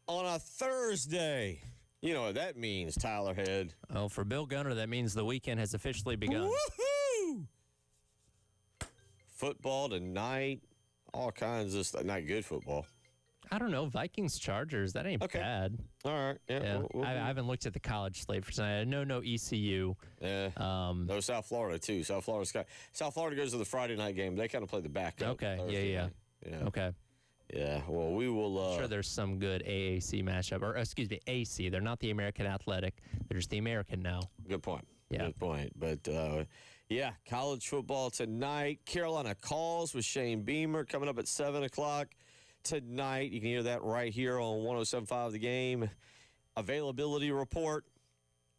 on a Thursday. You know what that means, Tyler Head. Oh, for Bill Gunner, that means the weekend has officially begun. Woohoo! Football tonight, all kinds of stuff. Not good football. I don't know. Vikings, Chargers, that ain't bad. All right. Yeah. We'll I haven't looked at the college slate for tonight. I know no ECU. Yeah. No, South Florida, too. South Florida goes to the Friday night game. They kind of play the backup. Okay. Thursday Yeah. night. Yeah. Okay. Yeah. Well, we will. I'm sure there's some good AAC matchup. Or, excuse me, AC. They're not the American Athletic. They're just the American now. Good point. Yeah. Good point. But, yeah, college football tonight. Carolina Calls with Shane Beamer coming up at 7 o'clock tonight. You can hear that right here on 107.5 The Game. Availability report.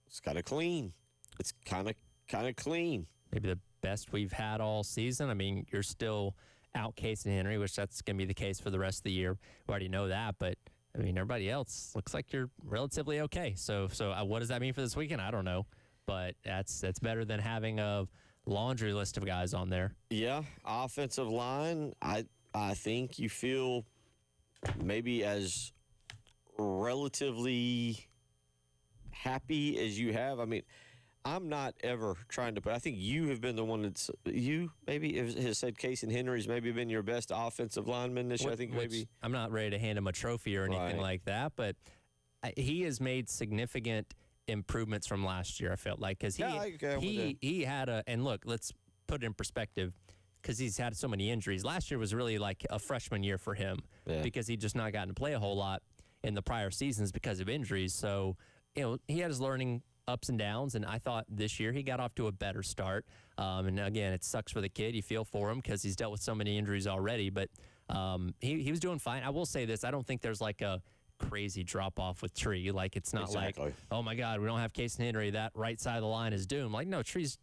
It's kind of clean. It's kind of clean. Maybe the best we've had all season. I mean, you're still out Casey Henry, which that's going to be the case for the rest of the year. We already know that, but I mean, everybody else looks like you're relatively okay. So what does that mean for this weekend? I don't know, but that's better than having a laundry list of guys on there. Yeah, offensive line. I think you feel maybe as relatively happy as you have. I mean, I'm not ever trying to put. I think you have been the one that's has said Casey Henry's maybe been your best offensive lineman this year. I think maybe I'm not ready to hand him a trophy or anything like that, but he has made significant improvements from last year. I felt like because he had a and look, let's put it in perspective. Because he's had so many injuries. Last year was really like a freshman year for him because he'd just not gotten to play a whole lot in the prior seasons because of injuries. So, he had his learning ups and downs, and I thought this year he got off to a better start. And again, it sucks for the kid. You feel for him because he's dealt with so many injuries already, but he was doing fine. I will say this. I don't think there's like a crazy drop-off with Tree. Like, it's not like, oh, my God, we don't have Casey Henry. That right side of the line is doomed. Like, no, Tree's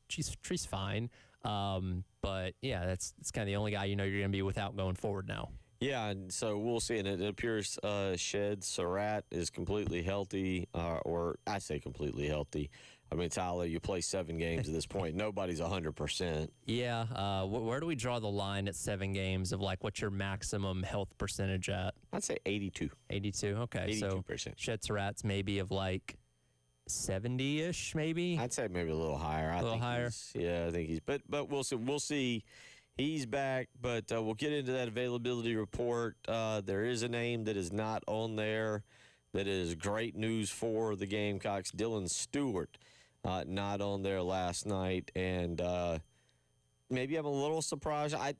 fine. But, yeah, that's kind of the only guy you're going to be without going forward now. Yeah, and so we'll see. And it appears Shed Surratt is completely healthy, or I say completely healthy. I mean, Tyler, you play 7 games at this point. Nobody's 100%. Yeah. Where do we draw the line at 7 games of, like, what's your maximum health percentage at? I'd say 82. 82, okay. 82%. So Shed Surratt's maybe of, like, 70-ish, maybe? I'd say maybe a little higher. A little higher? I think he's. But we'll see. We'll see. He's back, but we'll get into that availability report. There is a name that is not on there that is great news for the Gamecocks. Dylan Stewart, not on there last night. And maybe I'm a little surprised. I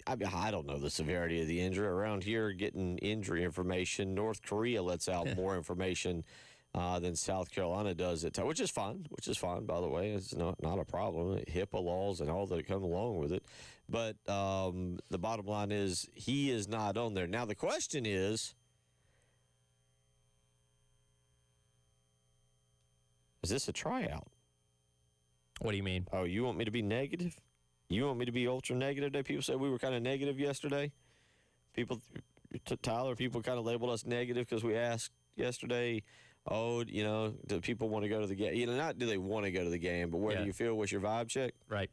don't know the severity of the injury. Around here, getting injury information. North Korea lets out more information than South Carolina does at times, which is fine, by the way. It's not a problem. HIPAA laws and all that come along with it. But the bottom line is he is not on there. Now, the question is this a tryout? What do you mean? Oh, you want me to be negative? You want me to be ultra negative today? People said we were kind of negative yesterday. Tyler, people kind of labeled us negative because we asked yesterday, do people want to go to the game? Not do they want to go to the game, but where do you feel? What's your vibe check? Right.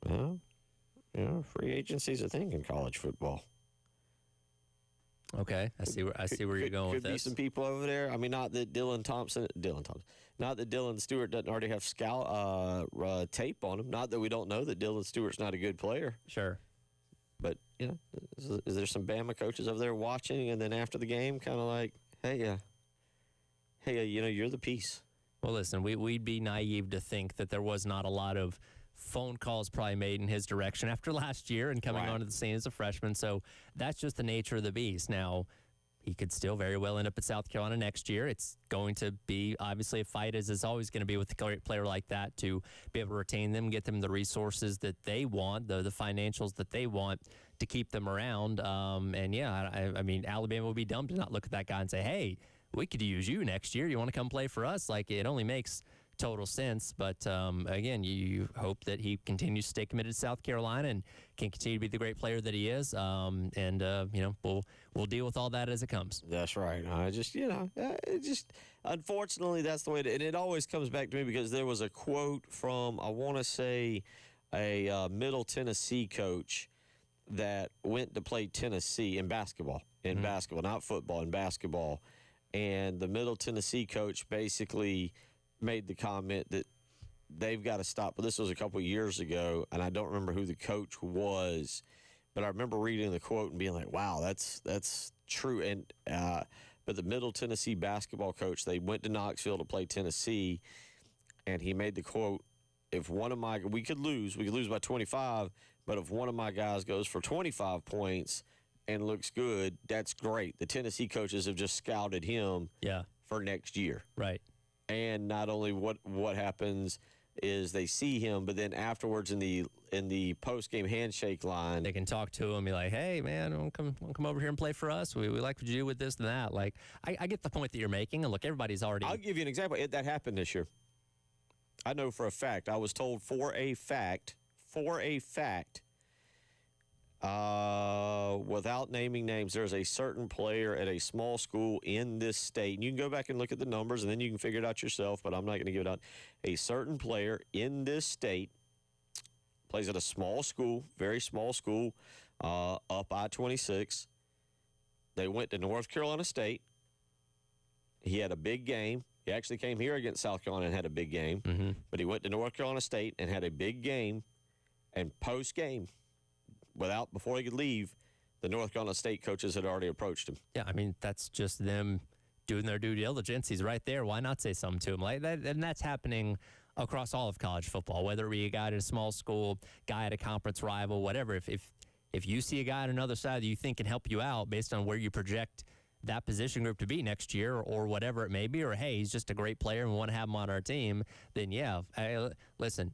Well, free agency's a thing in college football. Okay, I see where you're going with this. Could be some people over there. I mean, not that Dylan Stewart doesn't already have tape on him. Not that we don't know that Dylan Stewart's not a good player. Sure. But, is there some Bama coaches over there watching, and then after the game, kind of like, hey, you're the piece. Well, listen, we'd be naive to think that there was not a lot of phone calls probably made in his direction after last year and coming onto the scene as a freshman. So that's just the nature of the beast. Now, he could still very well end up at South Carolina next year. It's going to be obviously a fight, as is always going to be with a great player like that, to be able to retain them, get them the resources that they want, the financials that they want to keep them around. I mean, Alabama would be dumb to not look at that guy and say, hey, we could use you next year. You want to come play for us? Like, it only makes total sense. But again, you hope that he continues to stay committed to South Carolina and can continue to be the great player that he is. We'll deal with all that as it comes. That's right. Unfortunately, that's the way. And it always comes back to me because there was a quote from, I want to say, a Middle Tennessee coach that went to play Tennessee in basketball, not football, in basketball. And the Middle Tennessee coach basically made the comment that they've got to stop. But this was a couple of years ago, and I don't remember who the coach was, but I remember reading the quote and being like, wow, that's true. And but the Middle Tennessee basketball coach, they went to Knoxville to play Tennessee, and he made the quote, if one of my – we could lose by 25, but if one of my guys goes for 25 points and looks good, that's great. The Tennessee coaches have just scouted him for next year. Right. And not only what happens is they see him, but then afterwards in the post-game handshake line, they can talk to him and be like, hey, man, want to come over here and play for us? We like what you do with this and that. Like, I get the point that you're making. And, look, everybody's already – I'll give you an example. That happened this year. I know for a fact. I was told for a fact, without naming names, there's a certain player at a small school in this state. And you can go back and look at the numbers, and then you can figure it out yourself, but I'm not going to give it out. A certain player in this state plays at a small school, very small school, up I-26. They went to North Carolina State. He had a big game. He actually came here against South Carolina and had a big game. Mm-hmm. But he went to North Carolina State and had a big game. And post-game, before he could leave, the North Carolina State coaches had already approached him. Yeah, I mean, that's just them doing their due diligence. He's right there. Why not say something to him? Like that, and that's happening across all of college football, whether it be a guy at a small school, guy at a conference rival, whatever. If you see a guy on another side that you think can help you out based on where you project that position group to be next year or whatever it may be, or, hey, he's just a great player and we want to have him on our team, then, listen,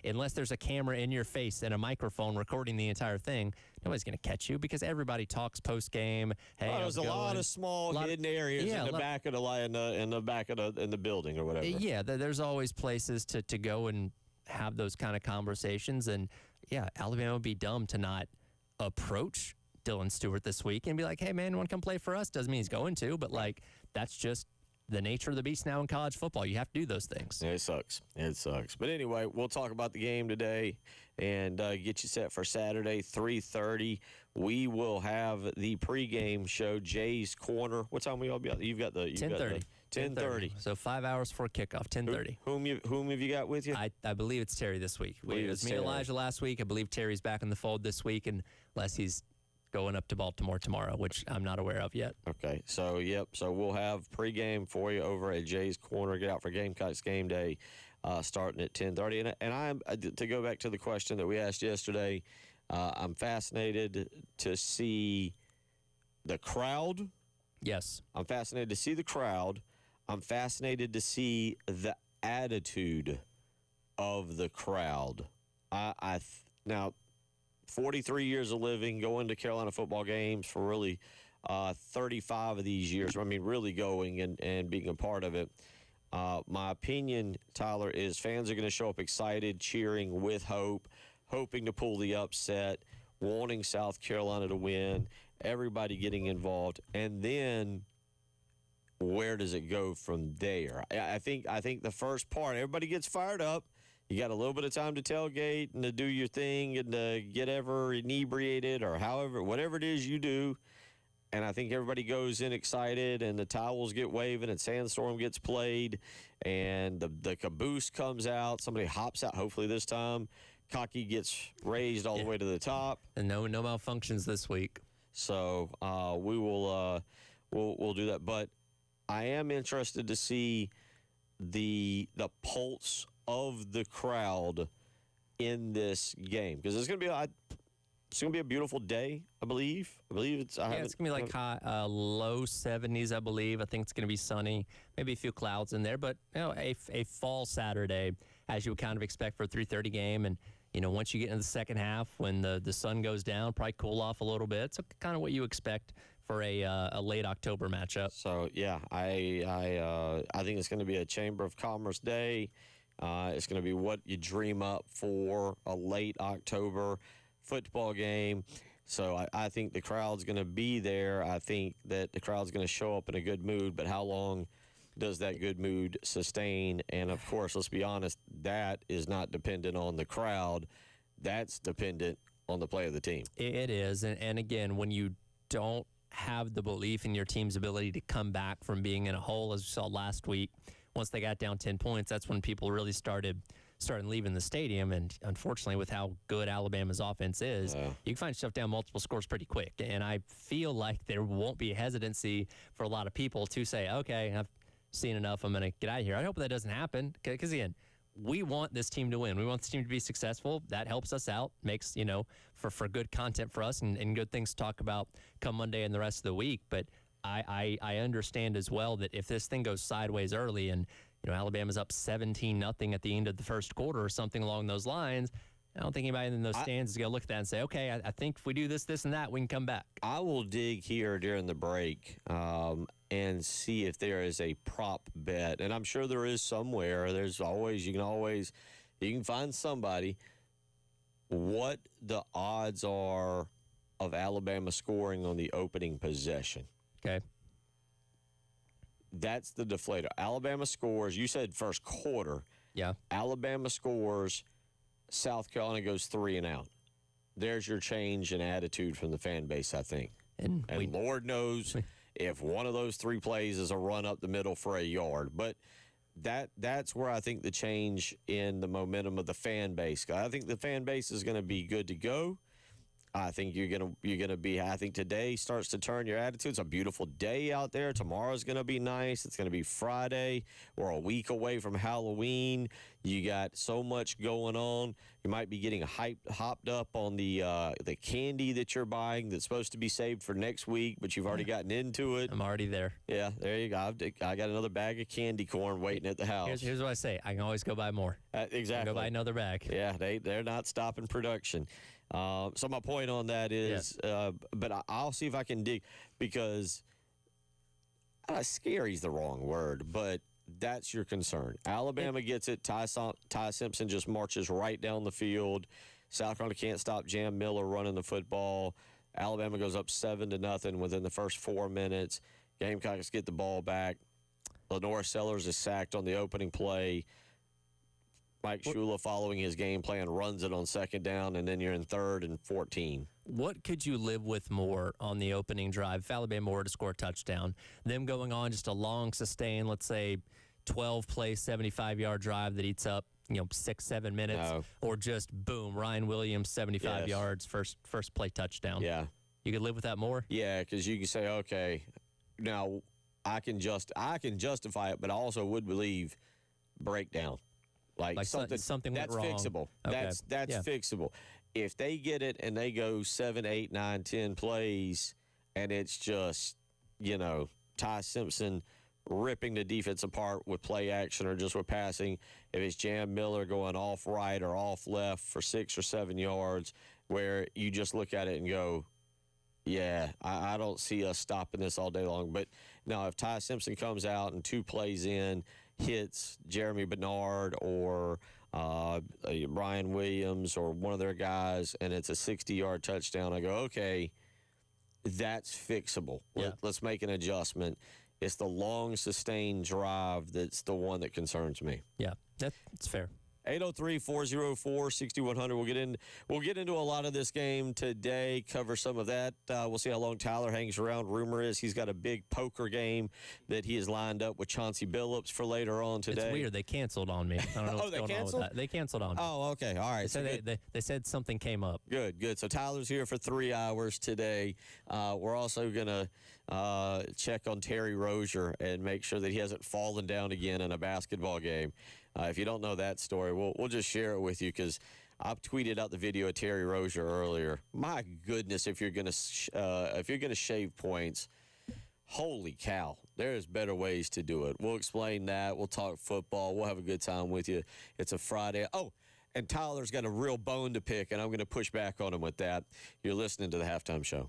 unless there's a camera in your face and a microphone recording the entire thing, nobody's going to catch you because everybody talks post-game. Hey, there's a lot of small hidden areas in the back of the building or whatever. Yeah, there's always places to go and have those kind of conversations. And, Alabama would be dumb to not approach Dylan Stewart this week and be like, hey, man, you want to come play for us? Doesn't mean he's going to, but, that's just the nature of the beast now in college football. You have to do those things. It sucks. But anyway, we'll talk about the game today and get you set for Saturday, 3:30. We will have the pregame show, Jay's Corner. What time will y'all be out? You've got the 10:30. 10:30. So 5 hours before kickoff, 10:30. Whom have you got with you? I believe it's Terry this week. It was me and Elijah last week. I believe Terry's back in the fold this week, unless he's going up to Baltimore tomorrow, which I'm not aware of yet. Okay, so we'll have pregame for you over at Jay's Corner. Get out for Gamecocks game day, starting at 10:30. And I'm to go back to the question that we asked yesterday. I'm fascinated to see the crowd. Yes, I'm fascinated to see the crowd. I'm fascinated to see the attitude of the crowd. Now, 43 years of living, going to Carolina football games for really 35 of these years. I mean, really going and being a part of it. My opinion, Tyler, is fans are going to show up excited, cheering with hope, hoping to pull the upset, wanting South Carolina to win, everybody getting involved. And then where does it go from there? I think the first part, everybody gets fired up. You got a little bit of time to tailgate and to do your thing and to get ever inebriated or whatever it is you do. And I think everybody goes in excited and the towels get waving and Sandstorm gets played and the caboose comes out. Somebody hops out, hopefully this time. Cocky gets raised all the way to the top. And no malfunctions this week. So we will we'll do that. But I am interested to see the pulse of the crowd in this game because it's going to be a beautiful day. I believe it's. It's going to be like high, low 70s. I believe. I think it's going to be sunny. Maybe a few clouds in there, but a fall Saturday as you would kind of expect for a 3:30 game. And once you get into the second half, when the sun goes down, probably cool off a little bit. So kind of what you expect for a late October matchup. So I think it's going to be a Chamber of Commerce day. It's going to be what you dream up for a late October football game. So I think the crowd's going to be there. I think that the crowd's going to show up in a good mood, but how long does that good mood sustain? And, of course, let's be honest, that is not dependent on the crowd. That's dependent on the play of the team. It is. And again, when you don't have the belief in your team's ability to come back from being in a hole, as we saw last week, once they got down 10 points, that's when people really started leaving the stadium. And unfortunately, with how good Alabama's offense is, you can find yourself down multiple scores pretty quick. And I feel like there won't be a hesitancy for a lot of people to say, okay, I've seen enough, I'm going to get out of here. I hope that doesn't happen because, again, we want this team to win. We want this team to be successful. That helps us out, makes, for good content for us and good things to talk about come Monday and the rest of the week. But I understand as well that if this thing goes sideways early and, Alabama's up 17-0 at the end of the first quarter or something along those lines, I don't think anybody in those stands is going to look at that and say, okay, I think if we do this, and that, we can come back. I will dig here during the break and see if there is a prop bet. And I'm sure there is somewhere. You can find somebody. What the odds are of Alabama scoring on the opening possession. Okay. That's the deflator. Alabama scores. You said first quarter. Yeah. Alabama scores. South Carolina goes 3 and out. There's your change in attitude from the fan base, I think. And Lord knows if one of those 3 plays is a run up the middle for a yard. But that's where I think the change in the momentum of the fan base. I think the fan base is going to be good to go. I think you're gonna be. I think today starts to turn your attitude. It's a beautiful day out there. Tomorrow's gonna be nice. It's gonna be Friday. We're a week away from Halloween. You got so much going on. You might be getting hopped up on the candy that you're buying that's supposed to be saved for next week, but you've already gotten into it. I'm already there. Yeah, there you go. I got another bag of candy corn waiting at the house. Here's what I say. I can always go buy more. Exactly. Go buy another bag. Yeah, they're not stopping production. So my point on that is, but I'll see if I can dig, because scary is the wrong word, but that's your concern. Alabama gets it. Ty Simpson just marches right down the field. South Carolina can't stop Jam Miller running the football. Alabama goes up 7-0 within the first 4 minutes. Gamecocks get the ball back. Lenore Sellers is sacked on the opening play. Mike Shula, following his game plan, runs it on second down, and then you're in 3rd and 14. What could you live with more on the opening drive if Alabama were to score a touchdown? Them going on just a long, sustained, let's say, 12-play, 75-yard drive that eats up, 6-7 minutes, or just, boom, Ryan Williams, 75 yards, first play touchdown. Yeah. You could live with that more? Yeah, because you can say, okay, now I can justify it, but I also would believe breakdown. Like something that's went wrong. Fixable. Okay. That's fixable. If they get it and they go 7, 8, 9, 10 plays, and it's just, Ty Simpson ripping the defense apart with play action or just with passing, if it's Jam Miller going off right or off left for 6 or 7 yards, where you just look at it and go, yeah, I don't see us stopping this all day long. But now if Ty Simpson comes out and 2 plays in, hits Jeremy Bernard or Brian Williams or one of their guys, and it's a 60-yard touchdown, I go, okay, that's fixable. Yeah. Let's make an adjustment. It's the long, sustained drive that's the one that concerns me. Yeah, that's fair. 803-404-6100. We'll get into a lot of this game today, cover some of that. We'll see how long Tyler hangs around. Rumor is he's got a big poker game that he has lined up with Chauncey Billups for later on today. It's weird. They canceled on me. I don't know what's going on with that. They canceled on me. Oh, okay. All right. They said something came up. Good. So Tyler's here for 3 hours today. We're also going to check on Terry Rozier and make sure that he hasn't fallen down again in a basketball game. If you don't know that story, we'll just share it with you, because I tweeted out the video of Terry Rozier earlier. My goodness, if you're gonna shave points, holy cow! There's better ways to do it. We'll explain that. We'll talk football. We'll have a good time with you. It's a Friday. Oh, and Tyler's got a real bone to pick, and I'm going to push back on him with that. You're listening to the Halftime Show.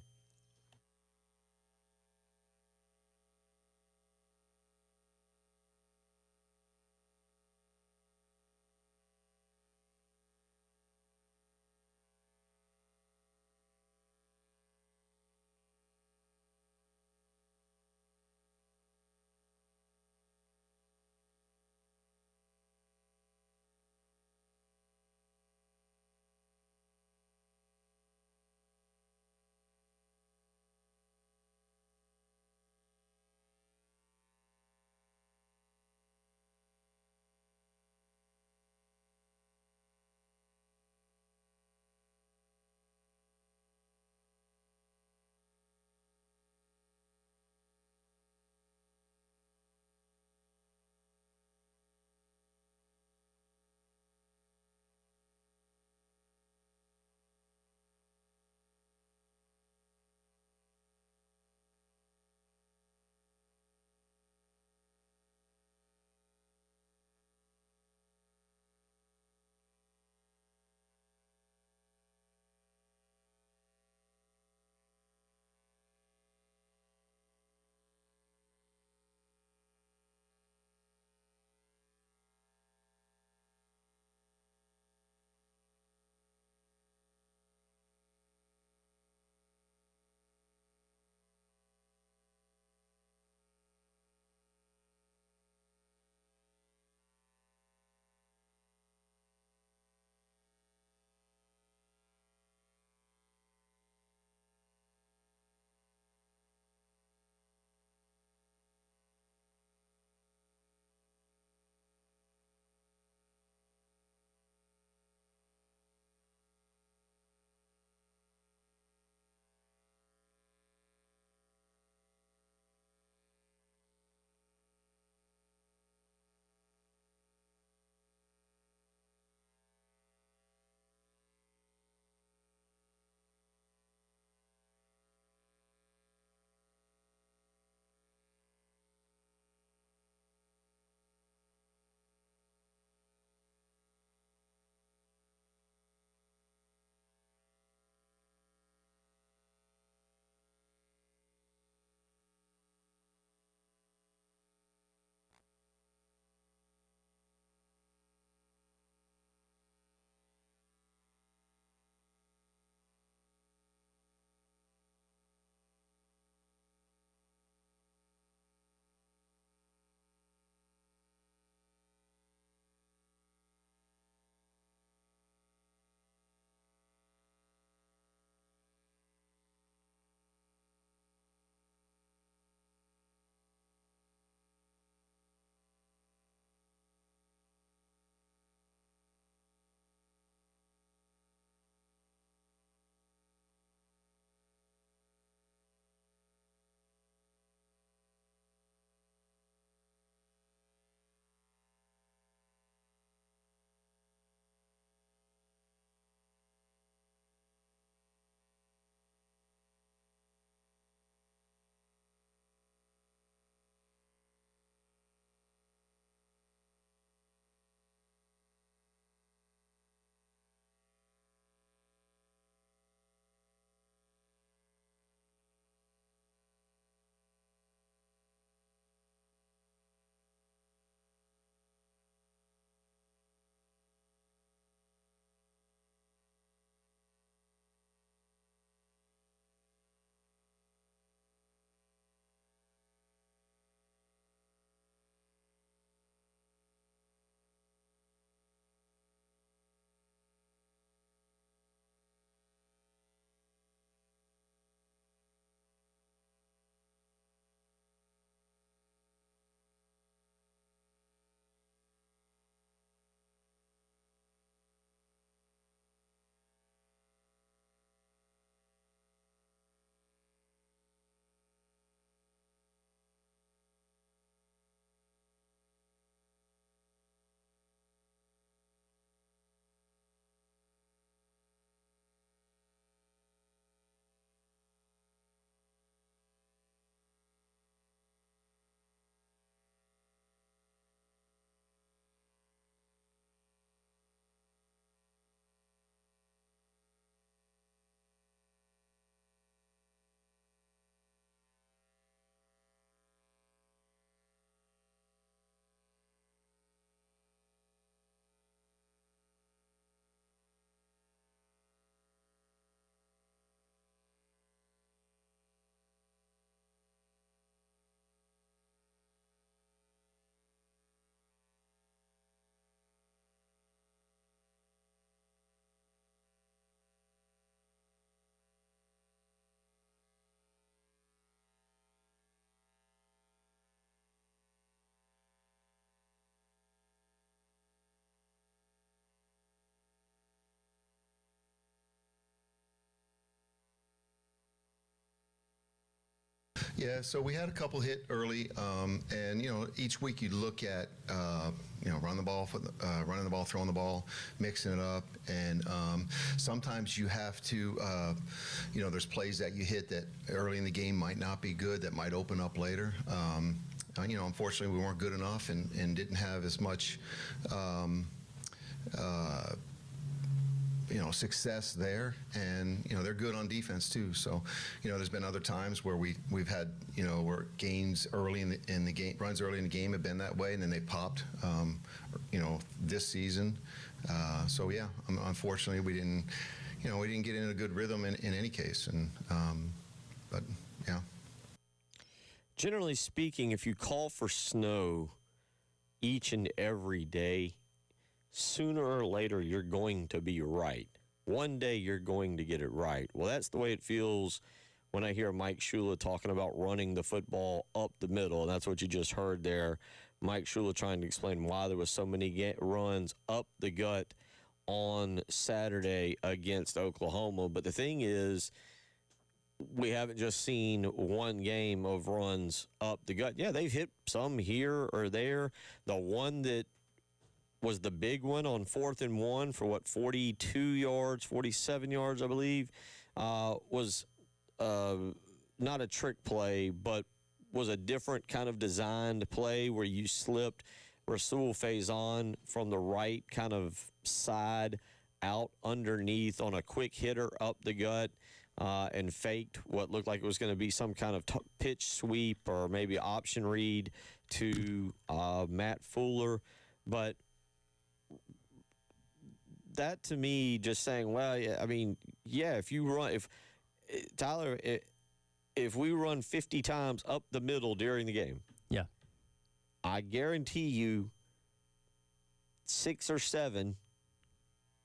Yeah, so we had a couple hit early, and each week you look at running the ball, throwing the ball, mixing it up, and sometimes you have to, there's plays that you hit that early in the game might not be good, that might open up later. Unfortunately, we weren't good enough and didn't have as much. Success there, and they're good on defense too. So, there's been other times where we've had where games early in the game, runs early in the game have been that way, and then they popped. This season. So yeah, unfortunately we didn't get in a good rhythm in any case, and but yeah. Generally speaking, if you call for snow each and every day, sooner or later, you're going to be right. One day, you're going to get it right. Well, that's the way it feels when I hear Mike Shula talking about running the football up the middle, and that's what you just heard there. Mike Shula trying to explain why there was so many runs up the gut on Saturday against Oklahoma. But the thing is, we haven't just seen one game of runs up the gut. Yeah, they've hit some here or there. The one that was the big one on 4th and 1 for 42 yards, 47 yards, I believe, was not a trick play, but was a different kind of designed play where you slipped Rasul Faison from the right kind of side out underneath on a quick hitter up the gut and faked what looked like it was going to be some kind of pitch sweep or maybe option read to Matt Fuller. But that to me, just saying, well, if you run, Tyler, if we run 50 times up the middle during the game, yeah, I guarantee you 6 or 7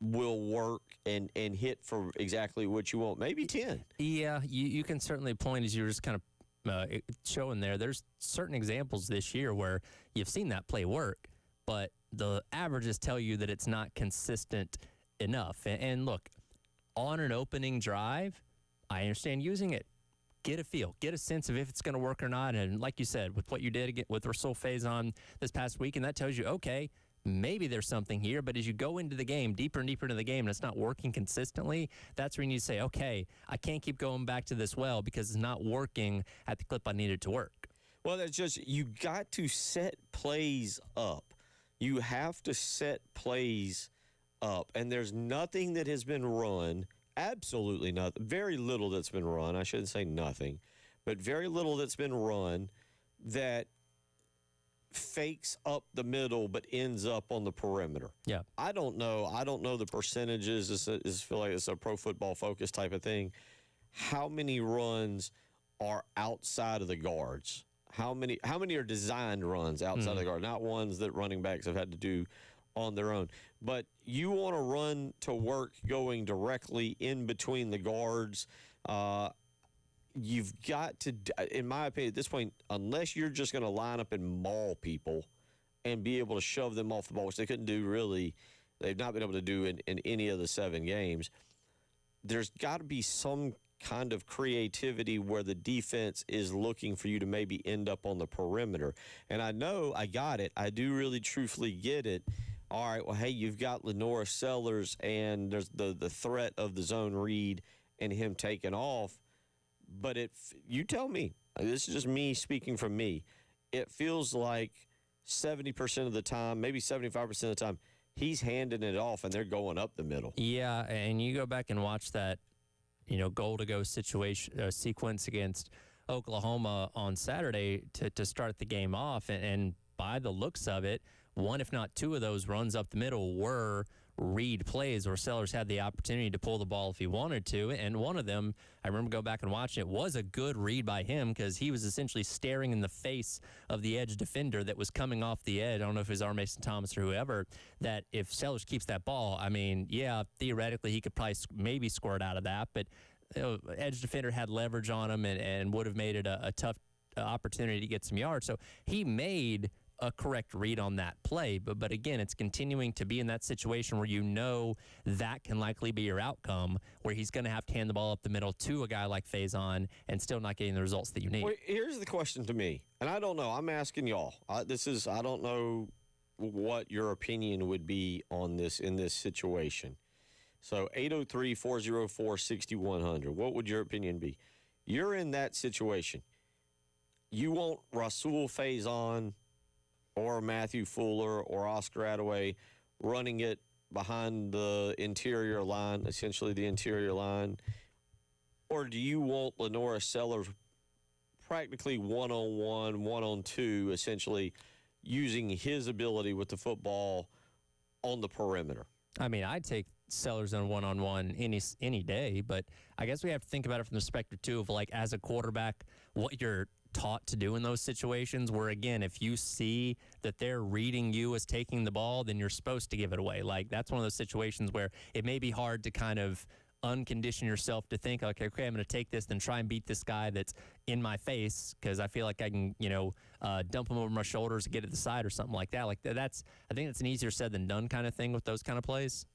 will work and hit for exactly what you want, maybe 10. Yeah, you can certainly point, as you were just kind of showing there, there's certain examples this year where you've seen that play work, but the averages tell you that it's not consistent enough. And look, on an opening drive, I understand using it. Get a feel, get a sense of if it's going to work or not. And like you said, with what you did with Rasul Faison this past week, and that tells you, okay, maybe there's something here. But as you go into the game, deeper and deeper into the game, and it's not working consistently, that's where you need to say, okay, I can't keep going back to this well because it's not working at the clip I needed to work. Well, that's just, you got to set plays up. You have to set plays up, and there's nothing that has been run, absolutely nothing, very little that's been run, I shouldn't say nothing, but very little that's been run that fakes up the middle but ends up on the perimeter. Yeah. I don't know the percentages. I feel like it's a Pro Football Focus type of thing. How many runs are outside of the guards? How many are designed runs outside of the guard, not ones that running backs have had to do on their own? But you want to run to work going directly in between the guards. You've got to, in my opinion, at this point, unless you're just going to line up and maul people and be able to shove them off the ball, which they couldn't do really, they've not been able to do in any of the 7 games, there's got to be some kind of creativity where the defense is looking for you to maybe end up on the perimeter. And I know I got it. I do really truthfully get it. All right, well, hey, you've got Lenora Sellers, and there's the threat of the zone read and him taking off. But you tell me, this is just me speaking from me, it feels like 70% of the time, maybe 75% of the time, he's handing it off and they're going up the middle. Yeah, and you go back and watch that, goal-to-go situation sequence against Oklahoma on Saturday to start the game off, and by the looks of it, one, if not 2 of those runs up the middle were read plays where Sellers had the opportunity to pull the ball if he wanted to, and one of them, I remember go back and watching it, was a good read by him because he was essentially staring in the face of the edge defender that was coming off the edge. I don't know if it was R. Mason Thomas or whoever, that if Sellers keeps that ball, yeah, theoretically he could probably maybe squirt out of that, but edge defender had leverage on him and would have made it a tough opportunity to get some yards. So he made a correct read on that play. But again, it's continuing to be in that situation where you know that can likely be your outcome, where he's going to have to hand the ball up the middle to a guy like Faison and still not getting the results that you need. Well, here's the question to me, and I don't know. I'm asking y'all. I don't know what your opinion would be on this in this situation. So 803-404-6100. What would your opinion be? You're in that situation. You want Rasul Faison or Matthew Fuller or Oscar Attaway running it behind the interior line, essentially the interior line? Or do you want LaNorris Sellers practically one-on-one, one-on-two, essentially using his ability with the football on the perimeter? I mean, I'd take Sellers on one-on-one any day, but I guess we have to think about it from the perspective, too, of, like, as a quarterback, what you're taught to do in those situations where, again, if you see that they're reading you as taking the ball, then you're supposed to give it away. Like, that's one of those situations where it may be hard to kind of uncondition yourself to think, like, okay, I'm going to take this, then try and beat this guy that's in my face because I feel like I can, dump him over my shoulders and get to the side or something like that. Like, I think that's an easier said than done kind of thing with those kind of plays.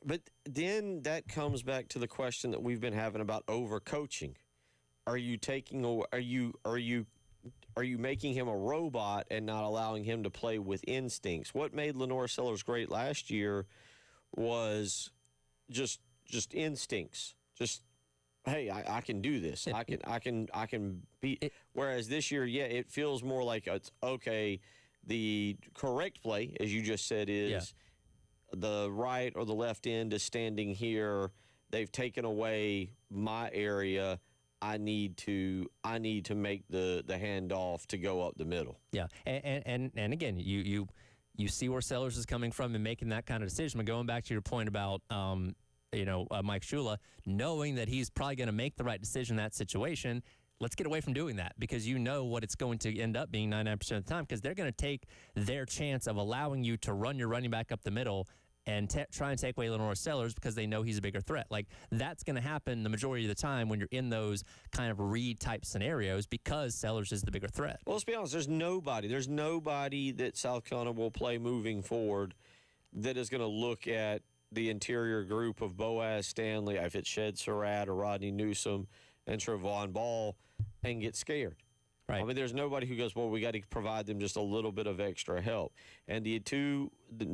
But then that comes back to the question that we've been having about overcoaching. Are you making him a robot and not allowing him to play with instincts? What made LaNorris Sellers great last year was just instincts. Just, hey, I can do this. I can beat. Whereas this year, it feels more like it's okay. The correct play, as you just said, is the right or the left end is standing here. They've taken away my area. I need to make the handoff to go up the middle. Yeah, and again, you see where Sellers is coming from and making that kind of decision. But going back to your point about Mike Shula, knowing that he's probably going to make the right decision in that situation, let's get away from doing that because you know what it's going to end up being 99% of the time because they're going to take their chance of allowing you to run your running back up the middle and try and take away LaNorris Sellers because they know he's a bigger threat. Like, that's going to happen the majority of the time when you're in those kind of read-type scenarios because Sellers is the bigger threat. Well, let's be honest. There's nobody that South Carolina will play moving forward that is going to look at the interior group of Boaz Stanley, if it's Shed Surratt or Rodney Newsome and Trevon Ball, and get scared. Right. I mean, there's nobody who goes, well, we got to provide them just a little bit of extra help. And the two,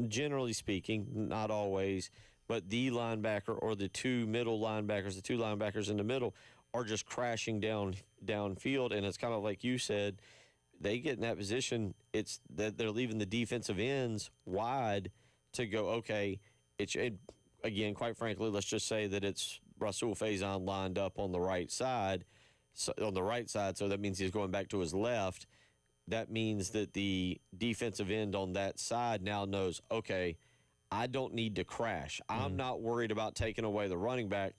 generally speaking, not always, but the linebacker or the two middle linebackers, the two linebackers in the middle, are just crashing downfield. And it's kind of like you said, they get in that position, it's that they're leaving the defensive ends wide to go, okay, again, quite frankly, let's just say that it's Rasul Faison lined up on the right side. So that means he's going back to his left. That means that the defensive end on that side now knows, okay, I don't need to crash. I'm not worried about taking away the running back.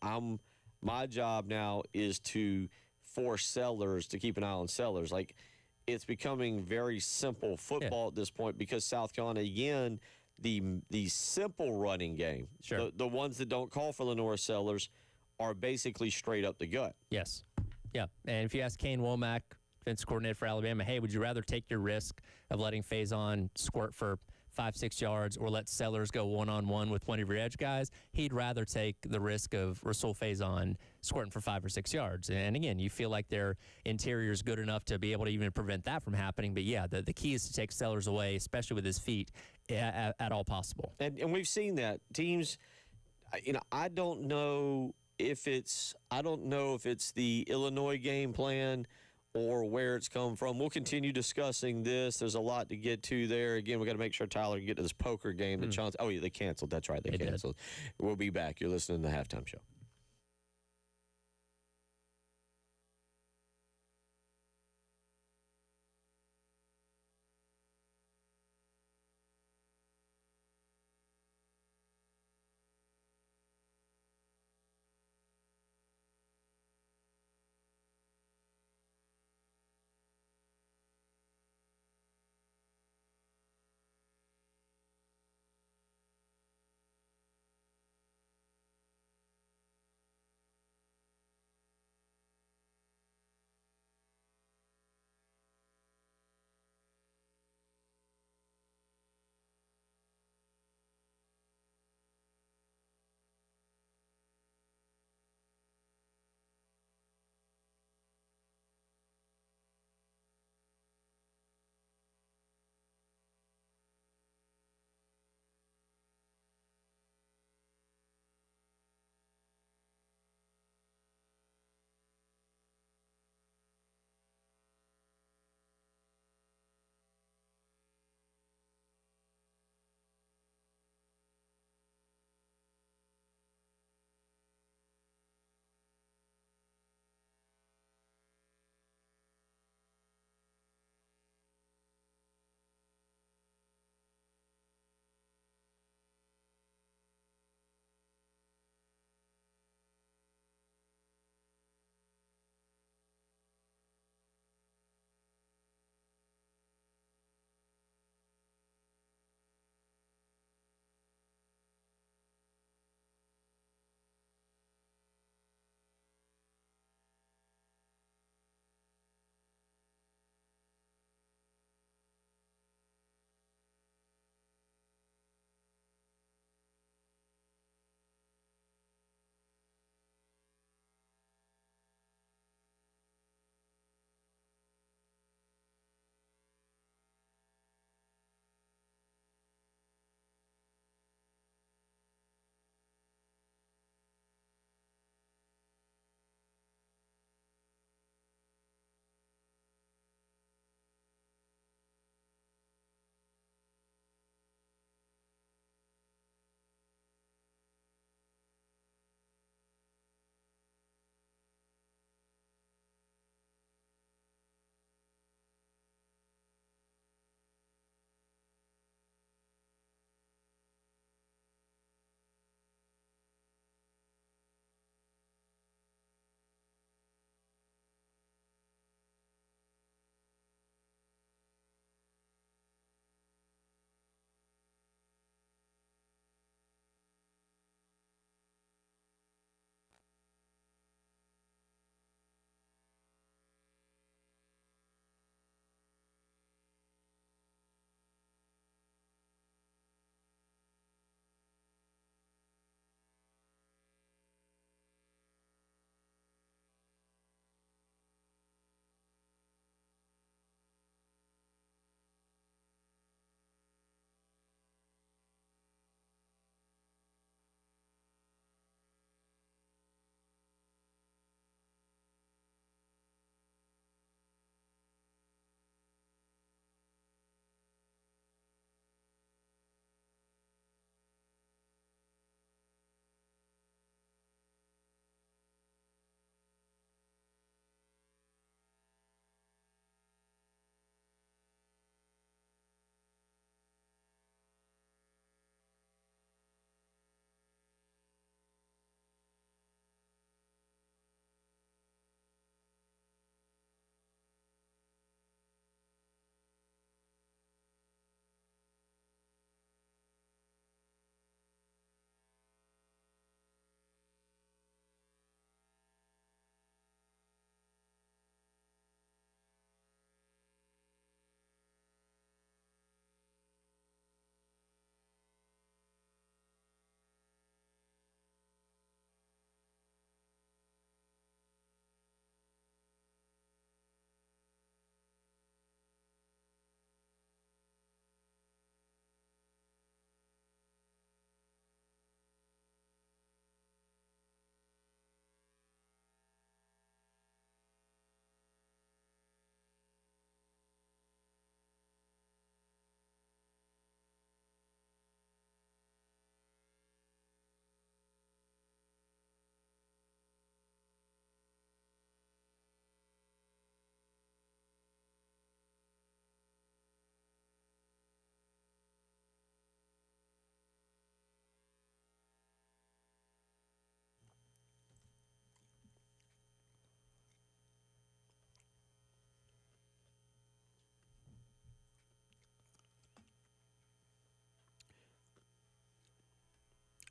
My job now is to force Sellers to keep an eye on Sellers. Like, it's becoming very simple football at this point because South Carolina, again, the simple running game, the ones that don't call for LaNorris Sellers are basically straight up the gut. Yes. Yeah, and if you ask Kane Womack, defensive coordinator for Alabama, hey, would you rather take your risk of letting Faison squirt for 5-6 yards or let Sellers go one-on-one with one of your edge guys? He'd rather take the risk of Rasul Faison squirting for 5 or 6 yards. And again, you feel like their interior is good enough to be able to even prevent that from happening. But yeah, the key is to take Sellers away, especially with his feet, at all possible. And we've seen that. Teams, I don't know if it's the Illinois game plan or where it's come from. We'll continue discussing this. There's a lot to get to there. Again, we got to make sure Tyler can get to this poker game that Chauncey. Oh, yeah, they canceled. That's right, they canceled. We'll be back. You're listening to the Halftime Show.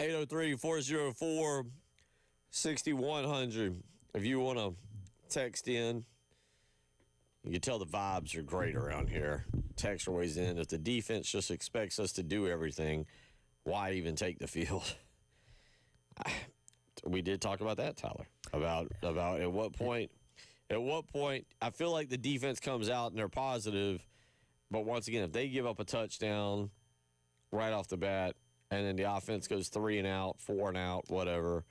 803-404-6100. If you want to text in, you can tell the vibes are great around here. Text always in. If the defense just expects us to do everything, why even take the field? We did talk about that, Tyler, about at what point I feel like the defense comes out and they're positive, but once again, if they give up a touchdown right off the bat and then the offense goes 3 and out, 4 and out, whatever.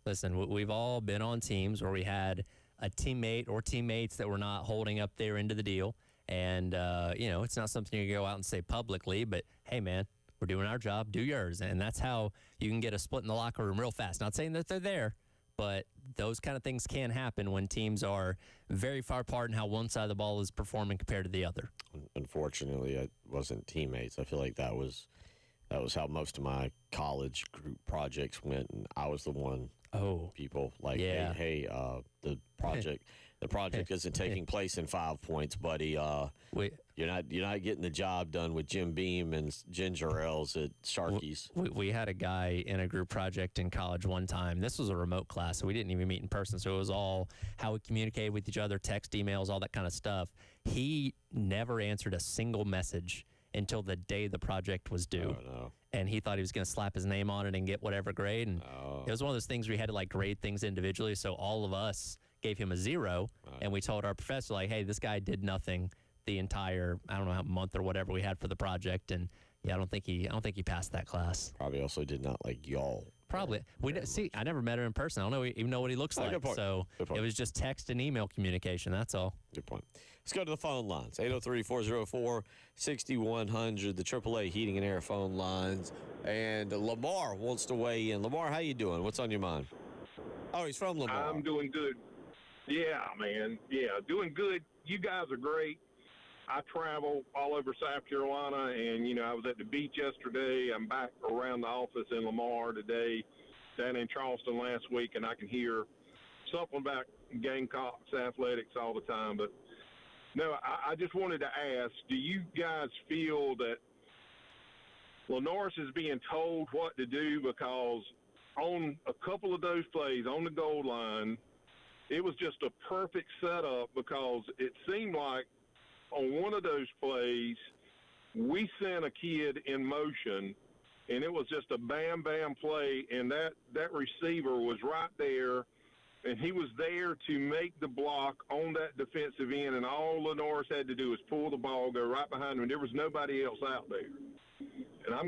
Listen, we've all been on teams where we had a teammate or teammates that were not holding up their end of the deal, and it's not something you go out and say publicly, but hey, man, we're doing our job, do yours. And that's how you can get a split in the locker room real fast. Not saying that they're there, but those kind of things can happen when teams are very far apart in how one side of the ball is performing compared to the other. Unfortunately, it wasn't teammates. I feel like that was how most of my college group projects went, and I was the one. People like, yeah. hey, the project isn't taking place in 5 points, buddy. You're not getting the job done with Jim Beam and ginger ales at Sharky's. We had a guy in a group project in college one time. This was a remote class, so we didn't even meet in person. So it was all how we communicated with each other, text, emails, all that kind of stuff. He never answered a single message until the day the project was due. Oh, no. And he thought he was going to slap his name on it and get whatever grade. And it was one of those things where we had to like grade things individually. So all of us gave him a 0, and we told our professor, like, hey, this guy did nothing the entire, I don't know, how month or whatever we had for the project. And yeah, I don't think he passed that class. Probably also did not like y'all. Probably. I never met him in person. I don't even know what he looks like. So it was just text and email communication. That's all. Good point. Let's go to the phone lines. 803-404-6100, the AAA Heating and Air phone lines. And Lamar wants to weigh in. Lamar, how you doing? What's on your mind? Oh, he's from Lamar. I'm doing good. Yeah, man. Yeah, doing good. You guys are great. I travel all over South Carolina, and, I was at the beach yesterday. I'm back around the office in Lamar today, down in Charleston last week, and I can hear something about Gamecocks athletics all the time. But, no, I just wanted to ask, do you guys feel that Lenoris is being told what to do? Because on a couple of those plays on the goal line, it was just a perfect setup, because it seemed like on one of those plays, we sent a kid in motion, and it was just a bam-bam play, and that receiver was right there, and he was there to make the block on that defensive end, and all Lenoris had to do was pull the ball, go right behind him, and there was nobody else out there. And I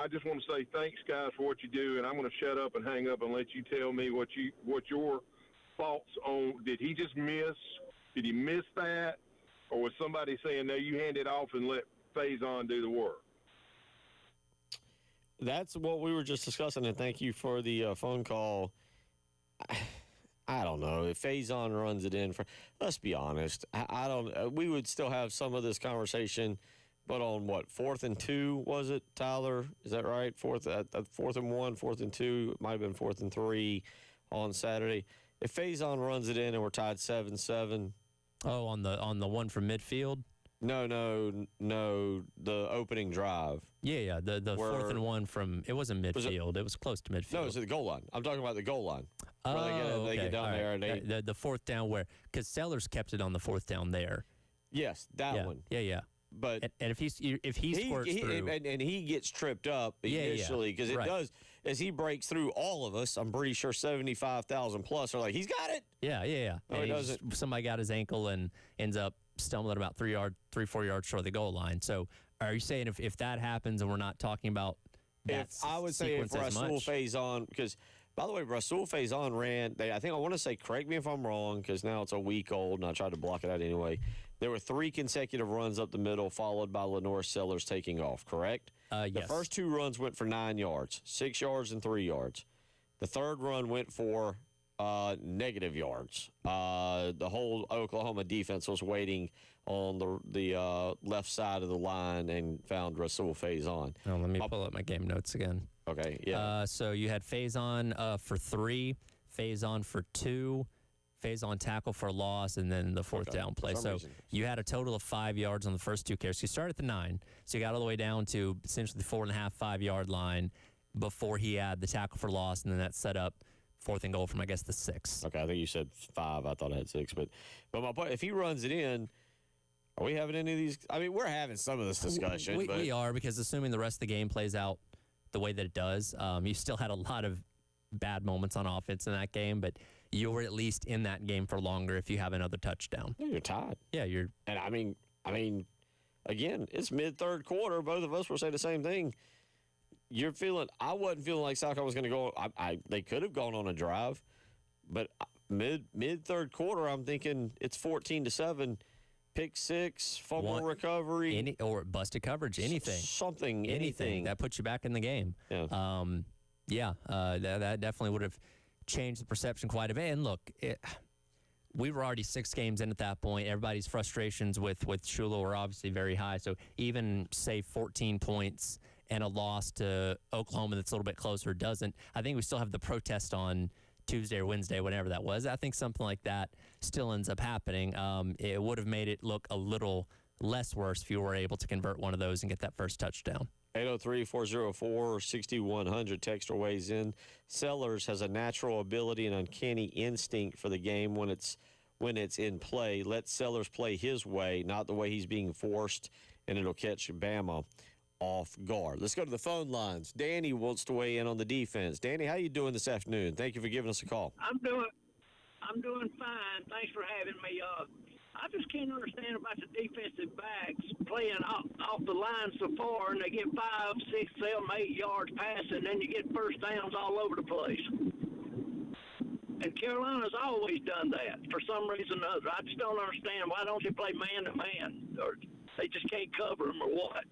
just want to say thanks, guys, for what you do, and I'm going to shut up and hang up and let you tell me what your thoughts on, did he just miss? Did he miss that? Or was somebody saying, no, you hand it off and let Faison do the work? That's what we were just discussing, and thank you for the phone call. I don't know. If Faison runs it in, let's be honest. I don't. We would still have some of this conversation, but on what, 4th and 2 was it, Tyler? Is that right? 4th and 1, 4th and 2. It might have been 4th and 3 on Saturday. If Faison runs it in and we're tied 7-7. Oh, on the one from midfield? No. The opening drive. Yeah. The 4th and 1 from, it wasn't midfield. It was close to midfield. No, it was the goal line. I'm talking about the goal line. Oh, they get down there. And the 4th down where, because Sellers kept it on the 4th down there. Yes, that one. Yeah. But and if he squirts through, and he gets tripped up initially, because it does, as he breaks through all of us, I'm pretty sure 75,000 plus are like, he's got it. Yeah. No, and he doesn't. Somebody got his ankle and ends up stumbling about 4 yards short of the goal line. So are you saying if that happens and we're not talking about that I would say if Rasul Faison, because by the way, Rasul Faison ran, I want to say, correct me if I'm wrong, because now it's a week old and I tried to block it out anyway. There were 3 consecutive runs up the middle, followed by Lenoris Sellers taking off, correct? Yes. The first 2 runs went for 9 yards, 6 yards and 3 yards. The third run went for negative yards. The whole Oklahoma defense was waiting on the left side of the line and found Rasul Faison. Oh, let me pull up my game notes again. Okay, yeah. So you had Faison for 3, Faison for 2, Faison tackle for a loss, and then the 4th down play. So you had a total of 5 yards on the first 2 carries. So you started at the 9, so you got all the way down to essentially the 4.5, 5 yard line, before he had the tackle for loss, and then that set up 4th and goal from, I guess, the 6. Okay, I think you said 5. I thought I had 6. But my point, if he runs it in, are we having any of these? I mean, we're having some of this discussion. We are, because assuming the rest of the game plays out the way that it does, you still had a lot of bad moments on offense in that game, but you were at least in that game for longer if you have another touchdown. Yeah, you're tied. Yeah, you're. And I mean, again, it's mid-third quarter. Both of us were saying the same thing. I wasn't feeling like South Carolina was going to go. They could have gone on a drive, but mid-third quarter, I'm thinking it's 14-7. Pick 6, fumble recovery, or busted coverage, anything, anything that puts you back in the game. Yeah, that definitely would have changed the perception quite a bit. And look, we were already 6 games in at that point. Everybody's frustrations with Shula were obviously very high. So even say 14 points and a loss to Oklahoma that's a little bit closer doesn't. I think we still have the protest on Tuesday or Wednesday, whenever that was. I think something like that still ends up happening. It would have made it look a little less worse if you were able to convert one of those and get that first touchdown. 803-404-6100. Texter weighs in. Sellers has a natural ability and uncanny instinct for the game when it's in play. Let Sellers play his way, not the way he's being forced, and it'll catch Bama off guard. Let's go to the phone lines. Danny wants to weigh in on the defense. Danny, how you doing this afternoon? Thank you for giving us a call. I'm doing fine. Thanks for having me. I just can't understand about the defensive backs playing off the line so far, and they get 5, 6, 7, 8 yards passing, and then you get first downs all over the place. And Carolina's always done that for some reason or other. I just don't understand. Why don't they play man-to-man? Or they just can't cover them or what?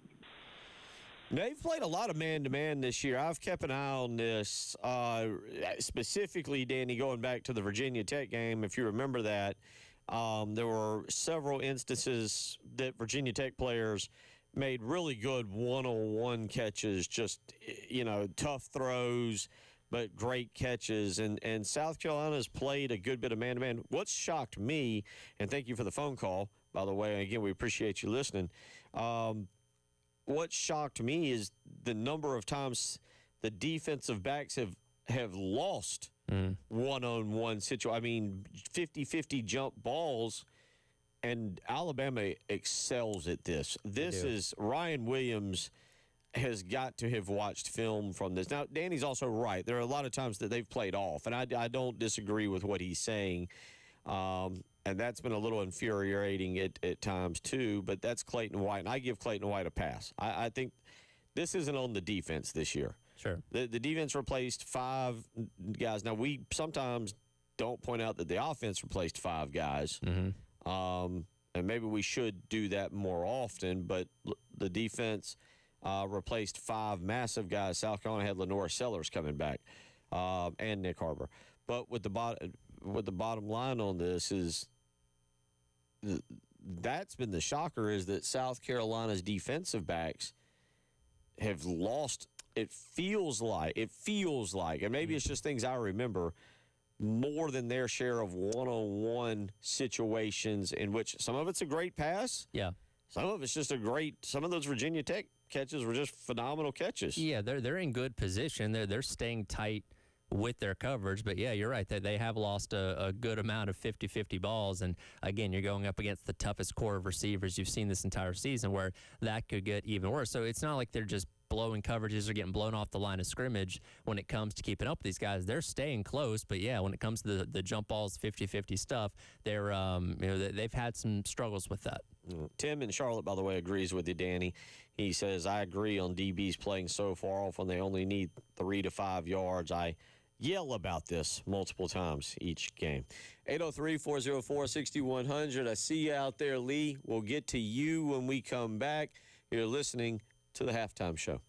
They've played a lot of man-to-man this year. I've kept an eye on this. Specifically, Danny, going back to the Virginia Tech game, if you remember that, there were several instances that Virginia Tech players made really good one-on-one catches, just, tough throws, but great catches. And South Carolina's played a good bit of man-to-man. What shocked me, and thank you for the phone call, by the way, and again, we appreciate you listening. What shocked me is the number of times the defensive backs have lost one-on-one situation. I mean, 50-50 jump balls, and Alabama excels at this. This is Ryan Williams has got to have watched film from this. Now, Danny's also right. There are a lot of times that they've played off, and I don't disagree with what he's saying. And that's been a little infuriating at times, too. But that's Clayton White, and I give Clayton White a pass. I think this isn't on the defense this year. Sure. The defense replaced 5 guys. Now, we sometimes don't point out that the offense replaced 5 guys. And maybe we should do that more often. But the defense replaced 5 massive guys. South Carolina had Lenore Sellers coming back and Nick Harbor. But with the bottom line on this is that's been the shocker, is that South Carolina's defensive backs have lost. It feels like, and maybe it's just things I remember, more than their share of one-on-one situations in which some of it's a great pass. Yeah. Some of it's just some of those Virginia Tech catches were just phenomenal catches. Yeah, they're in good position. They're staying tight with their coverage. But, yeah, you're right. They have lost a good amount of 50-50 balls. And, again, you're going up against the toughest core of receivers you've seen this entire season, where that could get even worse. So it's not like they're just blowing coverages or getting blown off the line of scrimmage when it comes to keeping up with these guys. They're staying close. But, yeah, when it comes to the jump balls, 50-50 stuff, they're they've had some struggles with that. Tim in Charlotte, by the way, agrees with you, Danny. He says, I agree on DBs playing so far off when they only need 3 to 5 yards. I yell about this multiple times each game. 803-404-6100. I see you out there, Lee. We'll get to you when we come back. You're listening to the Halftime Show.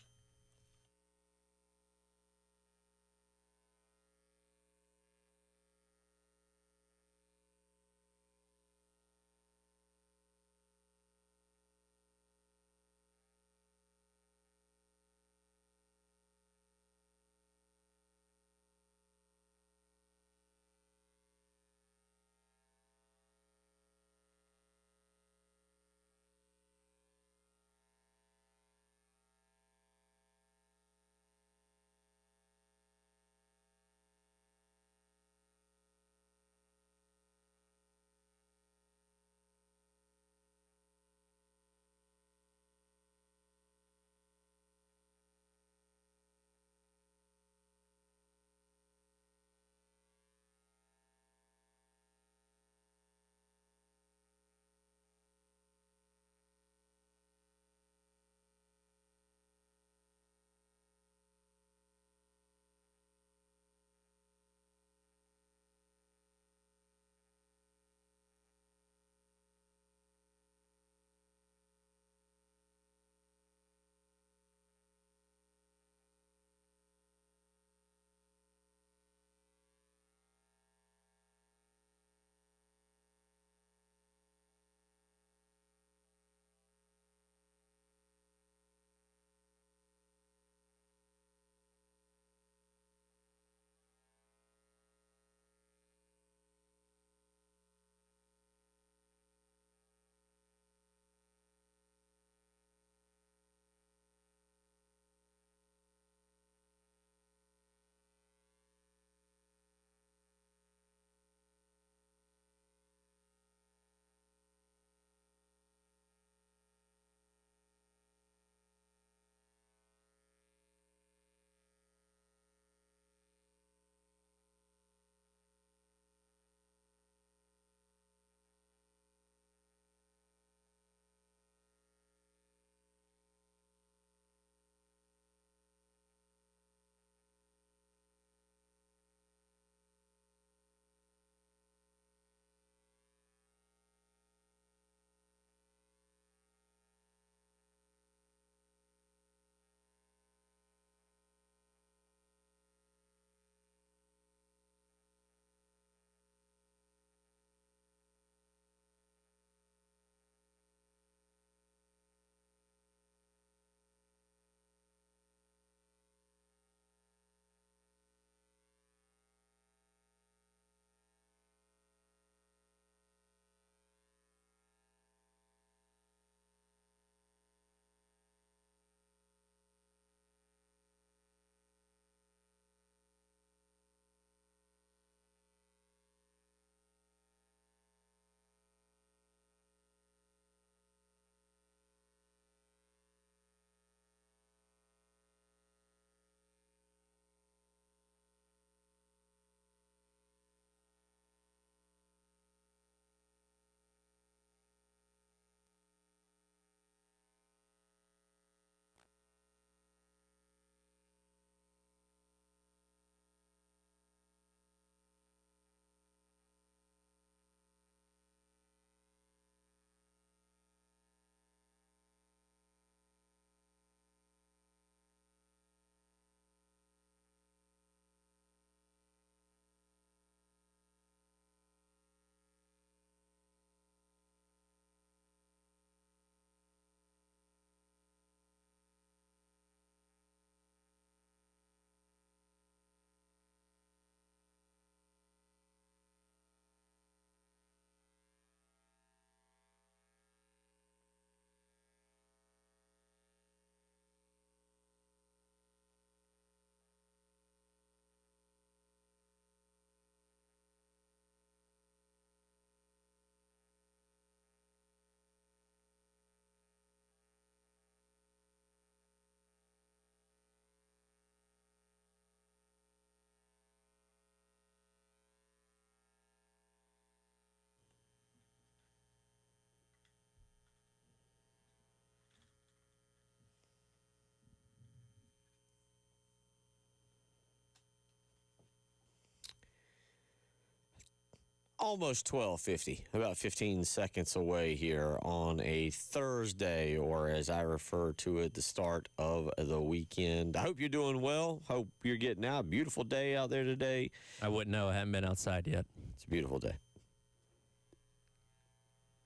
Almost 12:50, about 15 seconds away here on a Thursday, or as I refer to it, the start of the weekend. I hope you're doing well. Hope you're getting out. Beautiful day out there today. I wouldn't know. I haven't been outside yet. It's a beautiful day.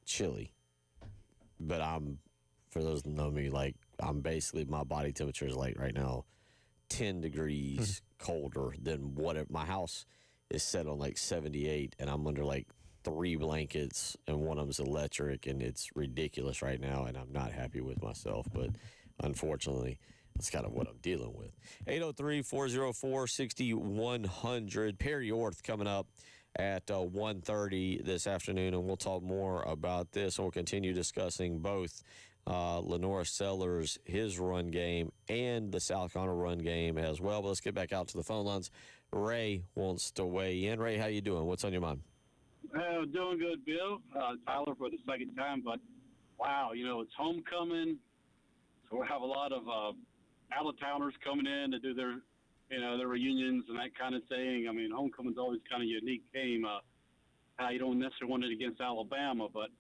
Chilly. But for those that know me, like, I'm basically, my body temperature is like right now 10 degrees colder than what my house is set on like 78, and I'm under like 3 blankets, and one of them's electric, and it's ridiculous right now, and I'm not happy with myself, but unfortunately, that's kind of what I'm dealing with. 803-404-6100. Perry Orth coming up at 1:30 this afternoon, and we'll talk more about this, and we'll continue discussing both Lenora Sellers, his run game, and the South Carolina run game as well. But let's get back out to the phone lines. Ray wants to weigh in. Ray, how you doing? What's on your mind? Doing good, Bill. Tyler for the second time, but wow, it's homecoming, so we have a lot of out-of-towners coming in to do their reunions and that kind of thing. I mean, homecoming's always kind of a unique game. You don't necessarily want it against Alabama, but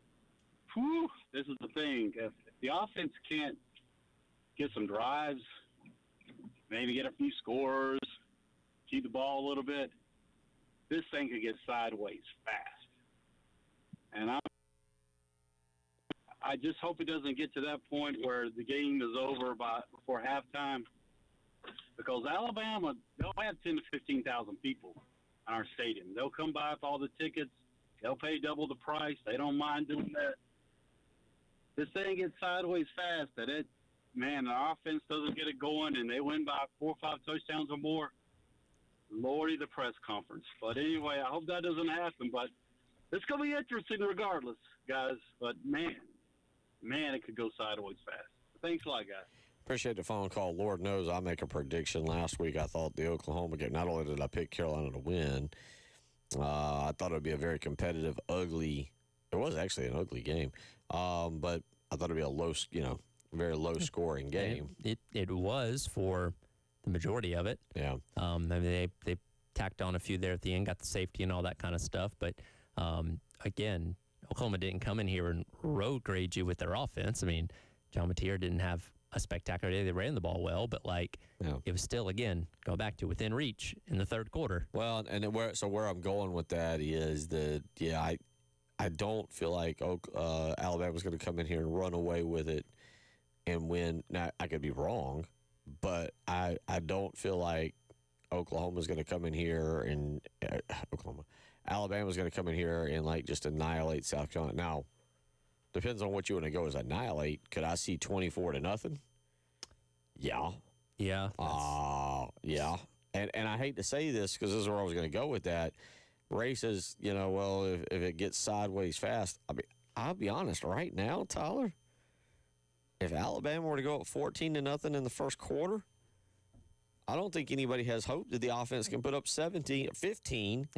this is the thing. If the offense can't get some drives, maybe get a few scores, keep the ball a little bit, this thing could get sideways fast. And I just hope it doesn't get to that point where the game is over before halftime, because Alabama, they'll have 10 to 15,000 people in our stadium. They'll come by with all the tickets. They'll pay double the price. They don't mind doing that. This thing gets sideways fast, the offense doesn't get it going, and they win by 4 or 5 touchdowns or more. Lordy, the press conference. But anyway, I hope that doesn't happen. But it's going to be interesting regardless, guys. But, man, it could go sideways fast. Thanks a lot, guys. Appreciate the phone call. Lord knows I make a prediction. Last week I thought the Oklahoma game, not only did I pick Carolina to win, I thought it would be a very competitive, ugly – it was actually an ugly game. But I thought it would be a very low-scoring game. It was for – the majority of it. Yeah. They tacked on a few there at the end, got the safety and all that kind of stuff. But, again, Oklahoma didn't come in here and road grade you with their offense. I mean, John Mateer didn't have a spectacular day. They ran the ball well, but, it was still, again, going back to within reach in the third quarter. Well, and where I'm going with that is that, I don't feel like Alabama's going to come in here and run away with it and win. Now, I could be wrong, but I don't feel like Oklahoma's going to come in here and Alabama's going to come in here and just annihilate South Carolina. Now, depends on what you want to go as annihilate. Could I see 24-0? Yeah. Yeah. Yeah. And I hate to say this because this is where I was going to go with that. Ray says, if it gets sideways fast, I'll be honest, right now, Tyler, if Alabama were to go up 14-0 in the first quarter, I don't think anybody has hope that the offense can put up 15,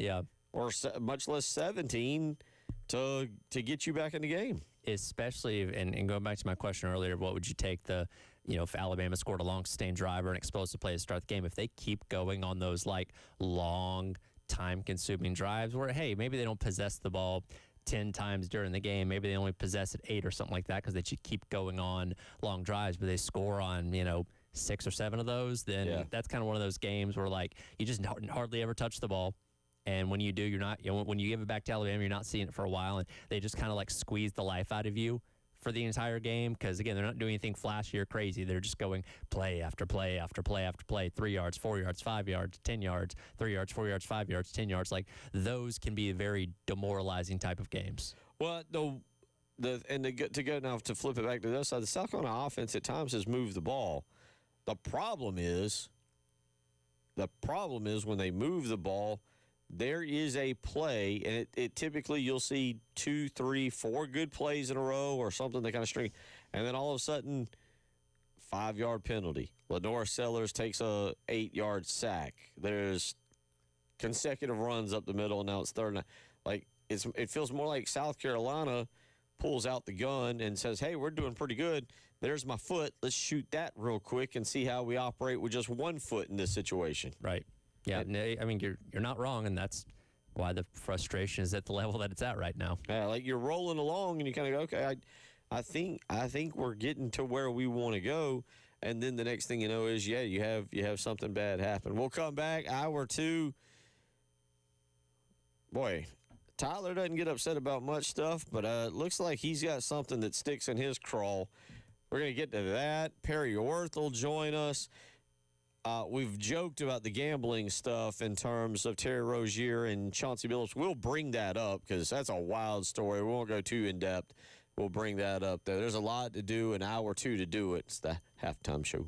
or much less 17 to get you back in the game. Especially, and going back to my question earlier, what would you take if Alabama scored a long sustained drive or an explosive play to start the game, if they keep going on those long time-consuming drives where, hey, maybe they don't possess the ball 10 times during the game. Maybe they only possess it 8 or something like that because they should keep going on long drives, but they score on, 6 or 7 of those, then that's kind of one of those games where, you just hardly ever touch the ball. And when you do, you're not, when you give it back to Alabama, you're not seeing it for a while, and they just kind of squeeze the life out of you for the entire game because, again, they're not doing anything flashy or crazy. They're just going play after play after play after play, 3 yards, 4 yards, 5 yards, 10 yards, 3 yards, 4 yards, 5 yards, 10 yards. Those can be very demoralizing type of games. Well, to go now to flip it back to the other side, the South Carolina offense at times has moved the ball. The problem is when they move the ball, there is a play, and it typically you'll see 2, 3, 4 good plays in a row or something they kind of string, and then all of a sudden, 5-yard penalty. Lenora Sellers takes a 8-yard sack. There's consecutive runs up the middle, and now it's third. It feels more like South Carolina pulls out the gun and says, hey, we're doing pretty good. There's my foot. Let's shoot that real quick and see how we operate with just one foot in this situation. Right. Yeah, I mean, you're not wrong, and that's why the frustration is at the level that it's at right now. Yeah, like you're rolling along and you kind of go, okay, I think we're getting to where we want to go, and then the next thing you know is you have something bad happen. We'll come back hour 2. Boy, Tyler doesn't get upset about much stuff, but it looks like he's got something that sticks in his craw. We're going to get to that. Perry Orth will join us. We've joked about the gambling stuff in terms of Terry Rozier and Chauncey Billups. We'll bring that up because that's a wild story. We won't go too in-depth. We'll bring that up there. There's a lot to do, an hour 2 to do it. It's the halftime show.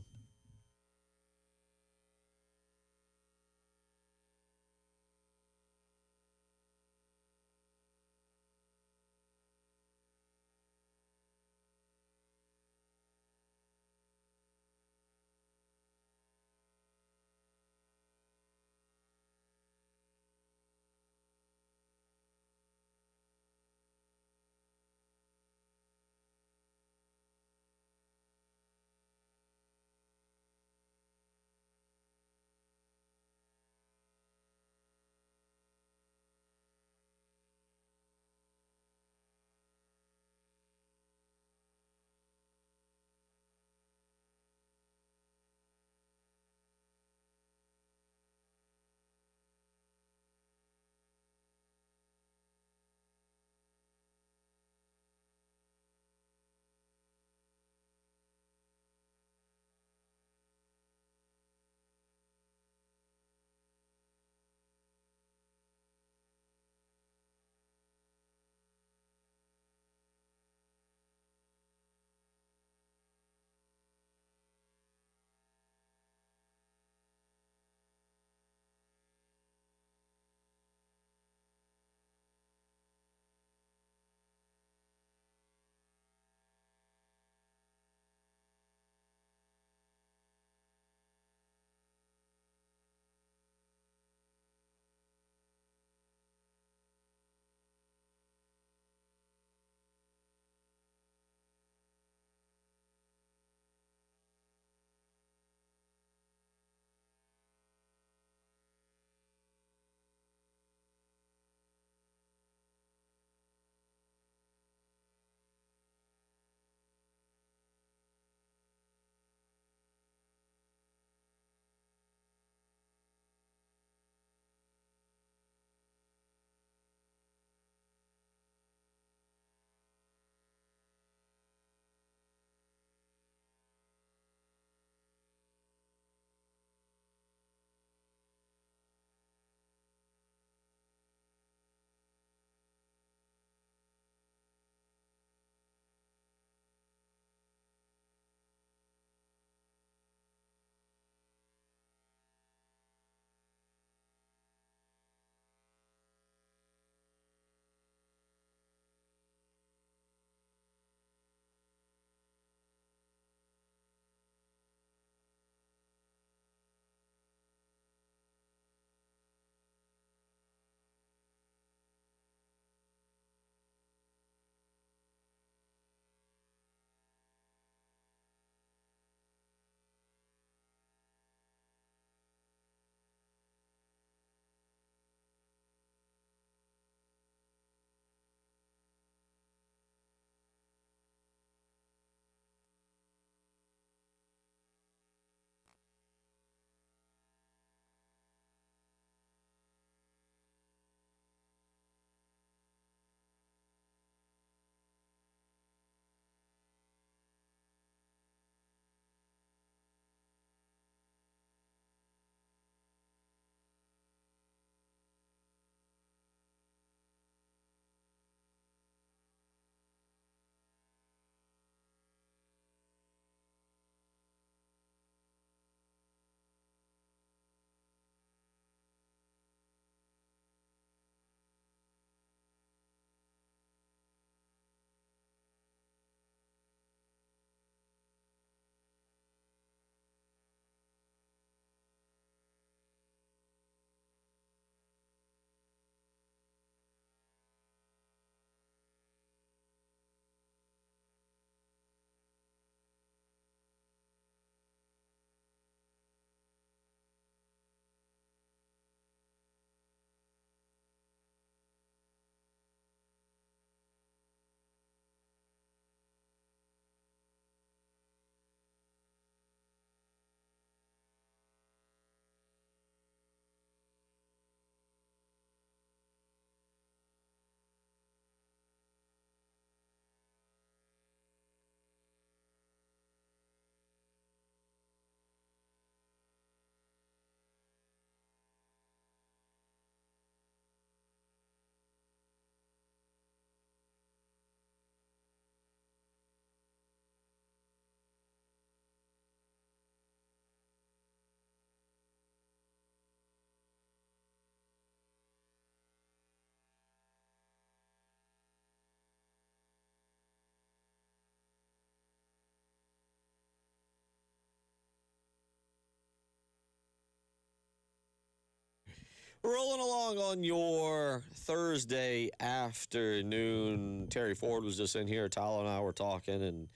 Rolling along on your Thursday afternoon. Terry Ford was just in here. Tyler and I were talking. And,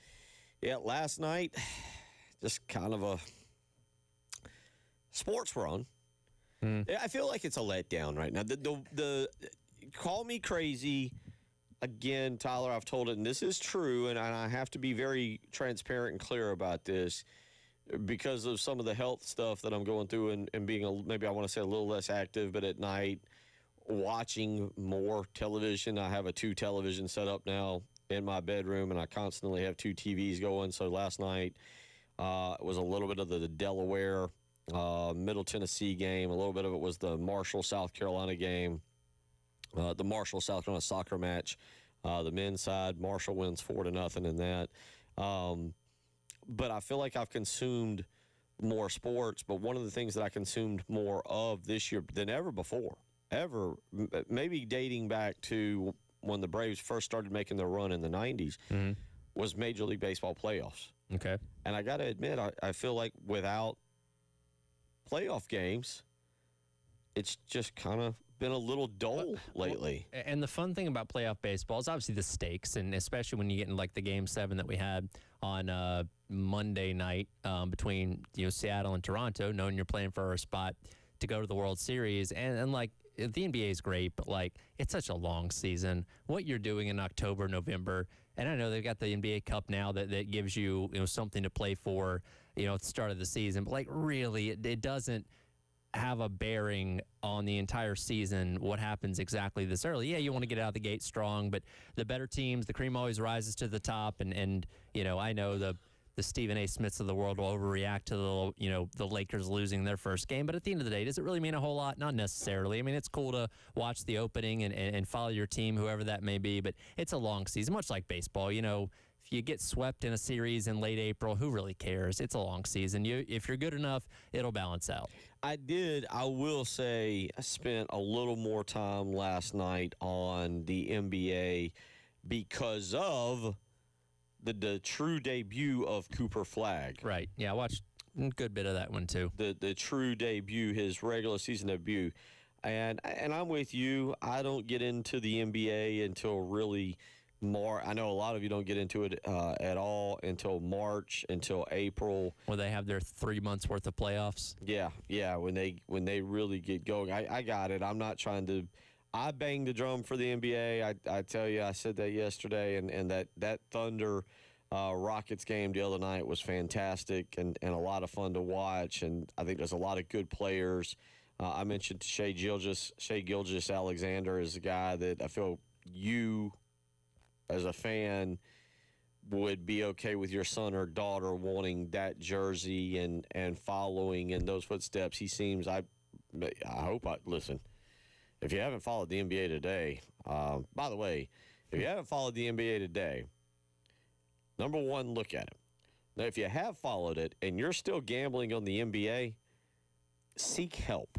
yeah, last night, just kind of a sports run. I feel like it's a letdown right now. The call me crazy. Again, Tyler, I've told it, and this is true, and I have to be very transparent and clear about this because of some of the health stuff that I'm going through and being, maybe I want to say a little less active, but at night, watching more television. I have a 2 television set up now in my bedroom, and I constantly have 2 TVs going. So last night it was a little bit of the Delaware, Middle Tennessee game. A little bit of it was the Marshall, South Carolina game. The Marshall, South Carolina soccer match. The men's side, Marshall wins 4-0 in that. But I feel like I've consumed more sports. But one of the things that I consumed more of this year than ever before, maybe dating back to when the Braves first started making their run in the 90s, was Major League Baseball playoffs. Okay. And I got to admit, I feel like without playoff games, it's just kind of been a little dull lately. And the fun thing about playoff baseball is obviously the stakes, and especially when you get into like the Game 7 that we had on Monday night between Seattle and Toronto, knowing you're playing for a spot to go to the World Series. And like the NBA is great, but like it's such a long season. What you're doing in October, November, and I know they've got the NBA Cup now that gives you something to play for at the start of the season, but like really it doesn't have a bearing on the entire season what happens exactly this early. Yeah, you want to get out of the gate strong, but the better teams, the cream always rises to the top, and I know the Stephen A. Smiths of the world will overreact to the Lakers losing their first game, but at the end of the day, does it really mean a whole lot? Not necessarily. I mean, it's cool to watch the opening and follow your team, whoever that may be, but it's a long season, much like baseball. If you get swept in a series in late April, who really cares? It's a long season. If you're good enough, it'll balance out. I will say I spent a little more time last night on the NBA because of the true debut of Cooper Flagg. Right. Yeah, I watched a good bit of that one too. The true debut, his regular season debut. And I'm with you. I don't get into the NBA until really March. I know a lot of you don't get into it at all until March, until April. Where they have their 3 months worth of playoffs. Yeah. When they really get going, I got it. I'm not trying to. I bang the drum for the NBA. I tell you, I said that yesterday, and that Thunder Rockets game the other night was fantastic and a lot of fun to watch. And I think there's a lot of good players. I mentioned Shai Gilgeous-Alexander is a guy that I feel you, as a fan, would be okay with your son or daughter wanting that jersey and following in those footsteps. He seems, listen, if you haven't followed the NBA today, by the way, if you haven't followed the NBA today, number one, look at it. Now, if you have followed it and you're still gambling on the NBA, seek help.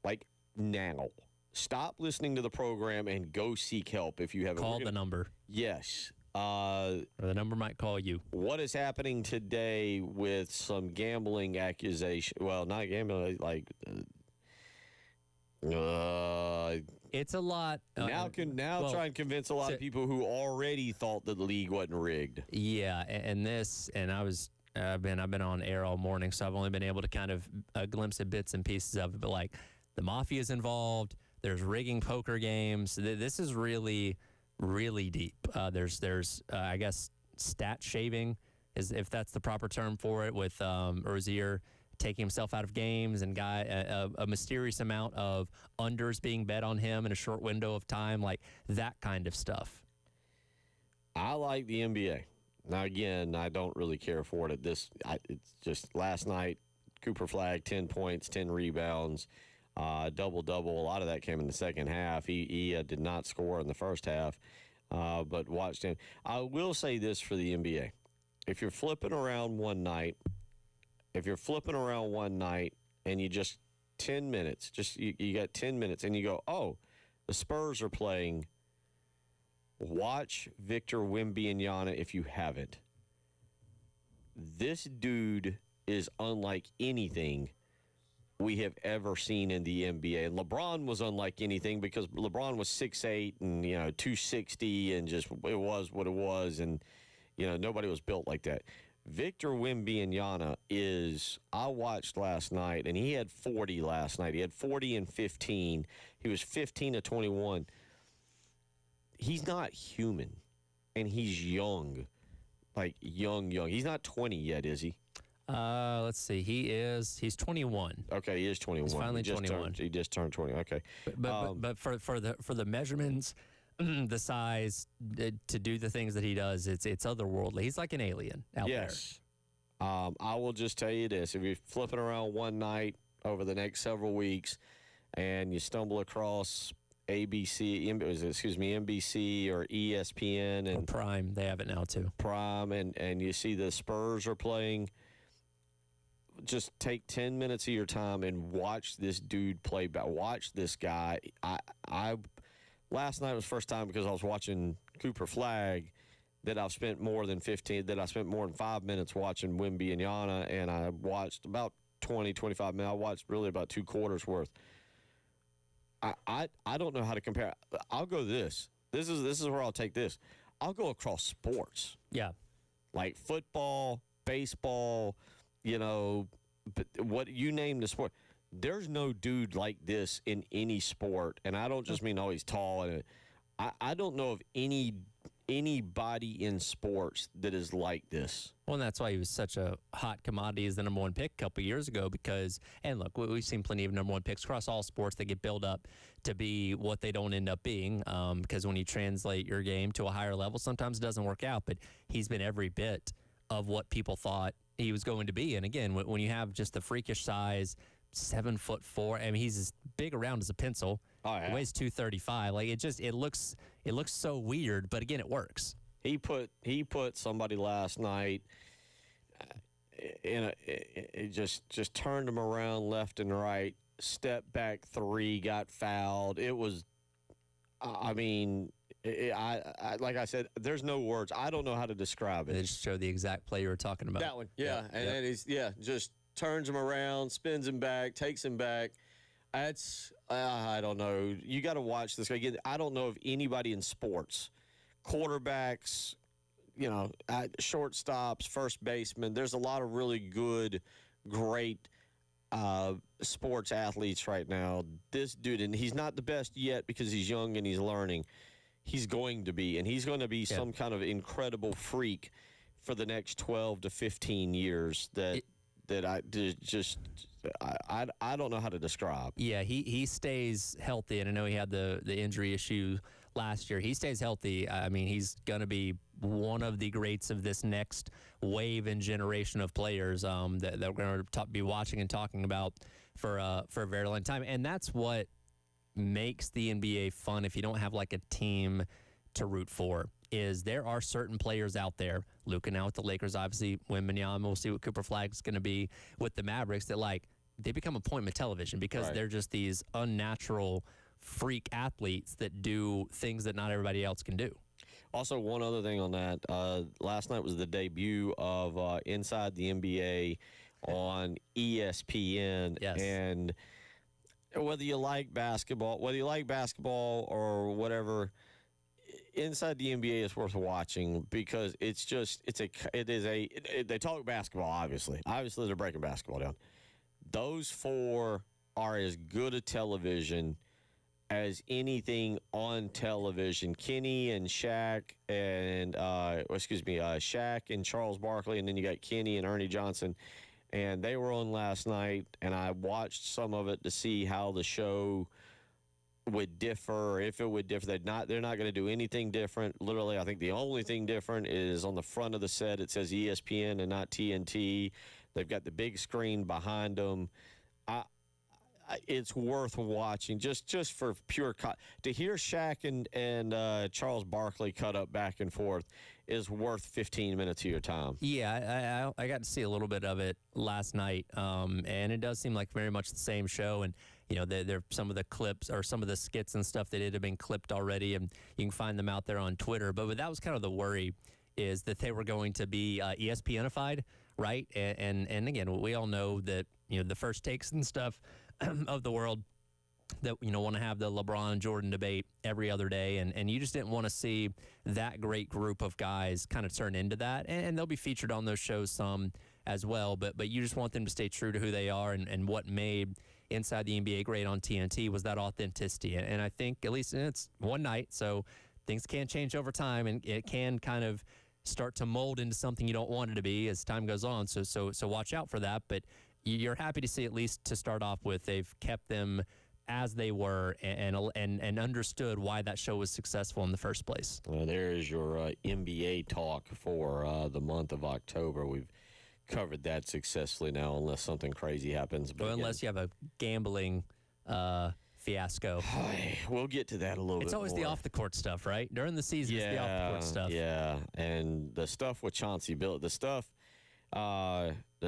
Like now. Stop listening to the program and go seek help if you haven't. Call the number. Yes. Or the number might call you. What is happening today with some gambling accusation? Well, not gambling, like it's a lot. Now try and convince a lot of people who already thought that the league wasn't rigged. Yeah, and I've been on air all morning, so I've only been able to kind of glimpse at bits and pieces of it. But like the mafia's involved. There's rigging poker games. This is really, really deep. There's I guess stat shaving is if that's the proper term for it, with Rozier taking himself out of games and a mysterious amount of unders being bet on him in a short window of time, like that kind of stuff. I like the NBA. Now, again, I don't really care for it. It's just last night, Cooper Flagg, 10 points, 10 rebounds, double-double. A lot of that came in the second half. He did not score in the first half, but watched him. I will say this for the NBA. If you're flipping around one night and you just 10 minutes, you got 10 minutes, and you go, oh, the Spurs are playing. Watch Victor Wembanyama if you haven't. This dude is unlike anything we have ever seen in the NBA. And LeBron was unlike anything because LeBron was 6'8" and 260 and just it was what it was, and nobody was built like that. Victor Wembanyama I watched last night, and he had 40 last night. He had 40 and 15. He was 15 to 21. He's not human, and he's young, like young. He's not 20 yet, is he? Let's see. He's 21. Okay, he is 21. He's finally 21. He just turned 20. Okay. But for the measurements, the size, to do the things that he does, it's otherworldly. He's like an alien out there. Yes. I will just tell you this. If you're flipping around one night over the next several weeks and you stumble across NBC or ESPN and or Prime, they have it now too. Prime, and you see the Spurs are playing, just take 10 minutes of your time and watch this dude play. Watch this guy. Last night was the first time, because I was watching Cooper Flagg, that I spent more than 5 minutes watching Wembanyama, and I watched about 20, 25 minutes. I watched really about 2 quarters worth. I don't know how to compare. I'll go this. This is where I'll take this. I'll go across sports. Yeah. Like football, baseball, but what you name the sport. There's no dude like this in any sport, and I don't just mean he's tall. And I don't know of anybody in sports that is like this. Well, and that's why he was such a hot commodity as the number 1 pick a couple years ago. And look, we've seen plenty of number 1 picks across all sports that get built up to be what they don't end up being. Because when you translate your game to a higher level, sometimes it doesn't work out. But he's been every bit of what people thought he was going to be. And again, when you have just the freakish size, 7'4", I mean, he's as big around as a pencil. Oh, yeah. He weighs 235. Like it looks so weird, but again, it works. He put somebody last night it just turned him around left and right, step back 3, got fouled. It was, I mean, I like I said, there's no words. I don't know how to describe it. They just show the exact play you were talking about. That one, yeah. And then he's just turns him around, spins him back, takes him back. That's I don't know. You got to watch this guy again. I don't know of anybody in sports, quarterbacks, shortstops, first baseman. There's a lot of really good, great sports athletes right now. This dude, and he's not the best yet because he's young and he's learning. He's going to be, and he's going to be some kind of incredible freak for the next 12 to 15 years that I don't know how to describe. Yeah, he stays healthy, and I know he had the injury issue last year. He stays healthy. I mean, he's going to be one of the greats of this next wave and generation of players that we're going to be watching and talking about for a very long time. And that's what makes the NBA fun if you don't have like a team to root for. Is there are certain players out there, Luka now with the Lakers, obviously, Wembanyama, we'll see what Cooper Flagg's going to be with the Mavericks, that they become appointment television because they're just these unnatural freak athletes that do things that not everybody else can do. Also, one other thing on that, last night was the debut of Inside the NBA on ESPN. Yes. And whether you like basketball or whatever, Inside the NBA is worth watching because they talk basketball, obviously they're breaking basketball down. Those 4 are as good a television as anything on television. Kenny and Shaq and Shaq and Charles Barkley, and then you got Kenny and Ernie Johnson, and they were on last night, and I watched some of it to see how the show would differ, or if it would differ. They're not going to do anything different. Literally, I think the only thing different is on the front of the set it says ESPN and not TNT. They've got the big screen behind them. It's worth watching just for pure to hear Shaq and Charles Barkley cut up back and forth is worth 15 minutes of your time. Yeah, I got to see a little bit of it last night, and it does seem like very much the same show. And they're some of the clips or some of the skits and stuff that had been clipped already, and you can find them out there on Twitter. But that was kind of the worry, is that they were going to be ESPN-ified. right? And again, we all know that, the first takes and stuff of the world that, want to have the LeBron Jordan debate every other day. And you just didn't want to see that great group of guys kind of turn into that. And they'll be featured on those shows some as well. But you just want them to stay true to who they are, and what made Inside the NBA great on TNT was that authenticity. And I think, at least it's one night, so things can change over time, and it can kind of start to mold into something you don't want it to be as time goes on. So watch out for that. But you're happy to see, at least to start off with, they've kept them as they were and understood why that show was successful in the first place. Well, there is your NBA talk for the month of October. We've covered that successfully now, unless something crazy happens. But unless you have a gambling fiasco. We'll get to that a little bit. It's always more. The off-the-court stuff, right? During the season, it's the off-the-court stuff. Yeah, and the stuff with Chauncey Billups, the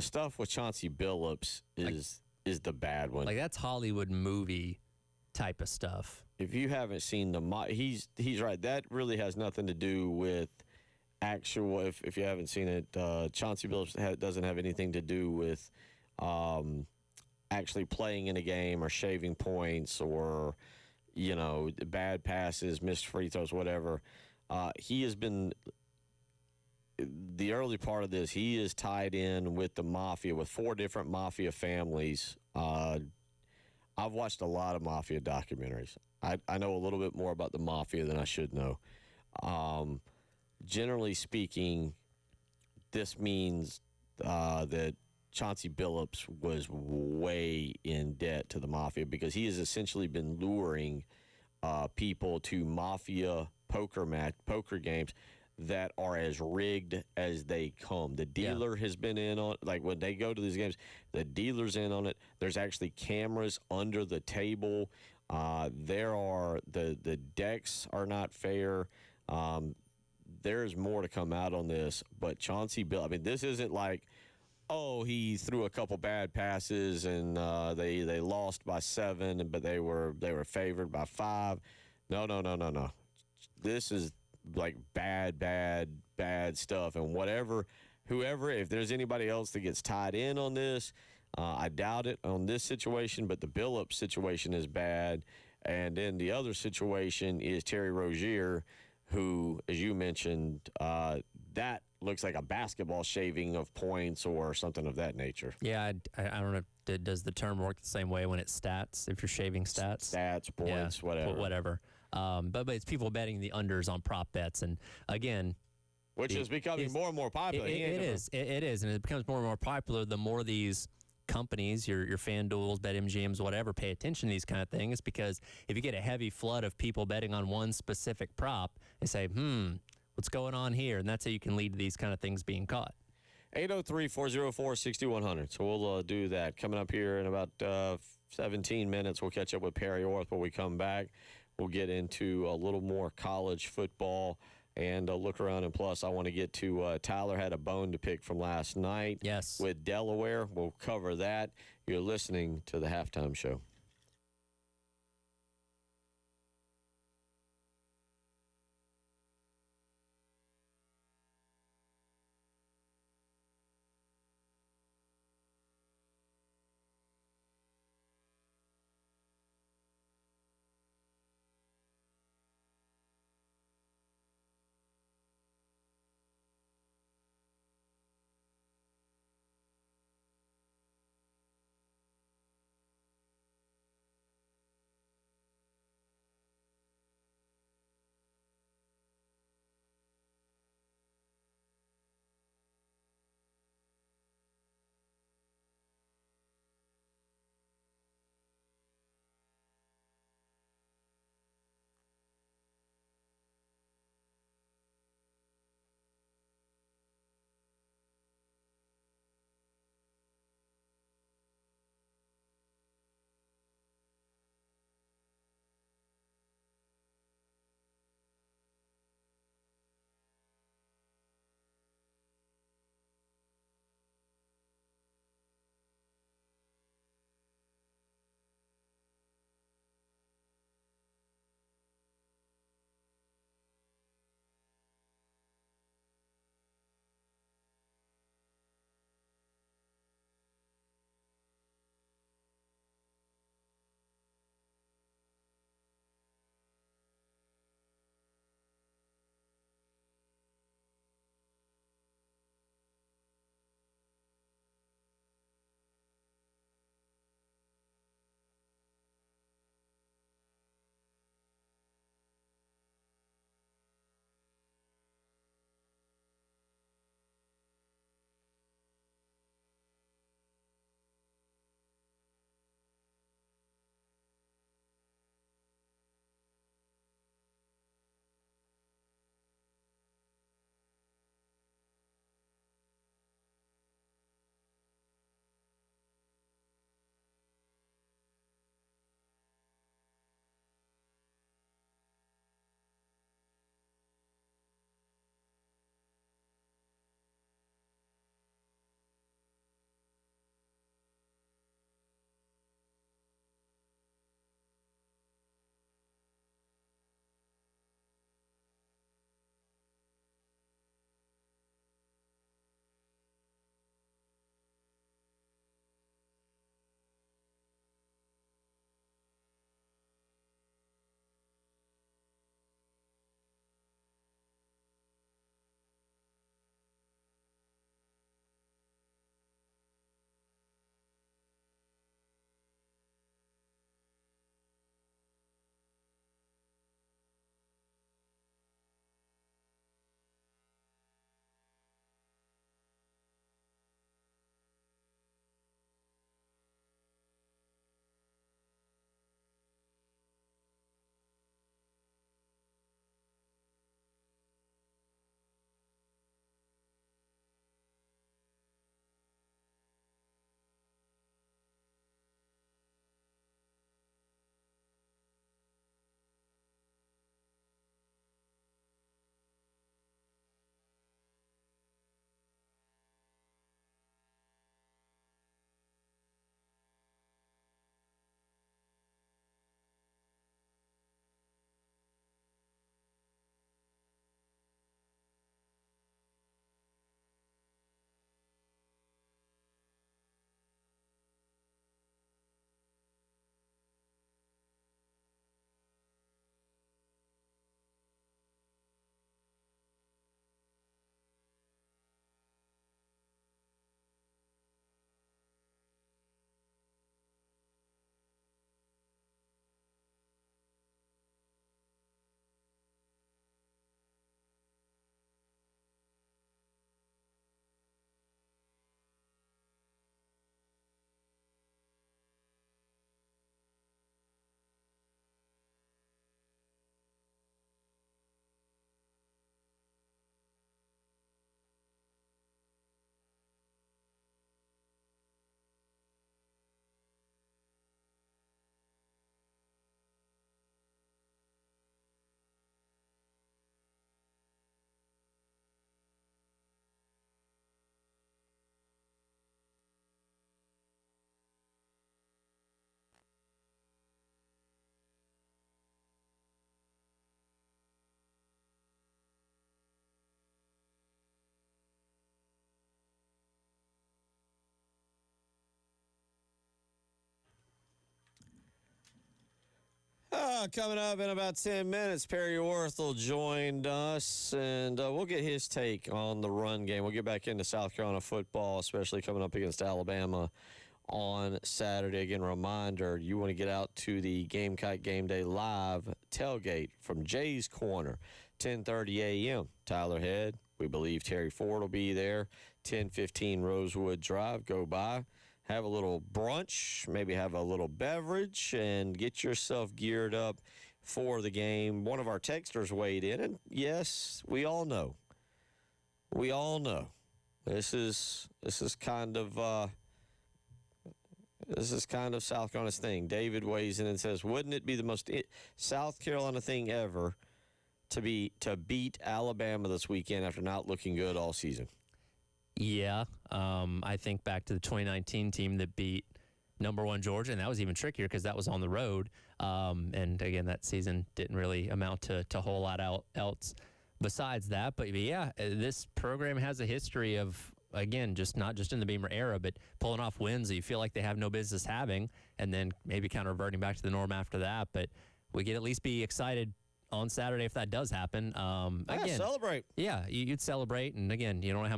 stuff with Chauncey Billups is the bad one. Like, that's Hollywood movie type of stuff. If you haven't seen he's right. That really has nothing to do with actual. If you haven't seen it, Chauncey Billups doesn't have anything to do with actually playing in a game or shaving points or bad passes, missed free throws, whatever. He has been. The early part of this, he is tied in with the mafia, with 4 different mafia families. I've watched a lot of mafia documentaries. I know a little bit more about the mafia than I should know. Generally speaking, this means that Chauncey Billups was way in debt to the mafia, because he has essentially been luring people to mafia poker games that are as rigged as they come. The dealer has been in on, like, when they go to these games, the dealer's in on it. There's actually cameras under the table. There are the decks are not fair. There's more to come out on this, but Chauncey Billups, I mean, this isn't like, oh, he threw a couple bad passes and they lost by 7, but they were favored by 5. No. This is like bad stuff. And whoever, if there's anybody else that gets tied in on this, I doubt it on this situation, but the Billups situation is bad. And then the other situation is Terry Rozier, who, as you mentioned, that looks like a basketball shaving of points or something of that nature. Yeah, I don't know. Does the term work the same way when it's stats, if you're shaving stats? Stats, points, whatever. But it's people betting the unders on prop bets. And, again, which is becoming more and more popular. It is, and it becomes more and more popular the more these companies, your FanDuels, BetMGMs, whatever, pay attention to these kind of things, because if you get a heavy flood of people betting on one specific prop, they say, what's going on here? And that's how you can lead to these kind of things being caught. 803-404-6100. So we'll do that. Coming up here in about 17 minutes, we'll catch up with Perry Orth when we come back. We'll get into a little more college football and look around. And plus, I want to get to Tyler had a bone to pick from last night. Yes. With Delaware. We'll cover that. You're listening to the Halftime Show. Coming up in about 10 minutes, Perry Orthel joined us, and we'll get his take on the run game. We'll get back into South Carolina football, especially coming up against Alabama on Saturday. Again, reminder, you want to get out to the Gamecock Game Day Live tailgate from Jay's Corner, 10:30 a.m. Tyler Head, we believe Terry Ford will be there, 1015 Rosewood Drive. Go by, have a little brunch, maybe have a little beverage, and get yourself geared up for the game. One of our texters weighed in, and yes, we all know. This is kind of South Carolina's thing. David weighs in and says, "Wouldn't it be the most South Carolina thing ever to beat Alabama this weekend after not looking good all season?" Yeah, I think back to the 2019 team that beat number 1 Georgia, and that was even trickier because that was on the road. And again, that season didn't really amount to a whole lot else besides that. But yeah, this program has a history of, again, not just in the Beamer era, but pulling off wins that you feel like they have no business having, and then maybe kind of reverting back to the norm after that. But we could at least be excited on Saturday if that does happen. Again, celebrate. Yeah, you'd celebrate, and again, you don't know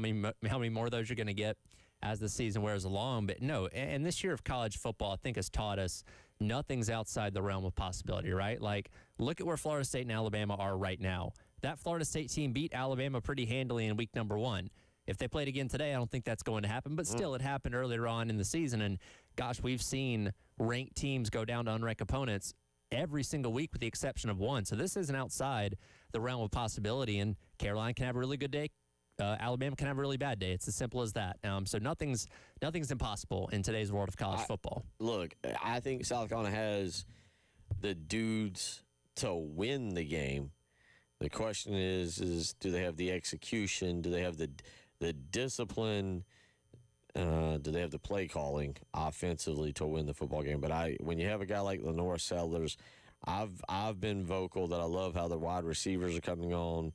how many more of those you're going to get as the season wears along. But no, and this year of college football, I think, has taught us nothing's outside the realm of possibility, right? Like, look at where Florida State and Alabama are right now. That Florida State team beat Alabama pretty handily in week number 1. If they played again today, I don't think that's going to happen. But still, it happened earlier on in the season. And, gosh, we've seen ranked teams go down to unranked opponents every single week with the exception of one. So this isn't outside the realm of possibility. And Carolina can have a really good day. Alabama can have a really bad day. It's as simple as that. So nothing's impossible in today's world of college football. Look, I think South Carolina has the dudes to win the game. The question is do they have the execution? Do they have the discipline? Do they have the play calling offensively to win the football game? But when you have a guy like Lenore Sellers, I've been vocal that I love how the wide receivers are coming on.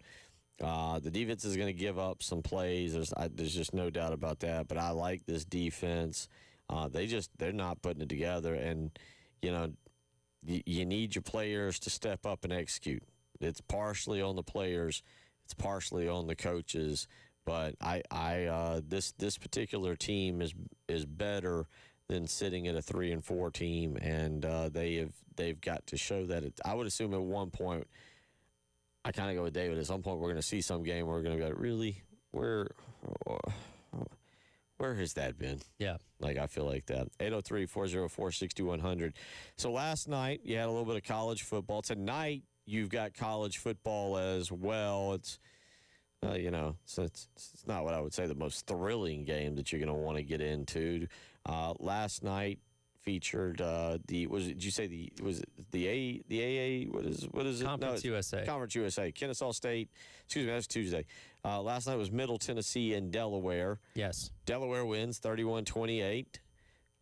The defense is going to give up some plays. There's just no doubt about that. But I like this defense. They're not putting it together, and you need your players to step up and execute. It's partially on the players, it's partially on the coaches. But this particular team is better than sitting at a 3-4 team, and they've got to show that. I would assume at one point, I kind of go with David. At some point, we're going to see some game where we're going to go, really, where has that been? Yeah, I feel like that. 803-404-6100. So last night you had a little bit of college football. Tonight you've got college football as well. It's so it's not what I would say the most thrilling game that you're going to want to get into. Last night featured did you say the AA? What is it? Conference USA. Conference USA. Kennesaw State. Excuse me, that's Tuesday. Last night was Middle Tennessee and Delaware. Yes. Delaware wins 31-28.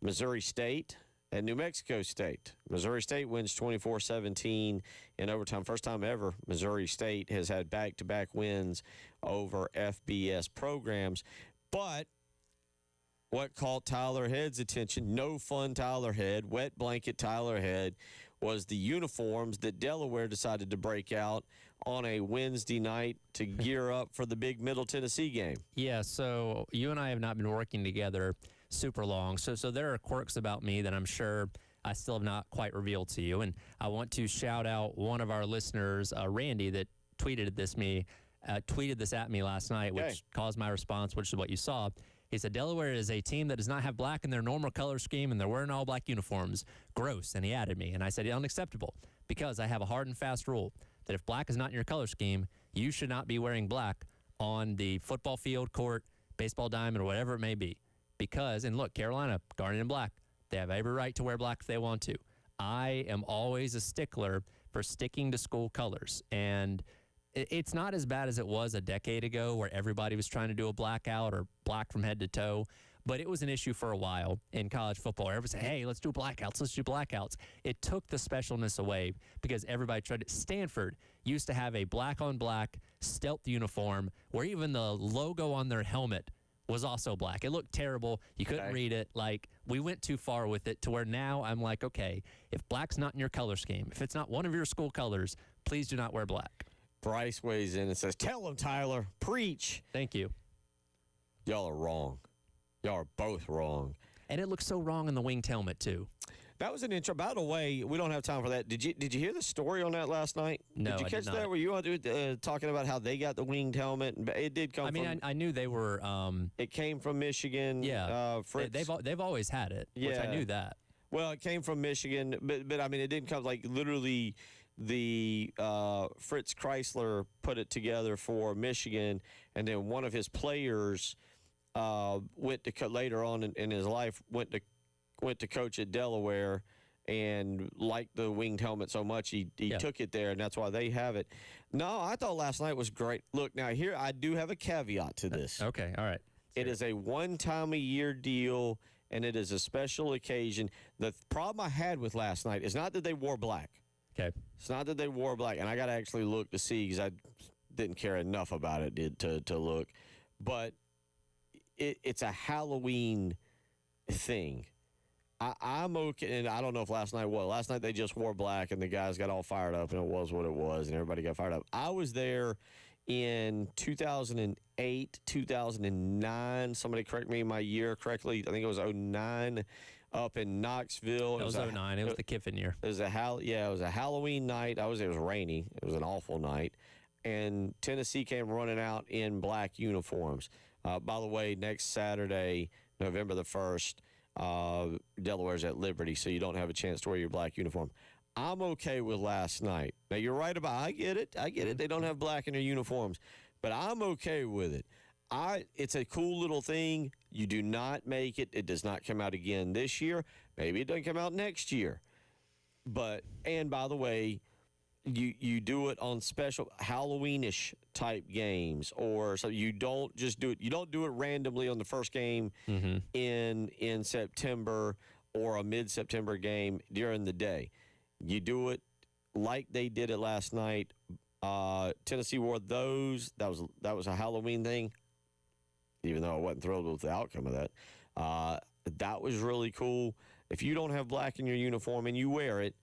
Missouri State and New Mexico State. Missouri State wins 24-17 in overtime. First time ever Missouri State has had back-to-back wins over FBS programs. But what caught Tyler Head's attention, no fun Tyler Head, wet blanket Tyler Head, was the uniforms that Delaware decided to break out on a Wednesday night to gear up for the big Middle Tennessee game. Yeah, so you and I have not been working together super long. So there are quirks about me that I'm sure I still have not quite revealed to you. And I want to shout out one of our listeners, Randy, that tweeted this at me last night, which caused my response, which is what you saw. He said, Delaware is a team that does not have black in their normal color scheme, and they're wearing all black uniforms. Gross. And he added me. And I said, unacceptable, because I have a hard and fast rule that if black is not in your color scheme, you should not be wearing black on the football field, court, baseball diamond, or whatever it may be. Because, and look, Carolina, garnet in black. They have every right to wear black if they want to. I am always a stickler for sticking to school colors. And it's not as bad as it was a decade ago where everybody was trying to do a blackout or black from head to toe. But it was an issue for a while in college football. Everybody said, hey, let's do blackouts. It took the specialness away because everybody tried to. Stanford used to have a black-on-black stealth uniform where even the logo on their helmet was also black. It looked terrible. You couldn't read it. Like, we went too far with it to where now I'm like, okay, if black's not in your color scheme, if it's not one of your school colors, please do not wear black. Bryce weighs in and says, tell him, Tyler. Preach. Thank you. Y'all are wrong. Y'all are both wrong. And it looks so wrong in the winged helmet, too. That was an intro. By the way, we don't have time for that. Did you hear the story on that last night? No, did you catch that? Were you talking about how they got the winged helmet? It did come. I knew they were. It came from Michigan. Yeah, Fritz. they've always had it. Yeah, which I knew that. Well, it came from Michigan, but I mean, it didn't come like literally. The Fritz Chrysler put it together for Michigan, and then one of his players went to later on in his life went to coach at Delaware, and liked the winged helmet so much he took it there, and that's why they have it. No, I thought last night was great. Look, now here I do have a caveat to this. Okay, all right. It is a one-time-a-year deal, and it is a special occasion. The problem I had with last night is not that they wore black. Okay. It's not that they wore black, and I got to actually look to see because I didn't care enough about it to look. But it's a Halloween thing. I'm okay, and I don't know if last night was. Last night they just wore black, and the guys got all fired up, and it was what it was, and everybody got fired up. I was there in 2008, 2009. Somebody correct me my year correctly. I think it was 09. Up in Knoxville. It was 09. It was the Kiffin year. It was a Halloween night. It was rainy. It was an awful night. And Tennessee came running out in black uniforms. By the way, next Saturday, November the 1st, Delaware's at Liberty, so you don't have a chance to wear your black uniform. I'm okay with last night. Now, you're right about I get it. They don't have black in their uniforms. But I'm okay with it. It's a cool little thing. You do not make it. It does not come out again this year. Maybe it doesn't come out next year. And by the way, you do it on special Halloweenish type games, or so you don't just do it. You don't do it randomly on the first game in September or a mid-September game during the day. You do it like they did it last night. Tennessee wore those. That was a Halloween thing. Even though I wasn't thrilled with the outcome of that. That was really cool. If you don't have black in your uniform and you wear it,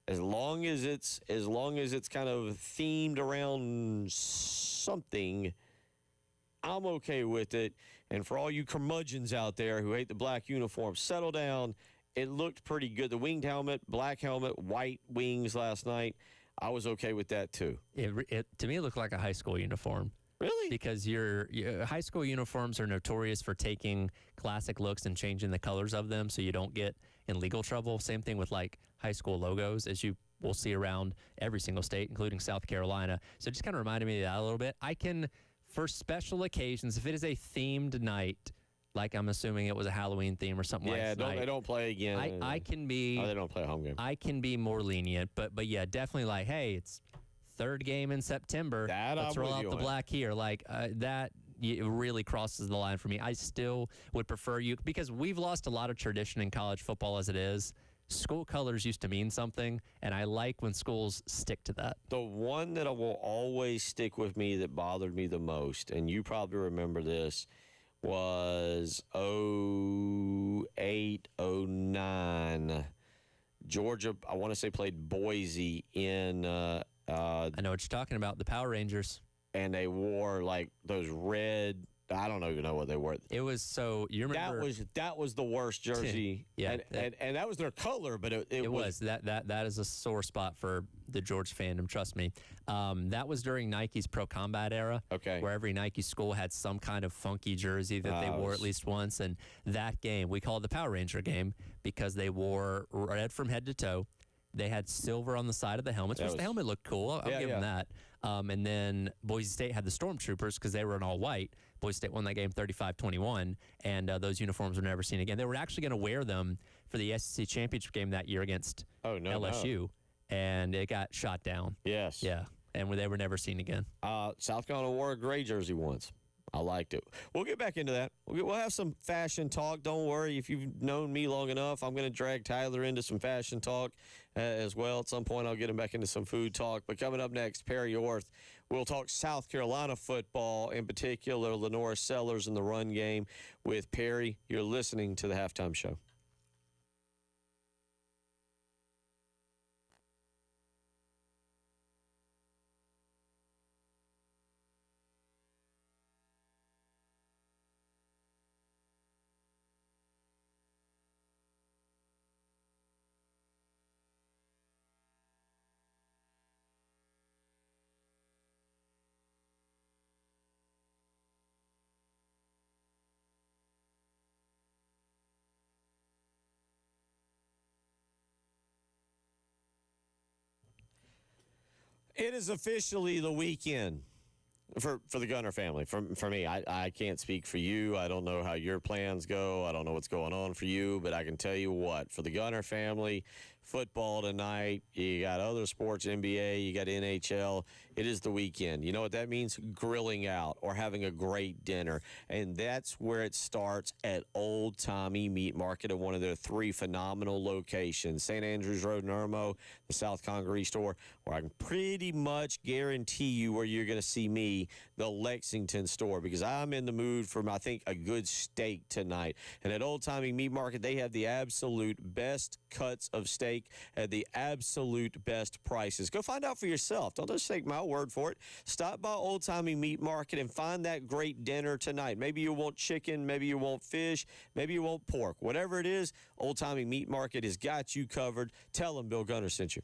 as long as it's kind of themed around something, I'm okay with it. And for all you curmudgeons out there who hate the black uniform, settle down. It looked pretty good. The winged helmet, black helmet, white wings last night, I was okay with that too. To me, it looked like a high school uniform. Really? Because your high school uniforms are notorious for taking classic looks and changing the colors of them so you don't get in legal trouble. Same thing with like high school logos, as you will see around every single state, including South Carolina. So it just kind of reminded me of that a little bit. I can, for special occasions, if it is a themed night, like I'm assuming it was a Halloween theme or something like that. Yeah, they don't play again. I can be. Oh, they don't play a home game. I can be more lenient, but yeah, definitely like, hey, it's third game in September. Let's roll out the black here. Like that it really crosses the line for me. I still would prefer you, because we've lost a lot of tradition in college football as it is. School colors used to mean something, and I like when schools stick to that. The one that will always stick with me that bothered me the most, and you probably remember this, was 08, 09. Georgia, I want to say, played Boise in I know what you're talking about, the Power Rangers. And they wore like those red, I don't even know what they wore. It was so, you remember. That was the worst jersey. Yeah. And that was their color, but it was. That is a sore spot for the Georgia fandom, trust me. That was during Nike's Pro Combat era. Okay. Where every Nike school had some kind of funky jersey that they wore at least once. And that game, we call it the Power Ranger game because they wore red from head to toe. They had silver on the side of the helmets, which the helmet looked cool. I'll give them that. And then Boise State had the Stormtroopers because they were in all white. Boise State won that game 35-21, and those uniforms were never seen again. They were actually going to wear them for the SEC championship game that year against LSU, and it got shot down. Yes. Yeah, and they were never seen again. South Carolina wore a gray jersey once. I liked it. We'll get back into that. We'll have some fashion talk. Don't worry. If you've known me long enough, I'm going to drag Tyler into some fashion talk as well. At some point, I'll get him back into some food talk. But coming up next, Perry Orth. We'll talk South Carolina football, in particular, Lenora Sellers in the run game with Perry. You're listening to the Halftime Show. It is officially the weekend for the Gunner family. For me, I can't speak for you. I don't know how your plans go. I don't know what's going on for you, but I can tell you what, for the Gunner family, football tonight, you got other sports, NBA, you got NHL. It is the weekend. You know what that means? Grilling out or having a great dinner. And that's where it starts at Old Tommy Meat Market at one of their 3 phenomenal locations. St. Andrews Road in Irmo, the South Congaree store, where I can pretty much guarantee you where you're going to see me, the Lexington store, because I'm in the mood for, I think, a good steak tonight. And at Old Tommy Meat Market, they have the absolute best cuts of steak at the absolute best prices. Go find out for yourself. Don't just take my word for it. Stop by Old Tommy Meat Market and find that great dinner tonight. Maybe you want chicken, maybe you want fish, maybe you want pork. Whatever it is, Old Tommy Meat Market has got you covered. Tell them Bill Gunner sent you.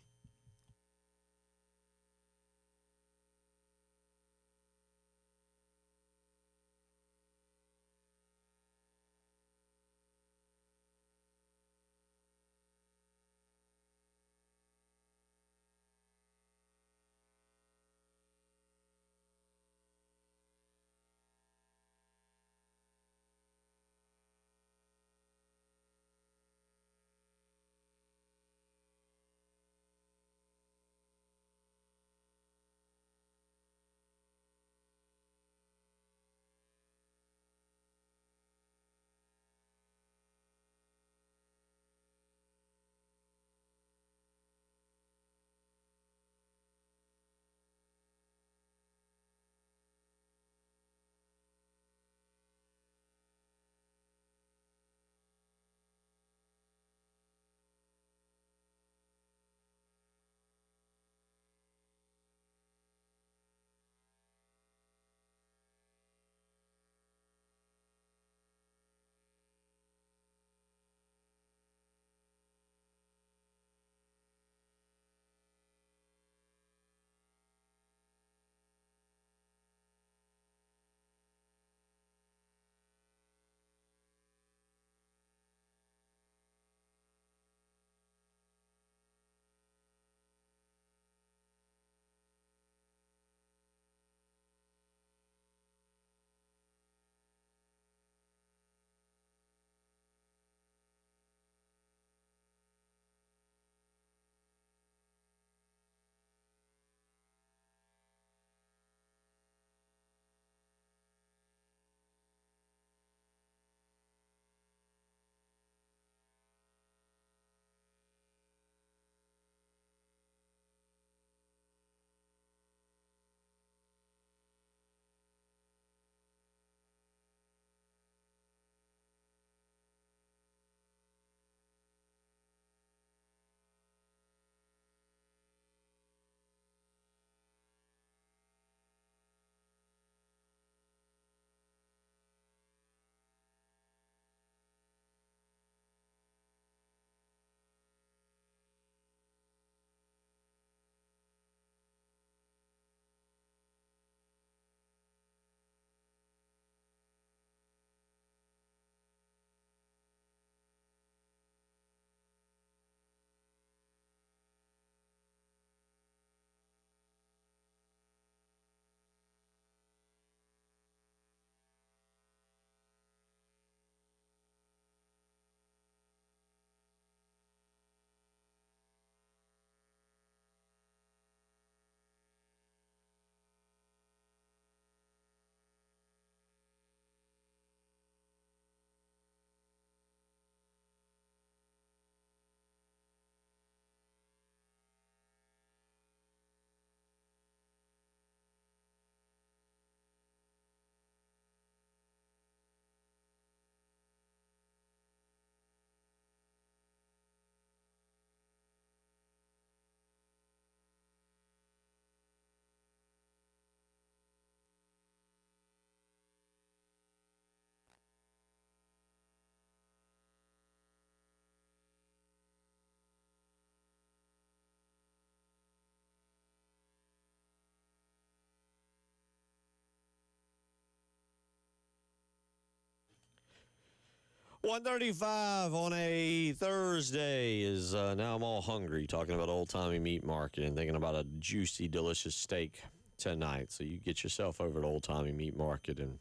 1:35 on a Thursday is now I'm all hungry talking about Old Timey Meat Market and thinking about a juicy, delicious steak tonight. So you get yourself over to Old Timey Meat Market and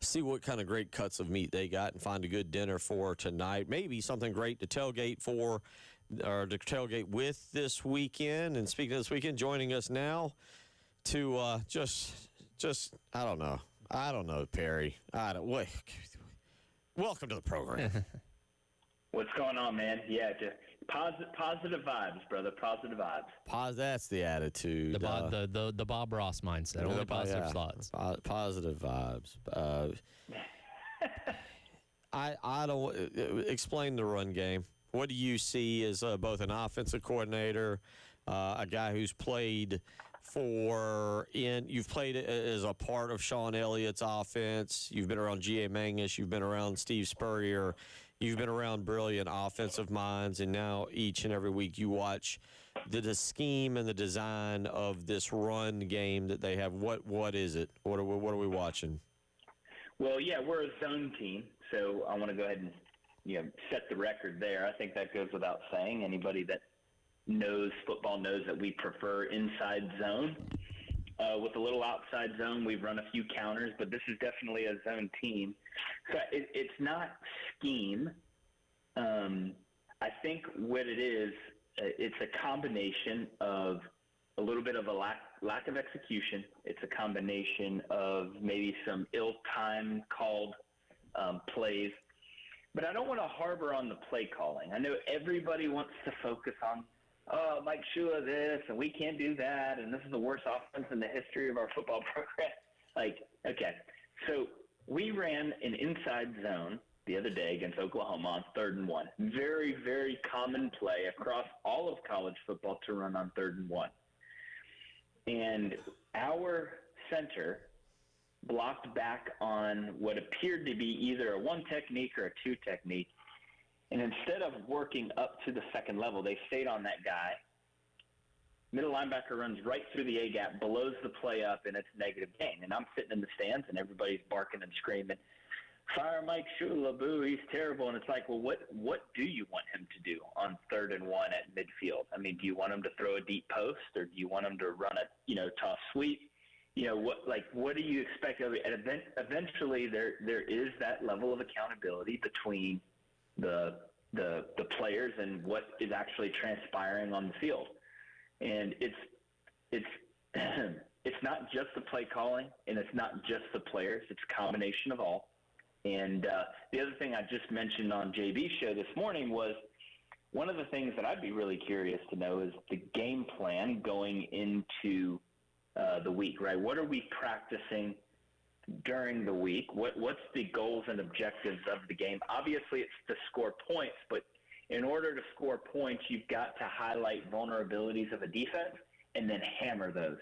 see what kind of great cuts of meat they got and find a good dinner for tonight. Maybe something great to tailgate for or to tailgate with this weekend. And speaking of this weekend, joining us now to just I don't know, Perry. Wait. Welcome to the program. What's going on, man? Yeah, just positive vibes, brother. Positive vibes. That's the attitude. The Bob Ross mindset. Only positive thoughts. Positive vibes. I don't explain the run game. What do you see as both an offensive coordinator, a guy who's played you've played as a part of Sean Elliott's offense. You've been around G.A. Mangus. You've been around Steve Spurrier. You've been around brilliant offensive minds, and now each and every week you watch the scheme and the design of this run game that they have. What is it? What are we watching? Well, yeah, we're a zone team, so I want to go ahead and set the record there. I think that goes without saying. Anybody that knows football knows that we prefer inside zone. With a little outside zone, we've run a few counters, but this is definitely a zone team. So it's not scheme. I think what it is, it's a combination of a little bit of a lack of execution. It's a combination of maybe some ill-timed called plays. But I don't want to harbor on the play calling. I know everybody wants to focus on, Mike Shula this, and we can't do that, and this is the worst offense in the history of our football program. Okay. So we ran an inside zone the other day against Oklahoma on 3rd and 1. Very, very common play across all of college football to run on 3rd and 1. And our center blocked back on what appeared to be either a 1 technique or a 2 technique. And instead of working up to the second level, they stayed on that guy. Middle linebacker runs right through the A-gap, blows the play up, and it's negative gain. And I'm sitting in the stands, and everybody's barking and screaming, "Fire Mike Shula, boo, he's terrible." And it's like, well, what do you want him to do on 3rd and 1 at midfield? I mean, do you want him to throw a deep post, or do you want him to run a toss sweep? What do you expect of it? And eventually, there is that level of accountability between the players and what is actually transpiring on the field. And it's not just the play calling, and it's not just the players. It's a combination of all. And the other thing I just mentioned on JB's show this morning was one of the things that I'd be really curious to know is the game plan going into the week, right? What are we practicing during the week? What's the goals and objectives of the game? Obviously, it's to score points, but in order to score points, you've got to highlight vulnerabilities of a defense and then hammer those.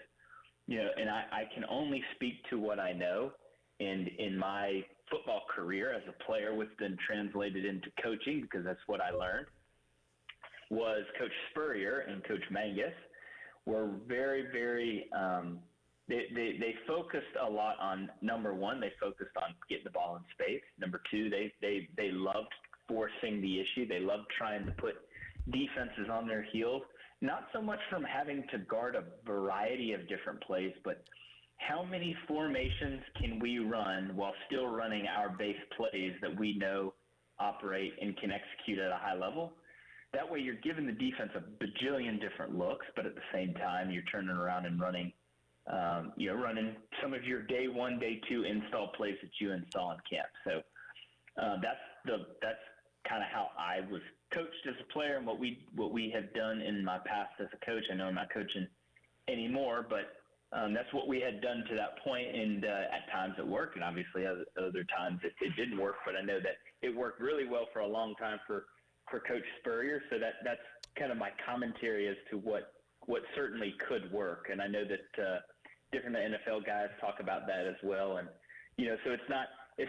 And I can only speak to what I know. And in my football career as a player, what's been translated into coaching, because that's what I learned, was Coach Spurrier and Coach Mangus were very, very they focused a lot on, number one, they focused on getting the ball in space. Number two, they loved forcing the issue. They loved trying to put defenses on their heels, not so much from having to guard a variety of different plays, but how many formations can we run while still running our base plays that we know operate and can execute at a high level? That way you're giving the defense a bajillion different looks, but at the same time you're turning around and running some of your day 1, day 2 install plays that you install in camp. So that's kind of how I was coached as a player and what we have done in my past as a coach. I know I'm not coaching anymore, but that's what we had done to that point, and at times it worked, and obviously other times it didn't work. But I know that it worked really well for a long time for Coach Spurrier. So that's kind of my commentary as to what certainly could work. And I know that different NFL guys talk about that as well. And so it's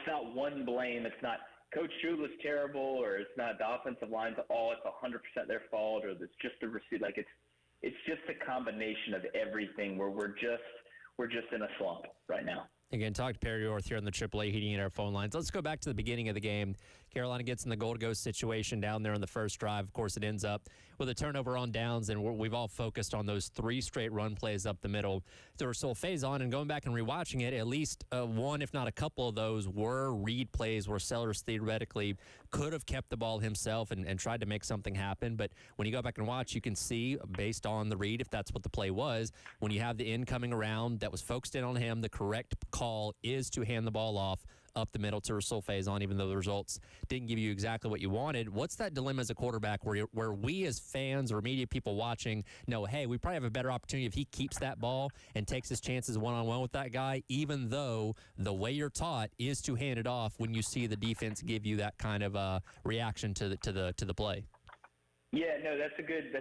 not one blame. It's not Coach Shula's terrible, or it's not the offensive line's it's 100% their fault, or it's just the receiver. Like it's just a combination of everything where we're just in a slump right now. Again, talk to Perry Orth here on the AAA Heating and Air phone lines. Let's go back to the beginning of the game. Carolina gets in the goal-to-go situation down there in the first drive. Of course, it ends up with a turnover on downs, and we've all focused on those 3 straight run plays up the middle to Rasul Faison. And going back and rewatching it, at least one, if not a couple of those, were read plays where Sellers theoretically could have kept the ball himself and tried to make something happen. But when you go back and watch, you can see, based on the read, if that's what the play was, when you have the end coming around that was focused in on him, the correct call is to hand the ball off up the middle to Rasul Faison, even though the results didn't give you exactly what you wanted. What's that dilemma as a quarterback where we as fans or media people watching know, hey, we probably have a better opportunity if he keeps that ball and takes his chances one-on-one with that guy, even though the way you're taught is to hand it off when you see the defense give you that kind of reaction to the play? Yeah, no, that's a good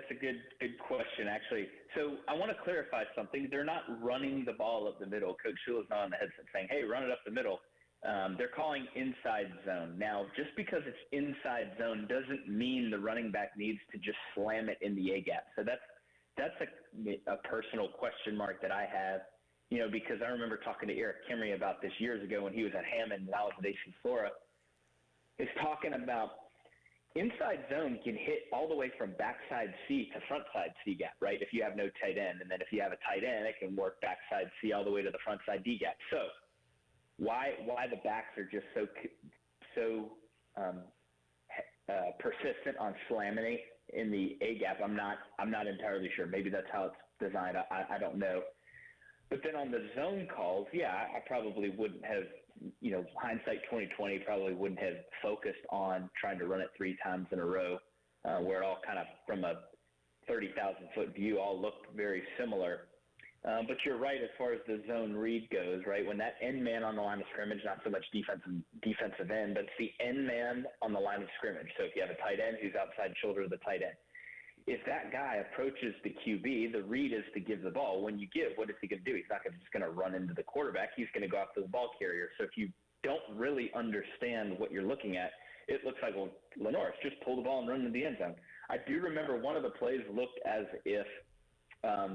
question, actually. So I want to clarify something. They're not running the ball up the middle. Coach Shula's not on the headset saying, hey, run it up the middle. They're calling inside zone. Now, just because it's inside zone doesn't mean the running back needs to just slam it in the A-gap. So that's a personal question mark that I have, because I remember talking to Eric Kimry about this years ago when he was at Hammond and I was at AC Flora. He's talking about inside zone can hit all the way from backside C to frontside C gap, right? If you have no tight end. And then if you have a tight end, it can work backside C all the way to the frontside D gap. So why the backs are just so persistent on slamming it in the A gap, I'm not entirely sure. Maybe that's how it's designed. I don't know. But then on the zone calls, yeah, I probably wouldn't have, hindsight 2020 probably wouldn't have focused on trying to run it 3 times in a row, where it all kind of from a 30,000-foot view all looked very similar. But you're right as far as the zone read goes, right? When that end man on the line of scrimmage, not so much defensive end, but it's the end man on the line of scrimmage. So if you have a tight end who's outside shoulder of the tight end, if that guy approaches the QB, the read is to give the ball. When you give, what is he going to do? He's not just going to run into the quarterback. He's going to go after the ball carrier. So if you don't really understand what you're looking at, it looks like, well, Lenoris, just pull the ball and run into the end zone. I do remember one of the plays looked as if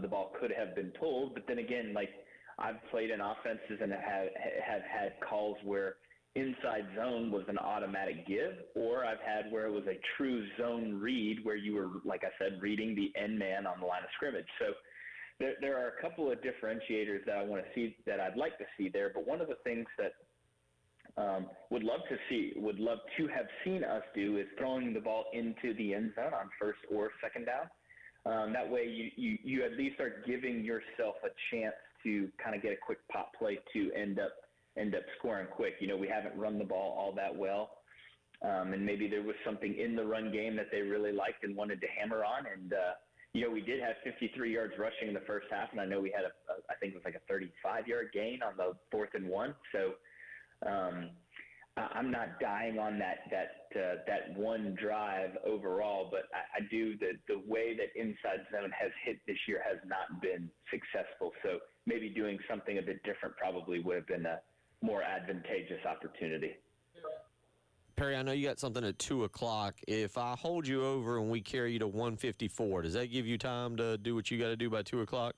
the ball could have been pulled, but then again, like I've played in offenses and have had calls where inside zone was an automatic give, or I've had where it was a true zone read where you were, like I said, reading the end man on the line of scrimmage. So there are a couple of differentiators that I want to see, that I'd like to see there. But one of the things that would love to have seen us do is throwing the ball into the end zone on first or second down. That way you at least are giving yourself a chance to kind of get a quick pop play to end up scoring quick. We haven't run the ball all that well. And maybe there was something in the run game that they really liked and wanted to hammer on. And, we did have 53 yards rushing in the first half. And I know we had I think it was like a 35-yard gain on the 4th and 1. So I'm not dying on that one drive overall, but I do the way that inside zone has hit this year has not been successful. So maybe doing something a bit different probably would have been a more advantageous opportunity. Perry, I know you got something at 2 o'clock. If I hold you over and we carry you to 154, does that give you time to do what you got to do by 2 o'clock?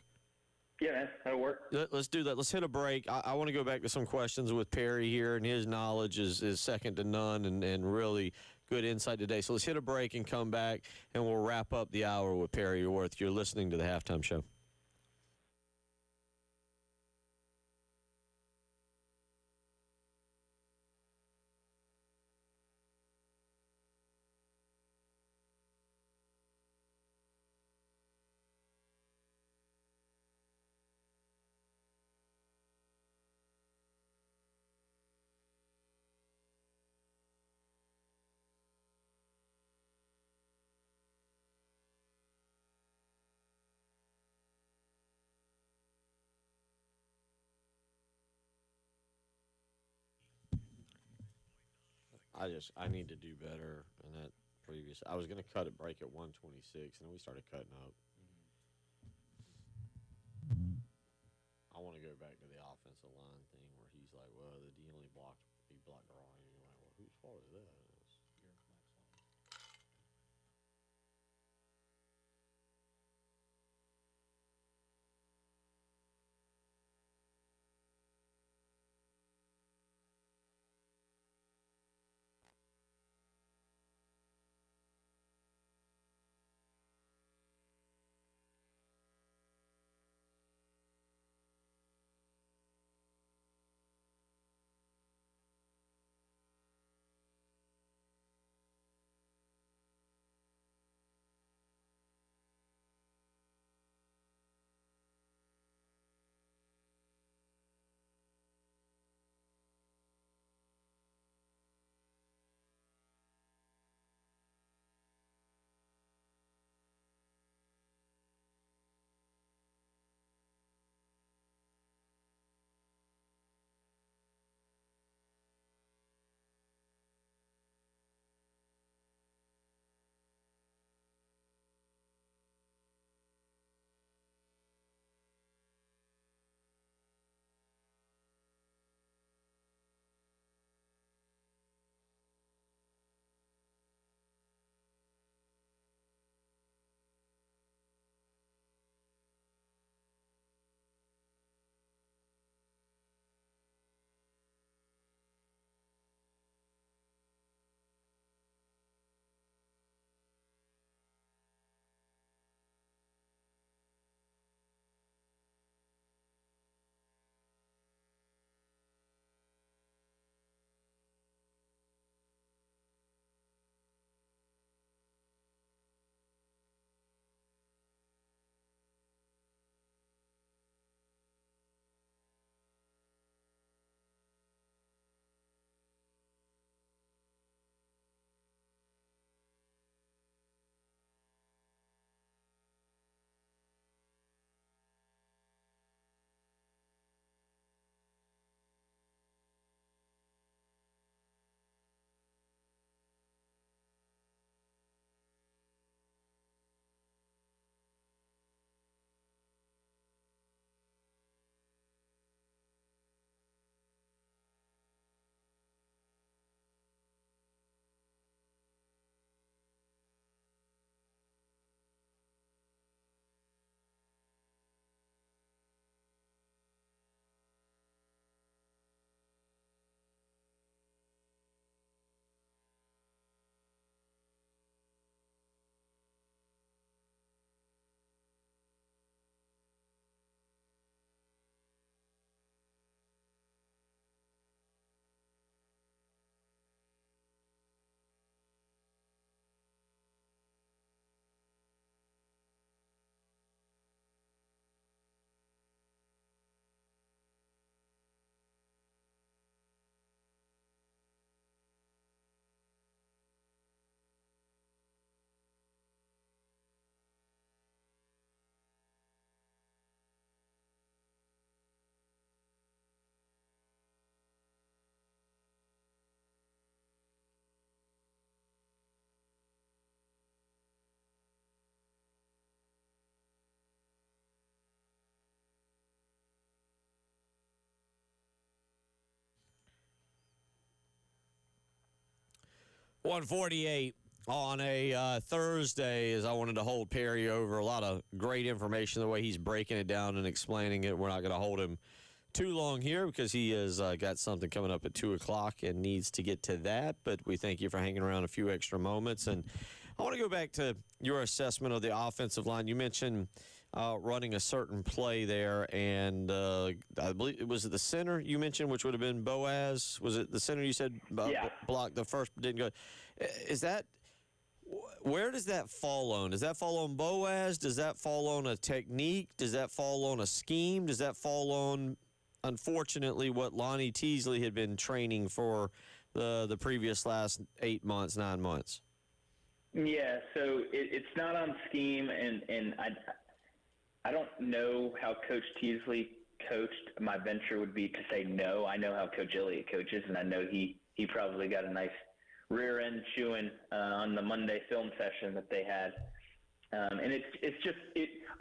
Yeah, man, that'll work. Let's do that. Let's hit a break. I want to go back to some questions with Perry here, and his knowledge is second to none and really good insight today. So let's hit a break and come back, and we'll wrap up the hour with Perry Orth. You're listening to the Halftime Show. I need to do better in that previous. I was going to cut it break at 126, and then we started cutting up. I want to go back to the offensive line thing where he's like, well, the D only blocked Ryan. You're like, well, whose fault is that? 148 on a Thursday, as I wanted to hold Perry over. A lot of great information, the way he's breaking it down and explaining it. We're not going to hold him too long here because he has got something coming up at 2 o'clock and needs to get to that. But we thank you for hanging around a few extra moments. And I want to go back to your assessment of the offensive line. You mentioned running a certain play there, and I believe it was the center you mentioned, which would have been Boaz. Was it the center you said blocked the first, didn't go? Is that – where does that fall on? Does that fall on Boaz? Does that fall on a technique? Does that fall on a scheme? Does that fall on, unfortunately, what Lonnie Teasley had been training for the previous last 8 months, 9 months? Yeah, so it's not on scheme, and I don't know how Coach Teasley coached. My venture would be to say no. I know how Coach Elliott coaches, and I know he probably got a nice rear end chewing on the Monday film session that they had. And it's just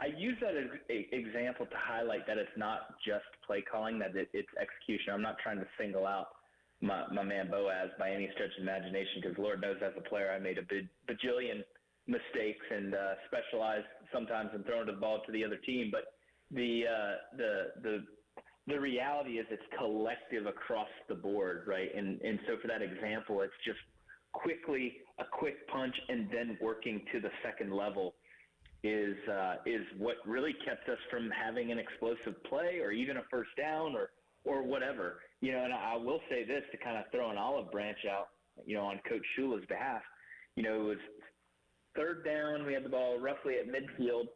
I use that as an example to highlight that it's not just play calling, that it's execution. I'm not trying to single out my man Boaz by any stretch of imagination, because Lord knows as a player I made a bajillion mistakes and specialized sometimes in throwing the ball to the other team. But the reality is it's collective across the board, right? And so for that example, it's just quickly a quick punch and then working to the second level is what really kept us from having an explosive play or even a first down or whatever. You know, and I will say this to kind of throw an olive branch out, you know, on Coach Shula's behalf. You know, it was third down. We had the ball roughly at midfield,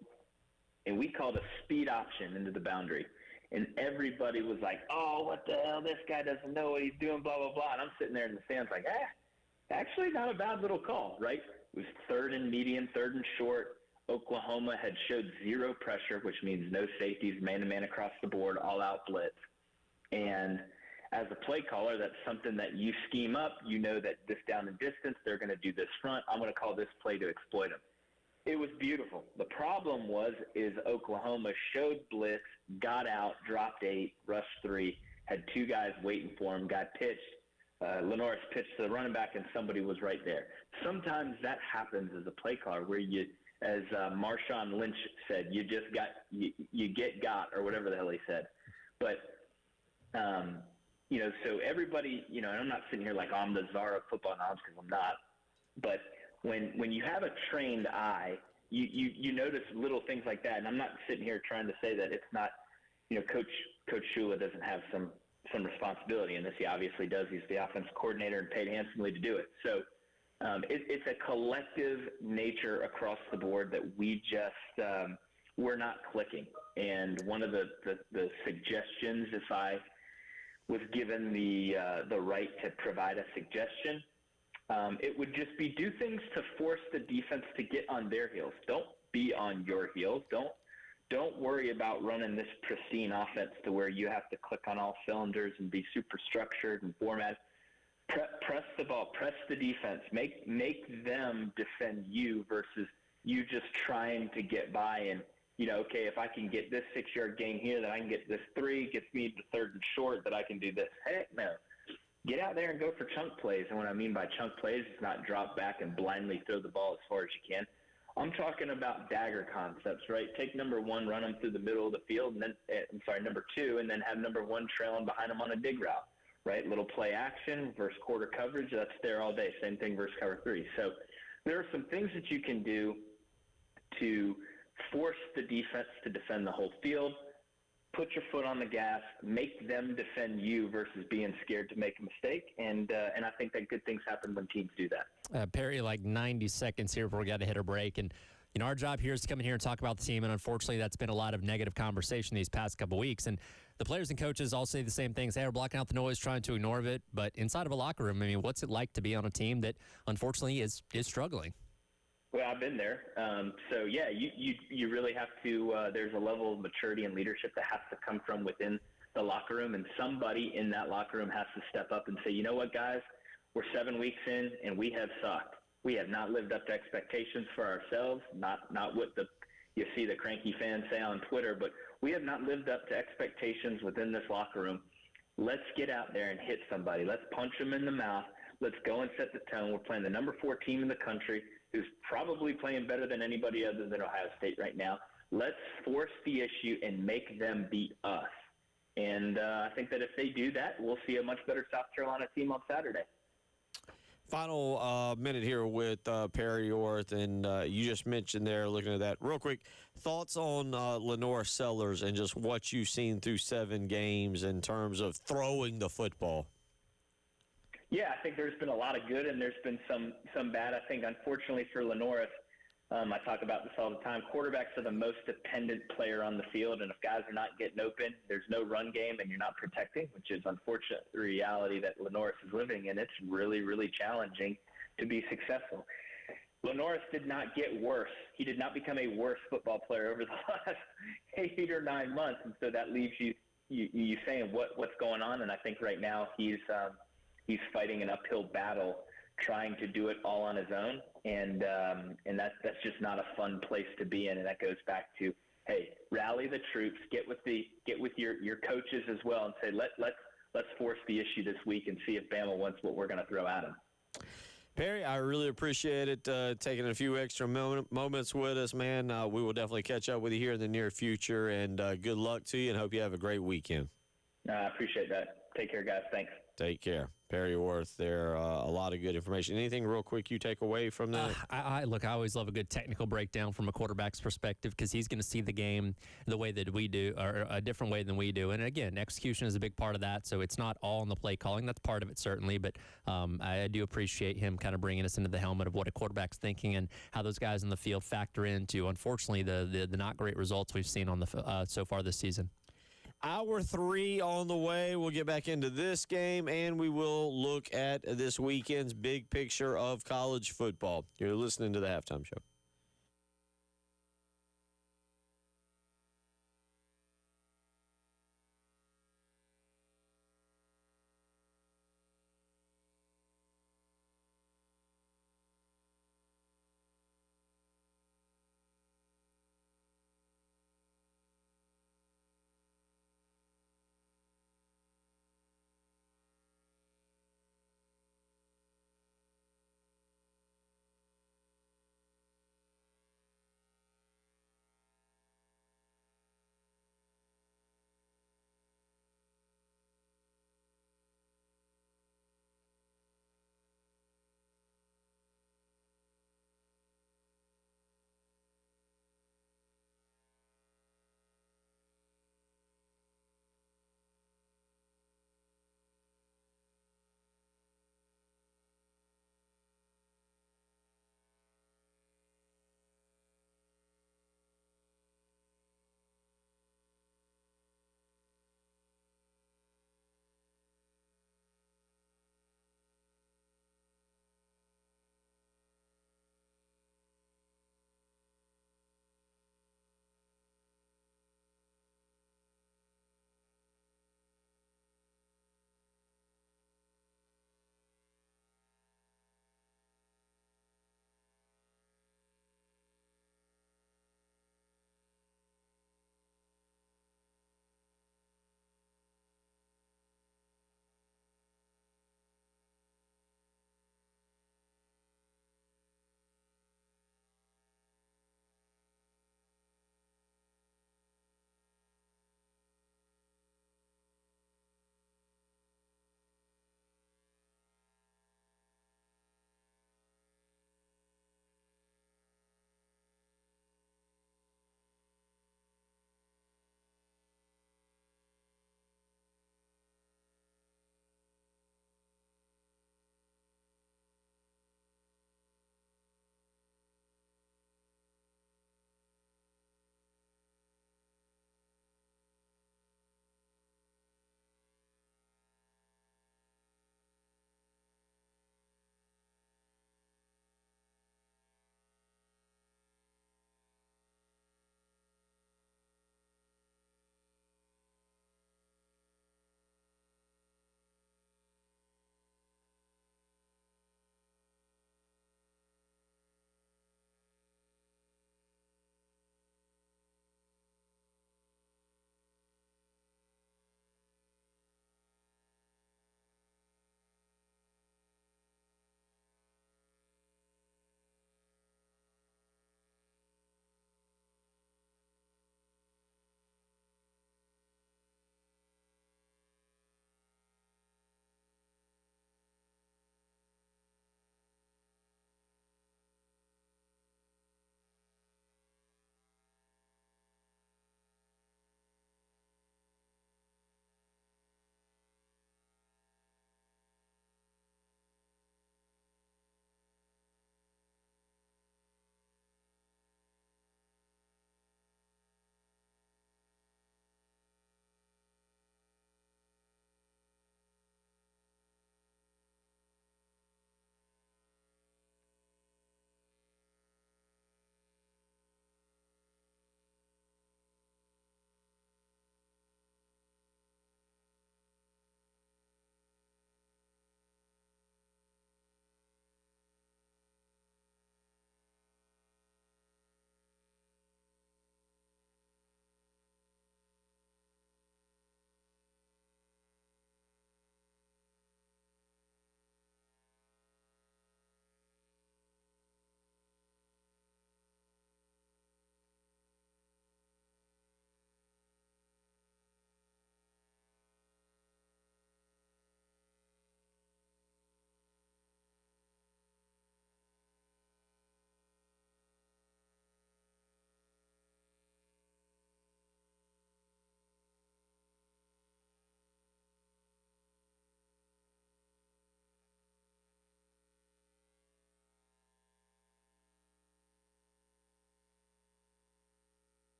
and we called a speed option into the boundary. And everybody was like, oh, what the hell? This guy doesn't know what he's doing, blah, blah, blah. And I'm sitting there in the stands like, actually not a bad little call, right? It was third and medium, third and short. Oklahoma had showed zero pressure, which means no safeties, man-to-man across the board, all-out blitz. And as a play caller, that's something that you scheme up. You know that this down and distance, they're going to do this front. I'm going to call this play to exploit them. It was beautiful. The problem is Oklahoma showed blitz, got out, dropped 8, rushed 3, had 2 guys waiting for him, got pitched. Lenoris pitched to the running back, and somebody was right there. Sometimes that happens as a play caller where you, as Marshawn Lynch said, you get got, or whatever the hell he said. But, you know, so everybody, you know, and I'm not sitting here like I'm the czar of football knowledge, because I'm not. But when you have a trained eye, you notice little things like that. And I'm not sitting here trying to say that it's not, you know, Coach Shula doesn't have some responsibility in this. He obviously does. He's the offensive coordinator and paid handsomely to do it. So it's a collective nature across the board that we just we're not clicking. And one of the suggestions, if I was given the right to provide a suggestion, it would just be do things to force the defense to get on their heels. Don't be on your heels. Don't worry about running this pristine offense to where you have to click on all cylinders and be super structured and formatted. Press the ball, press the defense, make them defend you versus you just trying to get by. And, you know, okay, if I can get this 6-yard gain here, then I can get this 3, gets me to third and short, that I can do this. Heck no. Get out there and go for chunk plays. And what I mean by chunk plays is not drop back and blindly throw the ball as far as you can. I'm talking about dagger concepts, right? Take number 1, run them through the middle of the field, and then number 2, and then have number 1 trailing behind them on a dig route, right? Little play action versus quarter coverage. That's there all day. Same thing versus cover 3. So there are some things that you can do to force the defense to defend the whole field. Put your foot on the gas, make them defend you versus being scared to make a mistake. And I think that good things happen when teams do that. Perry, like 90 seconds here before we got to hit a break. And, you know, our job here is to come in here and talk about the team. And unfortunately, that's been a lot of negative conversation these past couple weeks. And the players and coaches all say the same things. Hey, we're blocking out the noise, trying to ignore it. But inside of a locker room, I mean, what's it like to be on a team that unfortunately is struggling? Well, I've been there. So, yeah, you really have to there's a level of maturity and leadership that has to come from within the locker room, and somebody in that locker room has to step up and say, you know what, guys, we're 7 weeks in, and we have sucked. We have not lived up to expectations for ourselves, not what you see the cranky fans say on Twitter, but we have not lived up to expectations within this locker room. Let's get out there and hit somebody. Let's punch them in the mouth. Let's go and set the tone. We're playing the number 4 team in the country, who's probably playing better than anybody other than Ohio State right now. Let's force the issue and make them beat us. And I think that if they do that, we'll see a much better South Carolina team on Saturday. Final minute here with Perry Orth, and you just mentioned there, looking at that real quick, thoughts on Lenore Sellers and just what you've seen through 7 games in terms of throwing the football. Yeah, I think there's been a lot of good and there's been some bad. I think, unfortunately for Lenore, I talk about this all the time, quarterbacks are the most dependent player on the field, and if guys are not getting open, there's no run game and you're not protecting, which is unfortunate the reality that Lenoris is living in. It's really, really challenging to be successful. Lenoris did not get worse. He did not become a worse football player over the last 8 or 9 months, and so that leaves you saying what's going on, and I think right now he's fighting an uphill battle trying to do it all on his own, and that's just not a fun place to be in. And that goes back to, hey, rally the troops, get with your coaches as well, and say let's force the issue this week and see if Bama wants what we're going to throw at him. Perry, I really appreciate it, taking a few extra moments with us, man. We will definitely catch up with you here in the near future, and good luck to you, and hope you have a great weekend. I appreciate that. Take care, guys. Thanks. Take care. Perry Orth there, a lot of good information. Anything real quick you take away from that? I always love a good technical breakdown from a quarterback's perspective, because he's going to see the game the way that we do, or a different way than we do. And again, execution is a big part of that, so it's not all in the play calling. That's part of it, certainly, but I do appreciate him kind of bringing us into the helmet of what a quarterback's thinking and how those guys in the field factor into, unfortunately, the not great results we've seen on the so far this season. Hour 3 on the way. We'll get back into this game, and we will look at this weekend's big picture of college football. You're listening to the Halftime Show.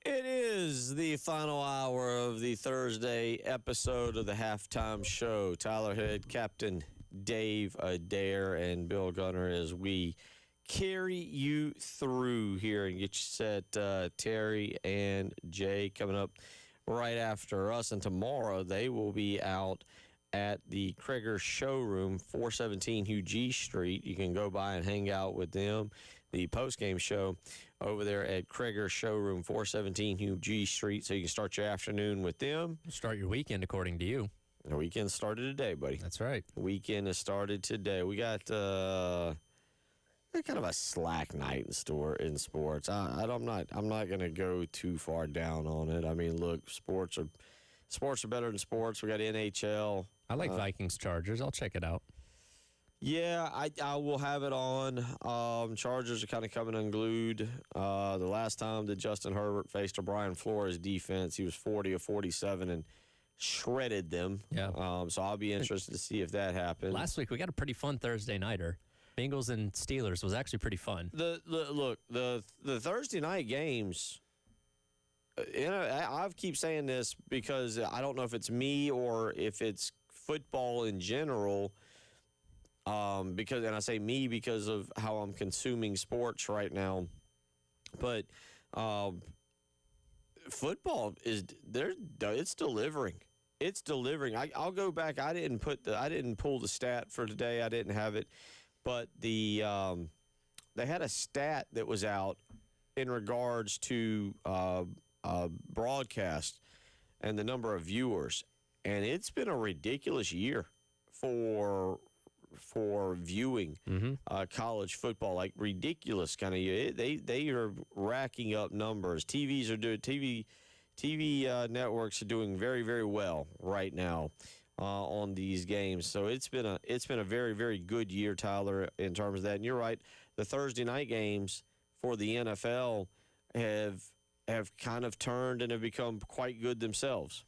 It is the final hour of the Thursday episode of the Halftime Show. Tyler Hood, Captain Dave Adair, and Bill Gunner as we carry you through here and get you set. Terry and Jay coming up right after us. And tomorrow they will be out at the Krieger Showroom, 417 Hugh G. Street. You can go by and hang out with them. The postgame show over there at Krieger Showroom, 417 Hugh G. Street, so you can start your afternoon with them. Start your weekend according to you. The weekend started today, buddy. That's right. The weekend has started today. We got kind of a slack night in sports. I'm not going to go too far down on it. I mean, look, sports are better than sports. We got NHL. I like Vikings Chargers. I'll check it out. Yeah, I will have it on. Chargers are kind of coming unglued. The last time that Justin Herbert faced a Brian Flores defense, he was 40 of 47 and shredded them. Yeah. So I'll be interested to see if that happens. Last week we got a pretty fun Thursday nighter. Bengals and Steelers was actually pretty fun. The Thursday night games. I keep saying this because I don't know if it's me or if it's football in general. And I say me because of how I'm consuming sports right now, but football it's delivering. It's delivering. I'll go back. I didn't pull the stat for today. I didn't have it, but they had a stat that was out in regards to broadcast and the number of viewers, and it's been a ridiculous year for viewing college football, like ridiculous kind of. They are racking up numbers. TV networks are doing very, very well right now on these games. So it's been a very, very good year, Tyler, in terms of that. And you're right, the Thursday night games for the NFL have kind of turned and have become quite good themselves.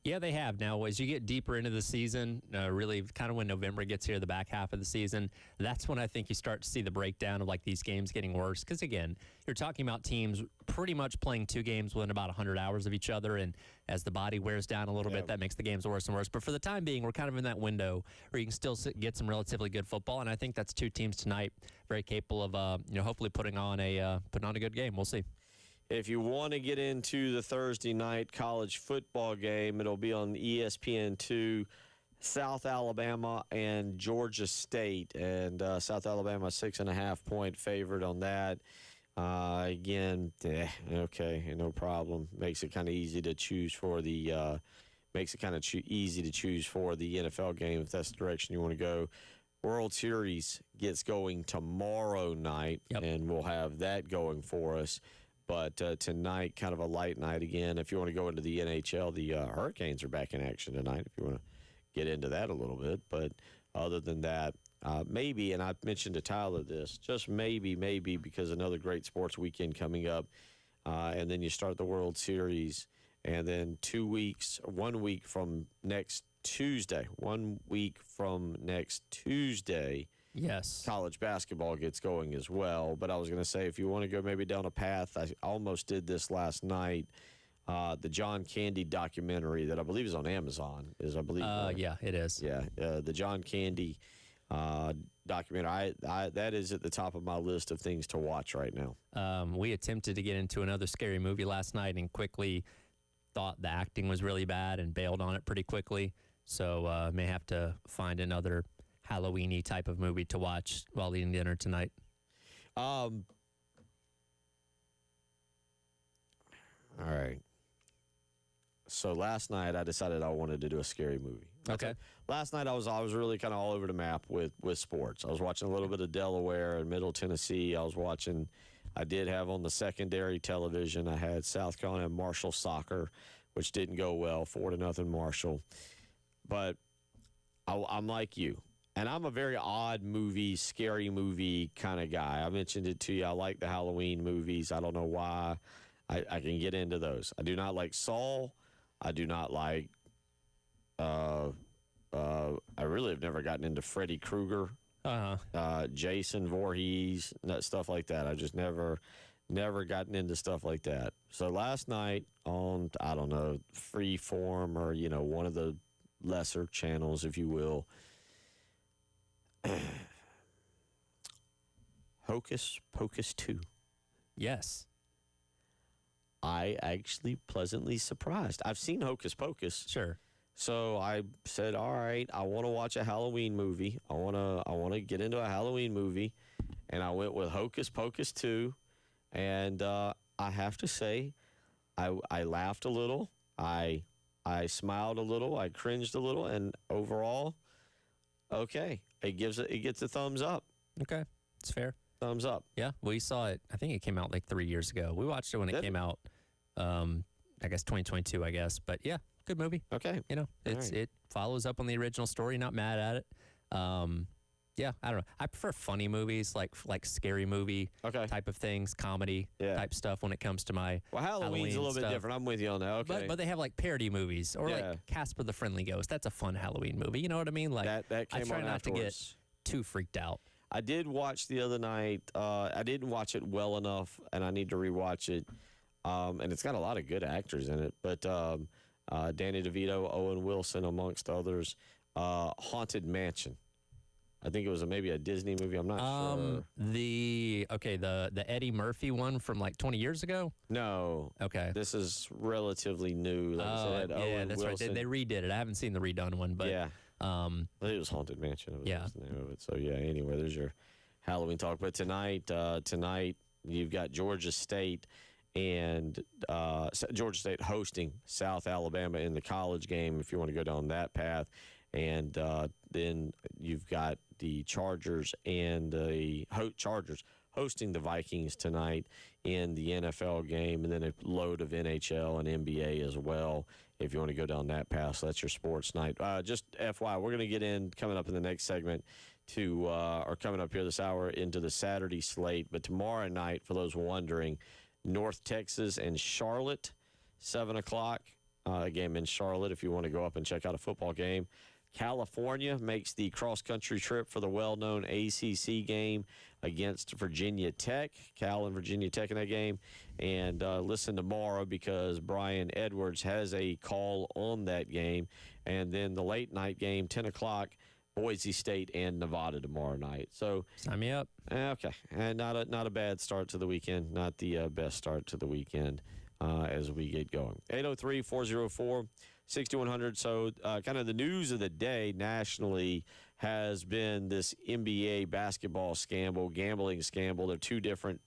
Yeah, they have. Now, as you get deeper into the season, really kind of when November gets here, the back half of the season, that's when I think you start to see the breakdown of like these games getting worse. Because, again, you're talking about teams pretty much playing two games within about 100 hours of each other. And as the body wears down a little bit, that makes the games worse and worse. But for the time being, we're kind of in that window where you can still get some relatively good football. And I think that's two teams tonight very capable of, hopefully putting on a good game. We'll see. If you want to get into the Thursday night college football game, it'll be on ESPN2, South Alabama and Georgia State. And South Alabama, 6.5-point favorite on that. Again, okay, no problem. Makes it kind of easy to choose for the NFL game if that's the direction you want to go. World Series gets going tomorrow night, and we'll have that going for us. But tonight, kind of a light night again. If you want to go into the NHL, the Hurricanes are back in action tonight, if you want to get into that a little bit. But other than that, maybe, and I mentioned to Tyler this, just maybe, because another great sports weekend coming up, and then you start the World Series, and then 1 week from next Tuesday, yes, college basketball gets going as well. But I was going to say, if you want to go maybe down a path, I almost did this last night, the John Candy documentary that I believe is on Amazon. Yeah, it is. Yeah, the John Candy documentary. That is at the top of my list of things to watch right now. We attempted to get into another scary movie last night and quickly thought the acting was really bad and bailed on it pretty quickly. So may have to find another Halloween-y type of movie to watch while eating dinner tonight. All right. So last night I decided I wanted to do a scary movie. Okay. Last night I was really kind of all over the map with sports. I was watching a little bit of Delaware and Middle Tennessee. I did have on the secondary television, I had South Carolina and Marshall soccer, which didn't go well, 4-0 Marshall. But I'm like you. And I'm a very odd movie, scary movie kind of guy. I mentioned it to you. I like the Halloween movies. I don't know why. I can get into those. I do not like Saw. I do not like I really have never gotten into Freddy Krueger, Jason Voorhees, stuff like that. I just never Never gotten into stuff like that. So last night on, I don't know, Freeform or, one of the lesser channels, if you will, Hocus Pocus 2. Yes. I actually pleasantly surprised. I've seen Hocus Pocus. Sure. So I said, all right, I want to watch a Halloween movie. I want to get into a Halloween movie. And I went with Hocus Pocus 2. And I have to say, I laughed a little. I smiled a little. I cringed a little. And overall, okay. It gets a thumbs up. Okay. It's fair. Thumbs up. Yeah. We saw it. I think it came out like 3 years ago. We watched it when it came out, I guess 2022, I guess. But yeah, good movie. Okay. It follows up on the original story. Not mad at it. Yeah, I don't know. I prefer funny movies, like scary movie type of things, comedy type stuff when it comes to my Halloween's Halloween a little stuff. bit different. I'm with you on that. Okay. But they have like parody movies or like Casper the Friendly Ghost. That's a fun Halloween movie. You know what I mean? Like that came I try on not afterwards. to get too freaked out. I did watch the other night. I didn't watch it well enough, and I need to rewatch it. And it's got a lot of good actors in it. But Danny DeVito, Owen Wilson, amongst others. Haunted Mansion. I think it was maybe a Disney movie. I'm not sure. The Eddie Murphy one from like 20 years ago? No. Okay. This is relatively new. Like I said, yeah, Owen that's Wilson. right. They redid it. I haven't seen the redone one, but yeah. It was Haunted Mansion. Was yeah. the name of it. So yeah. Anyway, there's your Halloween talk. But tonight you've got Georgia State and Georgia State hosting South Alabama in the college game. If you want to go down that path, and then you've got the Chargers and the Chargers hosting the Vikings tonight in the NFL game, and then a load of NHL and NBA as well, if you want to go down that path. So that's your sports night. Just FYI, we're going to get in, coming up in the next segment, or coming up here this hour, into the Saturday slate. But tomorrow night, for those wondering, North Texas and Charlotte, 7 o'clock, a game in Charlotte if you want to go up and check out a football game. California makes the cross-country trip for the well-known ACC game against Virginia Tech. Cal and Virginia Tech in that game. And listen tomorrow because Brian Edwards has a call on that game. And then the late-night game, 10 o'clock, Boise State and Nevada tomorrow night. So sign me up. Okay. And not a bad start to the weekend. Not the best start to the weekend as we get going. 803-404-6100. So kind of the news of the day nationally has been this NBA basketball scandal, gambling scandal. They're two different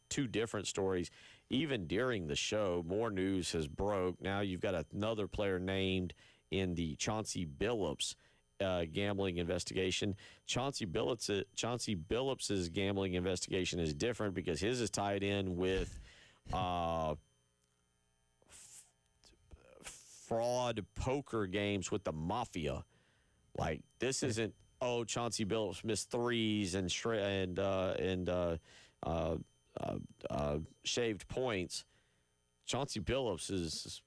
stories. Even during the show, more news has broke. Now you've got another player named in the Chauncey Billups gambling investigation. Chauncey Billups' gambling investigation is different because his is tied in with fraud poker games with the mafia. Like, this isn't, Chauncey Billups missed threes and shaved points. Chauncey Billups is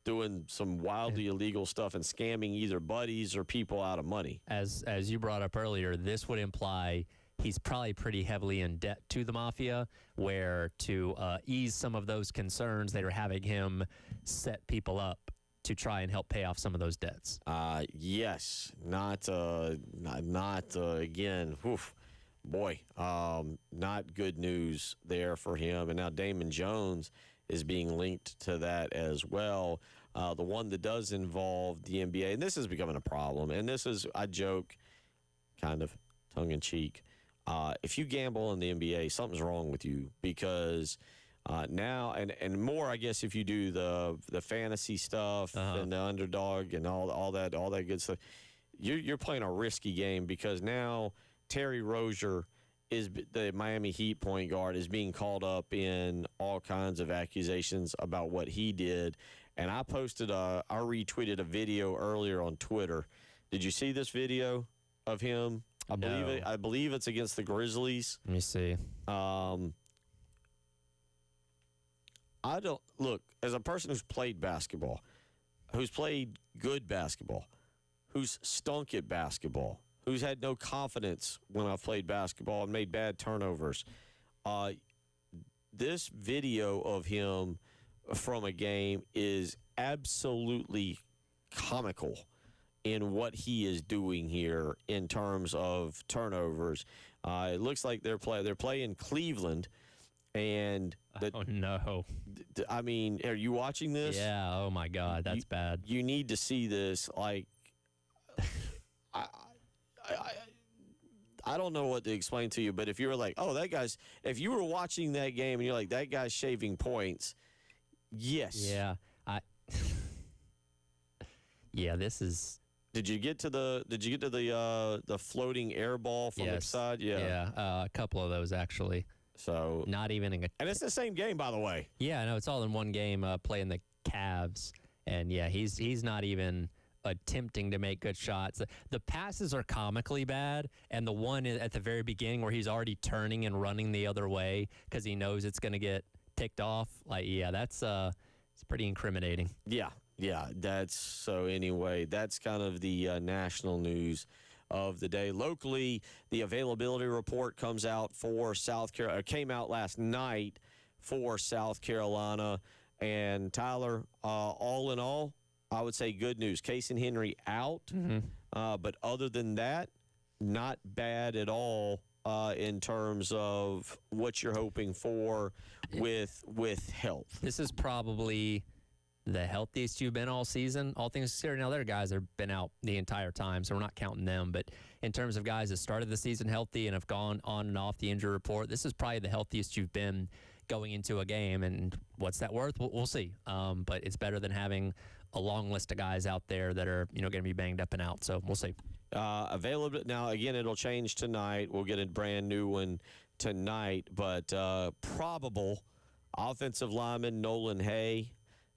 doing some wildly illegal stuff and scamming either buddies or people out of money. As you brought up earlier, this would imply he's probably pretty heavily in debt to the mafia, where to ease some of those concerns, they were having him set people up to try and help pay off some of those debts. Yes. Not again, oof, boy, not good news there for him. And now Damon Jones is being linked to that as well. The one that does involve the NBA, and this is becoming a problem, and this is, I joke, kind of tongue-in-cheek, if you gamble in the NBA, something's wrong with you, because now, and more, I guess, if you do the fantasy stuff and the underdog and all that good stuff, you're playing a risky game, because now Terry Rozier, is the Miami Heat point guard, is being called up in all kinds of accusations about what he did. And I retweeted a video earlier on Twitter. Did you see this video of him? I believe it's against the Grizzlies. Let me see. I don't look, as a person who's played basketball, who's played good basketball, who's stunk at basketball, who's had no confidence when I've played basketball and made bad turnovers. this video of him from a game is absolutely comical in what he is doing here in terms of turnovers. It looks like they're playing Cleveland, and oh no! I mean, are you watching this? Yeah. Oh my God, that's bad. You need to see this. Like, I don't know what to explain to you, but if you were like, oh, if you were watching that game and you're like, that guy's shaving points, yes. Yeah. Yeah, this is. Did you get to the floating air ball from the side? Yeah. Yeah, a couple of those actually. So not even and it's the same game, by the way. Yeah, no, it's all in one game. Playing the Cavs, and yeah, he's not even attempting to make good shots. The passes are comically bad, and the one at the very beginning where he's already turning and running the other way because he knows it's going to get picked off. Like, yeah, that's it's pretty incriminating. Yeah. Anyway, that's kind of the national news of the day. Locally, the availability report comes out for South Carolina. Came out last night for South Carolina, and Tyler, all in all, I would say good news. Casey Henry out, but other than that, not bad at all in terms of what you're hoping for with health. This is probably the healthiest you've been all season, all things considered. Now, there are guys that have been out the entire time, so we're not counting them. But in terms of guys that started the season healthy and have gone on and off the injury report, this is probably the healthiest you've been going into a game. And what's that worth? We'll see. But it's better than having a long list of guys out there that are going to be banged up and out. So we'll see. Available now. Again, it'll change tonight. We'll get a brand new one tonight. But probable offensive lineman Nolan Hay.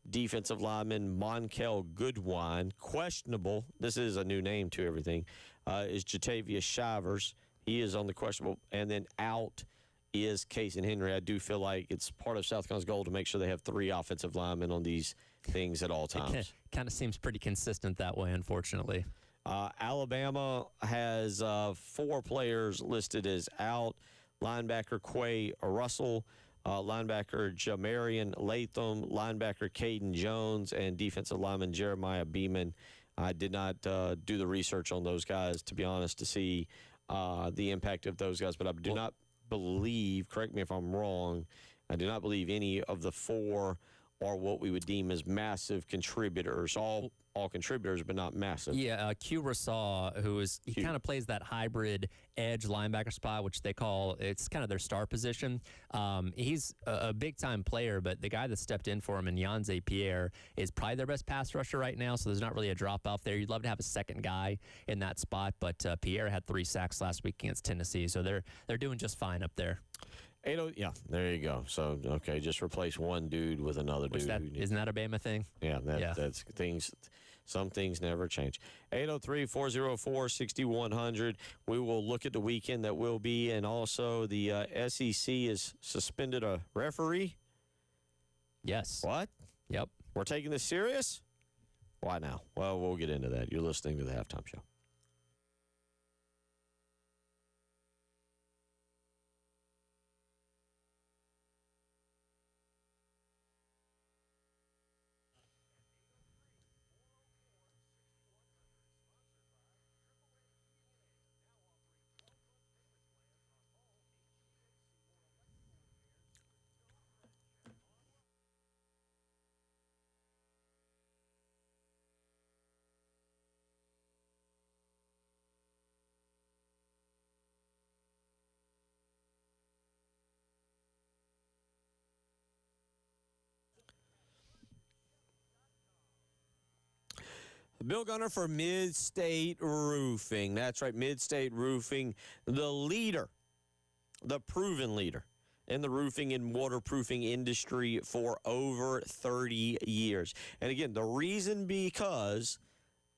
Defensive lineman Monkel Goodwine, questionable. This is a new name to everything. Is Jatavius Shivers. He is on the questionable. And then out is Casey Henry. I do feel like it's part of South Carolina's goal to make sure they have 3 offensive linemen on these things at all times. It kind of seems pretty consistent that way, unfortunately. Alabama has 4 players listed as out. Linebacker Quay Russell, linebacker Jamarian Latham, linebacker Caden Jones, and defensive lineman Jeremiah Beeman. I did not do the research on those guys, to be honest, to see the impact of those guys. But I do not believe, correct me if I'm wrong, I do not believe any of the 4 are what we would deem as massive contributors. All contributors, but not massive. Yeah, Q Rasaw, he kind of plays that hybrid edge linebacker spot, which they call, it's kind of their star position. He's a big-time player, but the guy that stepped in for him, Nyanze Pierre, is probably their best pass rusher right now, so there's not really a drop off there. You'd love to have a second guy in that spot, but Pierre had 3 sacks last week against Tennessee, so they're doing just fine up there. Yeah, there you go. So, okay, just replace one dude with another dude. Isn't that a Bama thing? Yeah, that's things. Some things never change. 803-404-6100. We will look at the weekend that will be, and also the SEC has suspended a referee. Yes. What? Yep. We're taking this serious? Why now? Well, we'll get into that. You're listening to the Halftime Show. Bill Gunner for Mid-State Roofing. That's right, Mid-State Roofing, the leader, the proven leader in the roofing and waterproofing industry for over 30 years. And again, the reason because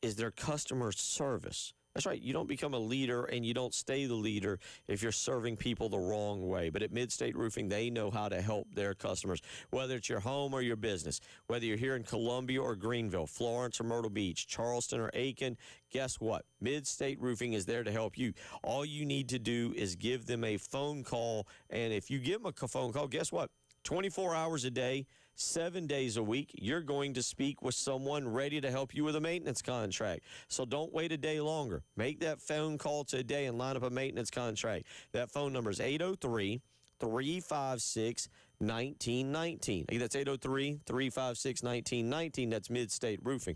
is their customer service. That's right. You don't become a leader and you don't stay the leader if you're serving people the wrong way. But at Mid-State Roofing, they know how to help their customers, whether it's your home or your business, whether you're here in Columbia or Greenville, Florence or Myrtle Beach, Charleston or Aiken. Guess what? Mid-State Roofing is there to help you. All you need to do is give them a phone call. And if you give them a phone call, guess what? 24 hours a day, 7 days a week, you're going to speak with someone ready to help you with a maintenance contract. So don't wait a day longer. Make that phone call today and line up a maintenance contract. That phone number is 803-356-1919. That's 803-356-1919. That's Mid-State Roofing.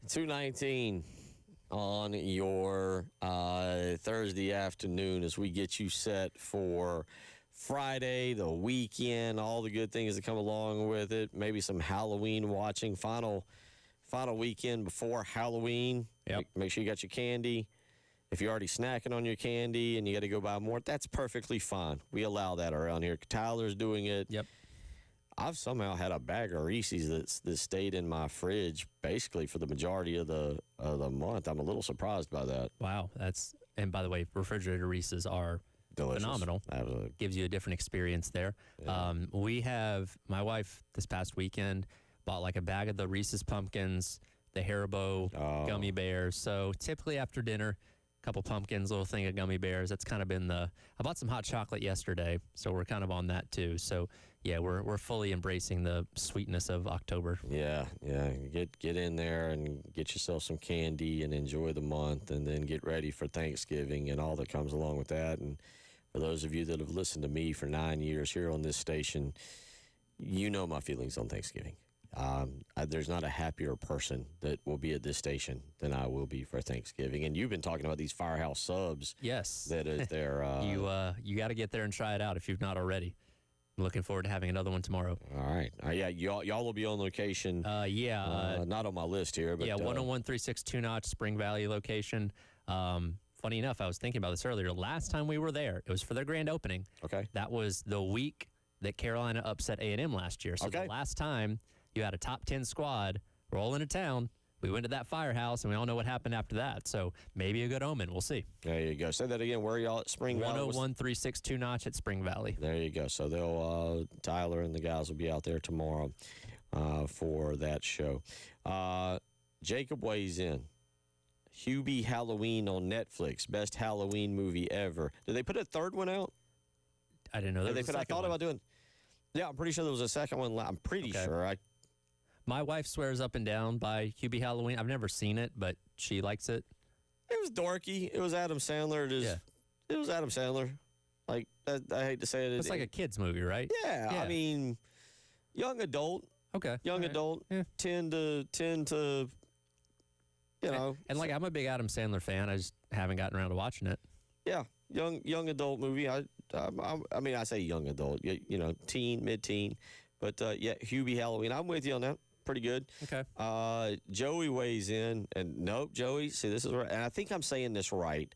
$2.19 on your Thursday afternoon as we get you set for Friday, the weekend, all the good things that come along with it. Maybe some Halloween watching. Final weekend before Halloween. Yep. Make sure you got your candy. If you're already snacking on your candy and you got to go buy more, that's perfectly fine. We allow that around here. Tyler's doing it. Yep. I've somehow had a bag of Reese's that stayed in my fridge basically for the majority of the month. I'm a little surprised by that. Wow, and by the way, refrigerator Reese's are delicious. Phenomenal. Absolutely. Gives you a different experience there. Yeah. We have my wife this past weekend bought like a bag of the Reese's pumpkins, the Haribo gummy bears. So typically after dinner, couple pumpkins, little thing of gummy bears. That's kind of been I bought some hot chocolate yesterday, so we're kind of on that too. So yeah, we're fully embracing the sweetness of October. Yeah. Get in there and get yourself some candy and enjoy the month, and then get ready for Thanksgiving and all that comes along with that. And for those of you that have listened to me for 9 years here on this station, you know my feelings on Thanksgiving. There's not a happier person that will be at this station than I will be for Thanksgiving. And you've been talking about these Firehouse subs. Yes. That is there. You got to get there and try it out if you've not already. I'm looking forward to having another one tomorrow. All right. Yeah, y'all will be on location. Not on my list here, but 101-362 Notch, Spring Valley location. Funny enough, I was thinking about this earlier. Last time we were there, it was for their grand opening. Okay. That was the week that Carolina upset A&M last year. So the last time you had a top 10 squad roll into town, we went to that Firehouse, and we all know what happened after that. So maybe a good omen. We'll see. There you go. Say that again. Where are y'all at Spring Valley? 101-362 Notch at Spring Valley. There you go. So they'll Tyler and the guys will be out there tomorrow for that show. Jacob weighs in. Hubie Halloween on Netflix. Best Halloween movie ever. Did they put a third one out? I didn't know that. I thought about doing. Yeah, I'm pretty sure there was a second one. I'm pretty sure. My wife swears up and down by Hubie Halloween. I've never seen it, but she likes it. It was dorky. It was Adam Sandler. It was Adam Sandler. Like, I hate to say it. It's like a kid's movie, right? Yeah. I mean, young adult. Okay. Young adult. Yeah. 10 to. You know. And like, I'm a big Adam Sandler fan. I just haven't gotten around to watching it. Yeah. Young adult movie. I mean, I say young adult, you know, teen, mid-teen. But, Hubie Halloween. I'm with you on that. Pretty good. Okay. Joey weighs in. And nope, Joey, see, this is right. And I think I'm saying this right.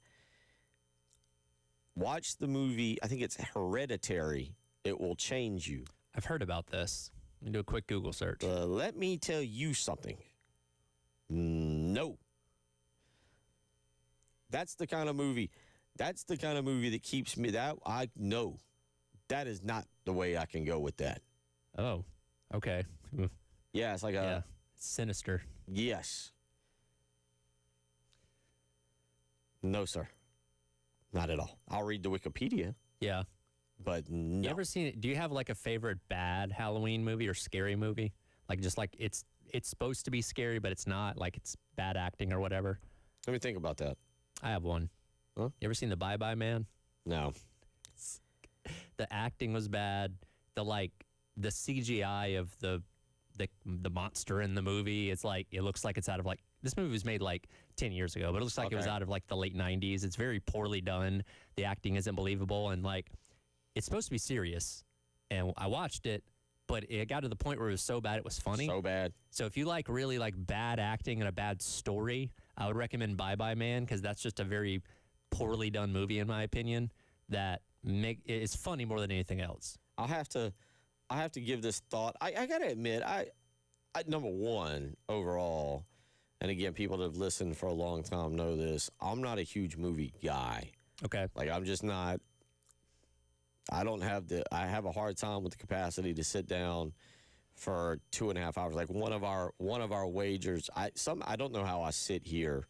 Watch the movie. I think it's Hereditary. It will change you. I've heard about this. Let me do a quick Google search. Let me tell you something. No. That's the kind of movie that keeps me, that I know that is not the way I can go with that. Oh, okay. Yeah, it's like sinister. Yes. No, sir. Not at all. I'll read the Wikipedia. Yeah. But no. You ever seen it? Do you have like a favorite bad Halloween movie or scary movie? Like just like it's supposed to be scary, but it's not, like it's bad acting or whatever? Let me think about that. I have one. Huh? You ever seen The Bye-Bye Man? No. The acting was bad. The CGI of the monster in the movie, it's like, it looks like it's out of like, this movie was made like 10 years ago, but it looks like it was out of like the late 90s. It's very poorly done. The acting isn't believable, and like, it's supposed to be serious. And I watched it, but it got to the point where it was so bad it was funny. So bad. So if you like really like bad acting and a bad story, I would recommend Bye-Bye Man, because that's just a very poorly done movie in my opinion that is funny more than anything else. I have to give this thought. I got to admit, I number one, overall, and again, people that have listened for a long time know this, I'm not a huge movie guy. Okay. Like, I'm just not. I have a hard time with the capacity to sit down for 2.5 hours. Like one of our wagers, I don't know how I sit here,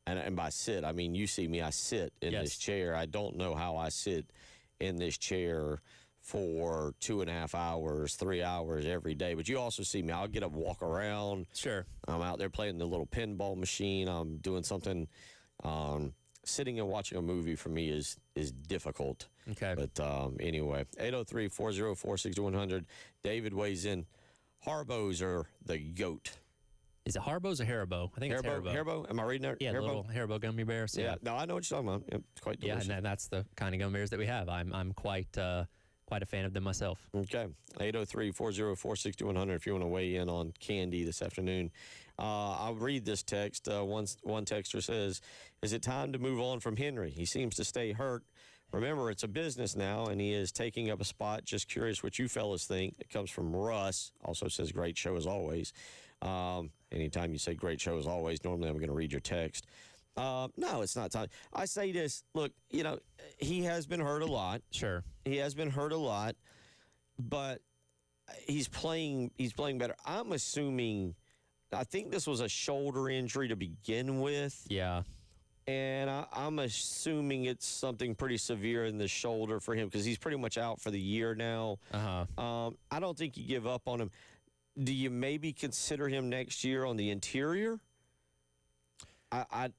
and by sit, I mean, you see me, I sit in this chair. I don't know how I sit in this chair for 2.5 hours, 3 hours every day. But you also see me, I'll get up, walk around. Sure. I'm out there playing the little pinball machine. I'm doing something. Sitting and watching a movie for me is difficult. Okay. But anyway, 803-404-6100. David weighs in. Harbos are the GOAT. Is it Harbos or Haribo? I think it's Haribo. Haribo? Am I reading that? Yeah, the little Haribo gummy bears. Yeah. No, I know what you're talking about. It's quite delicious. Yeah, and that's the kind of gummy bears that we have. I'm quite a fan of them myself. Okay. 803-404-6100 if you want to weigh in on candy this afternoon. I'll read this text. One texter says, is it time to move on from Henry? He seems to stay hurt. Remember, it's a business now, and he is taking up a spot. Just curious what you fellas think. It comes from Russ. Also says, great show as always. Anytime you say great show as always, normally I'm going to read your text. No, it's not time. I say this. Look, you know, he has been hurt a lot. Sure. He has been hurt a lot, but he's playing better. I'm assuming, I think this was a shoulder injury to begin with. Yeah. and I'm assuming it's something pretty severe in the shoulder for him because he's pretty much out for the year now. I don't think you give up on him. Do you maybe consider him next year on the interior? I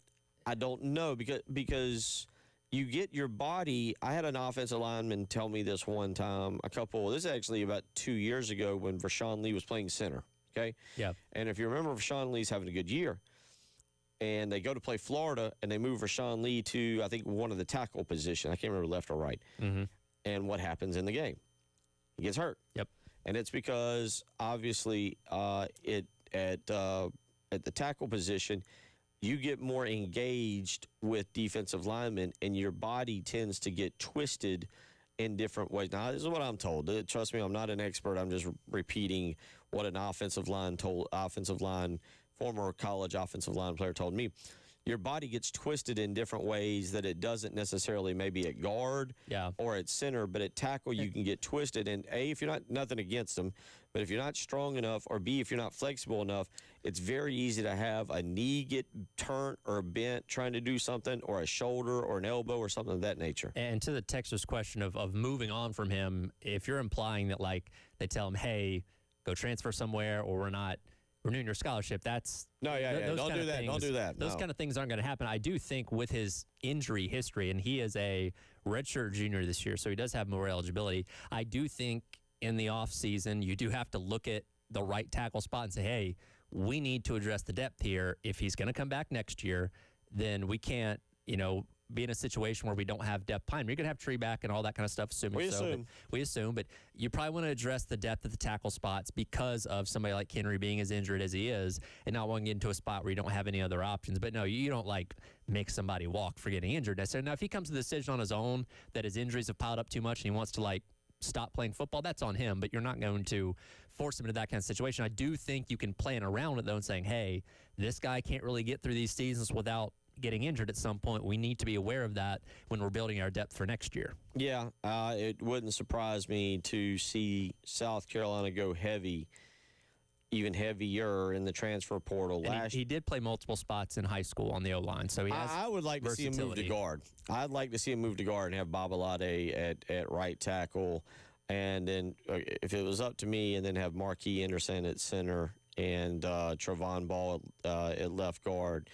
don't know because you get your body. I had an offensive lineman tell me this one time. This is actually about 2 years ago when Vershawn Lee was playing center. Okay. Yeah. And if you remember, Vershawn Lee's having a good year. And they go to play Florida, and they move Vershawn Lee to, I think, one of the tackle position. I can't remember left or right. Mm-hmm. And what happens in the game? He gets hurt. Yep. And it's because, obviously, at the tackle position, you get more engaged with defensive linemen, and your body tends to get twisted in different ways. Now, this is what I'm told. Trust me, I'm not an expert. I'm just repeating what an former college offensive line player told me. Your body gets twisted in different ways that it doesn't necessarily maybe at guard or at center, but at tackle you can get twisted. And A, if you're not, nothing against them, but if you're not strong enough, or B, if you're not flexible enough, it's very easy to have a knee get turned or bent trying to do something, or a shoulder or an elbow or something of that nature. And to the Texas question of moving on from him, if you're implying that, like, they tell him, hey, go transfer somewhere, or we're not renewing your scholarship, that's don't do that. Don't do that. Those kind of things aren't going to happen. I do think with his injury history, and he is a redshirt junior this year, so he does have more eligibility. I do think in the offseason you do have to look at the right tackle spot and say, hey, we need to address the depth here. If he's going to come back next year, then we can't, be in a situation where we don't have depth behind him. You're going to have Tree back and all that kind of stuff, we assume, but you probably want to address the depth of the tackle spots because of somebody like Henry being as injured as he is, and not wanting to get into a spot where you don't have any other options. But no, you don't make somebody walk for getting injured necessarily. Now, if he comes to the decision on his own that his injuries have piled up too much and he wants to stop playing football, that's on him, but you're not going to force him into that kind of situation. I do think you can plan around it, though, and saying, hey, this guy can't really get through these seasons without getting injured at some point. We need to be aware of that when we're building our depth for next year. Yeah, it wouldn't surprise me to see South Carolina go heavy, even heavier in the transfer portal. He did play multiple spots in high school on the O-line, so he has I would like to see him move to guard. I'd like to see him move to guard and have Babalade at right tackle, and then if it was up to me, and then have Marquis Anderson at center and Trevon Ball at left guard.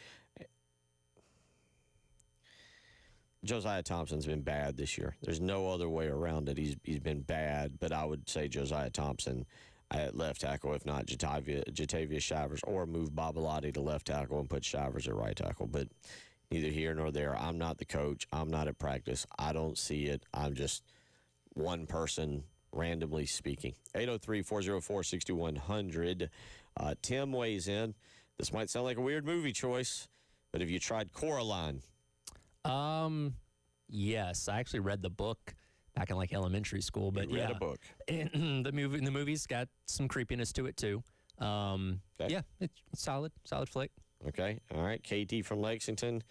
Josiah Thompson's been bad this year. There's no other way around it. He's been bad, but I would say Josiah Thompson at left tackle, if not Jatavius Shivers, or move Babalade to left tackle and put Shivers at right tackle. But neither here nor there. I'm not the coach. I'm not at practice. I don't see it. I'm just one person randomly speaking. 803-404-6100. Tim weighs in. This might sound like a weird movie choice, but have you tried Coraline? Yes, I actually read the book back in elementary school, but read a book. And the movie's got some creepiness to it too. Okay. Yeah, it's solid flick. Okay. All right. KT from Lexington.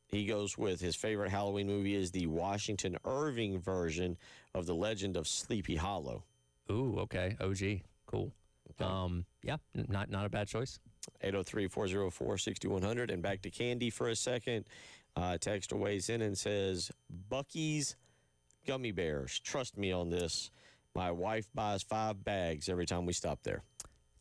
He goes with his favorite Halloween movie is the Washington Irving version of The Legend of Sleepy Hollow. Ooh, okay. OG. Cool. Okay. Yeah, not a bad choice. 803-404-6100. And back to Candy for a second. Texter weighs in and says, Buc-ee's gummy bears. Trust me on this. My wife buys 5 bags every time we stop there.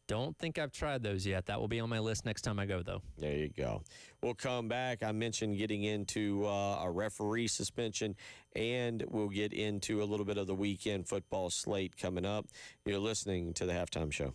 Don't think I've tried those yet. That will be on my list next time I go, though. There you go. We'll come back. I mentioned getting into a referee suspension, and we'll get into a little bit of the weekend football slate coming up. You're listening to the Halftime Show.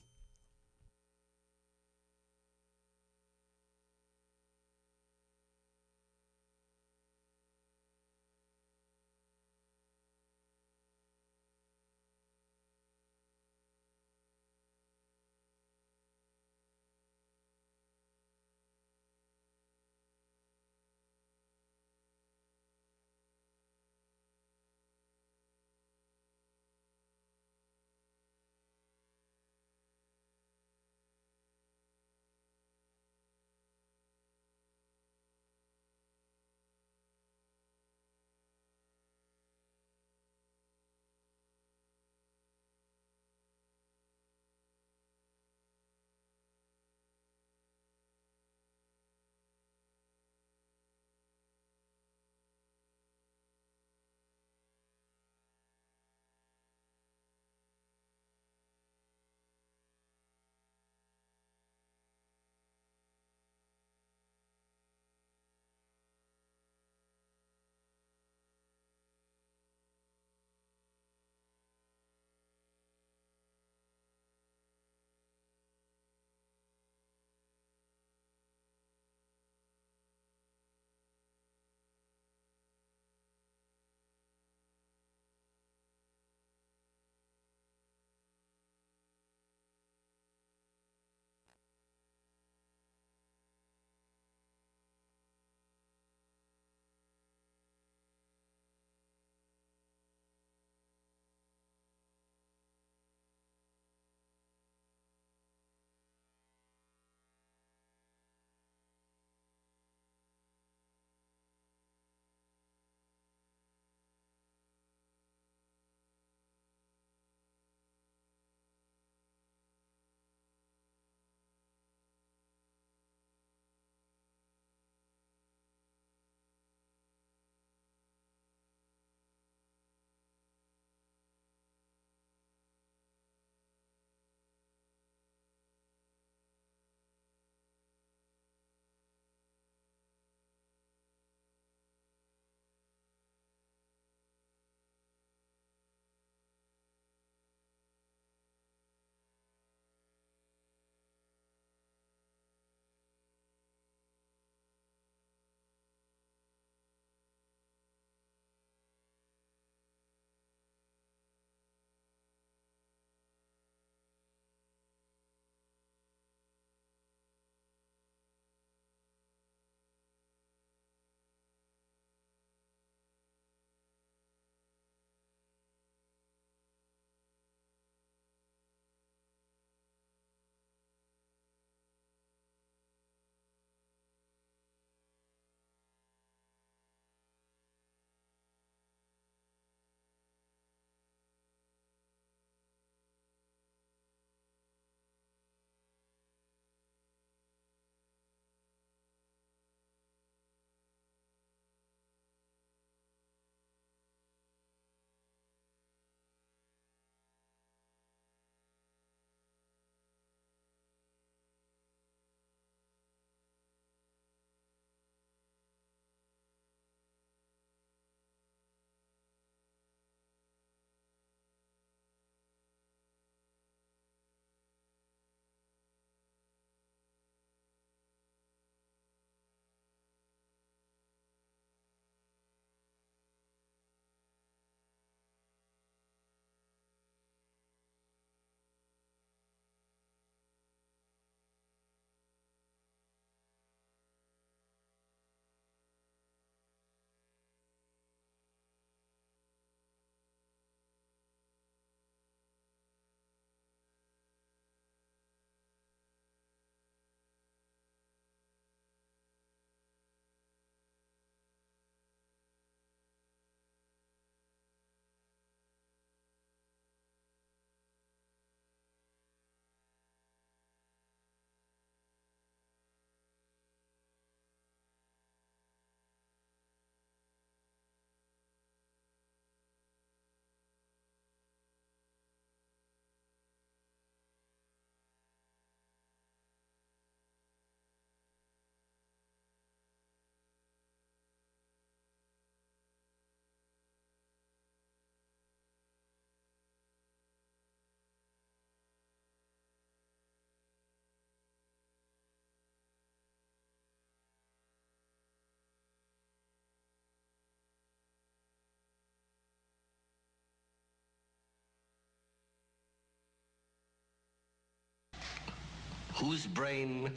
whose brain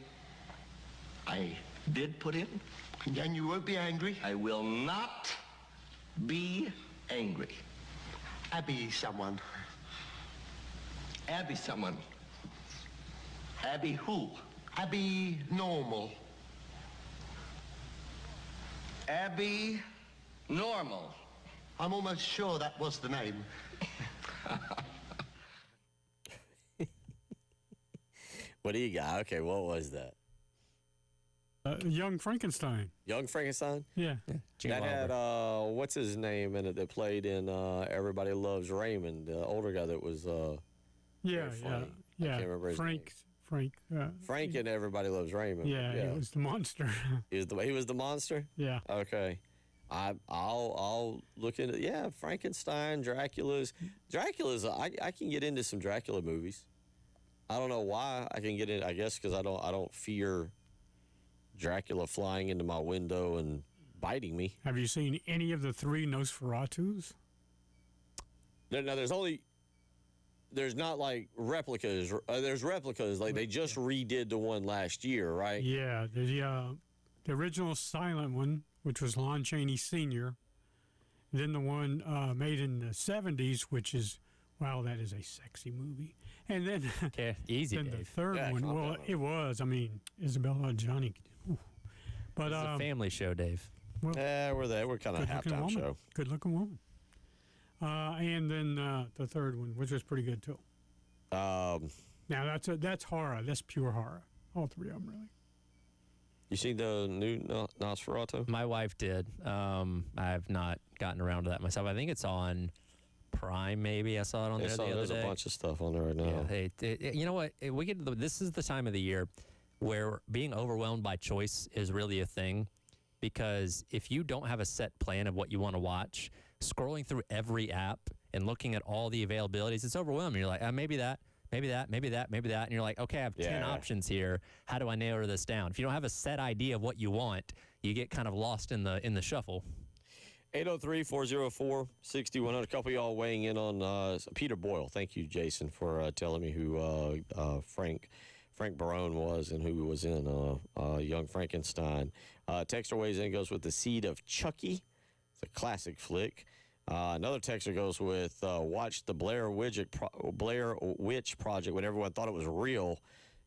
I did put in. And you won't be angry? I will not be angry. Abby someone. Abby someone. Abby who? Abby Normal. Abby Normal. I'm almost sure that was the name. What do you got? Okay, what was that? Young Frankenstein. Young Frankenstein? Yeah. That had, what's his name in it that played in Everybody Loves Raymond, the older guy that was yeah. I can't remember his name. Frank in Everybody Loves Raymond. Yeah, he was the monster. He was the monster? Yeah. Okay. I'll look into Frankenstein, Dracula's. I can get into some Dracula movies. I don't know why I can get in. I guess because I don't fear Dracula flying into my window and biting me. Have you seen any of the 3 Nosferatus? No, there's not like replicas. There's replicas. Like they just redid the one last year, right? Yeah, the original silent one, which was Lon Chaney Sr. Then the one made in the 70s, which is, wow, that is a sexy movie. And then, okay, easy. Then Dave. The third one, well, it was. I mean, Isabella Johnny. But it's a family show, Dave. Well, we're there. We're kind of a halftime show. Good-looking woman. And then the third one, which was pretty good too. Now that's horror. That's pure horror. All 3 of them, really. You seen the new Nosferatu? My wife did. I have not gotten around to that myself. I think it's on Prime. Maybe I saw it on there the other There's day. a bunch of stuff on there right now. Yeah, you know what? This is the time of the year where being overwhelmed by choice is really a thing, because if you don't have a set plan of what you want to watch, scrolling through every app and looking at all the availabilities, it's overwhelming. You're like, maybe that, maybe that, maybe that, maybe that. And you're like, okay, I have 10 options here. How do I narrow this down? If you don't have a set idea of what you want, you get kind of lost in the shuffle. 803-404-6100. A couple of y'all weighing in on Peter Boyle. Thank you, Jason, for telling me who Frank Barone was and who was in Young Frankenstein. Texter weighs in, goes with The Seed of Chucky. It's a classic flick. Another texter goes with watch the Blair Witch Project when everyone thought it was real.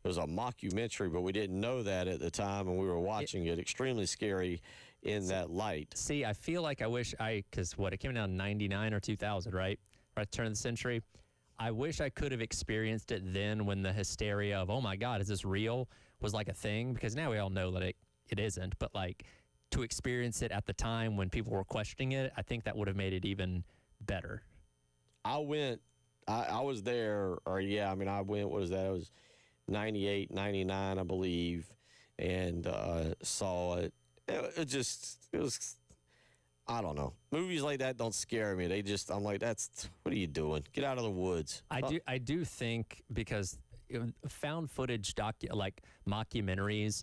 It was a mockumentary, but we didn't know that at the time, and we were watching it. Extremely scary in that light. See, I feel like I wish because it came out in 99 or 2000, right? Right at the turn of the century. I wish I could have experienced it then when the hysteria of, oh my God, is this real, was like a thing, because now we all know that it isn't, but like to experience it at the time when people were questioning it, I think that would have made it even better. I was there, I went, what was that? It was 98, 99, I believe, and saw it. It was, I don't know. Movies like that don't scare me. I'm like, what are you doing? Get out of the woods. I do think because found footage mockumentaries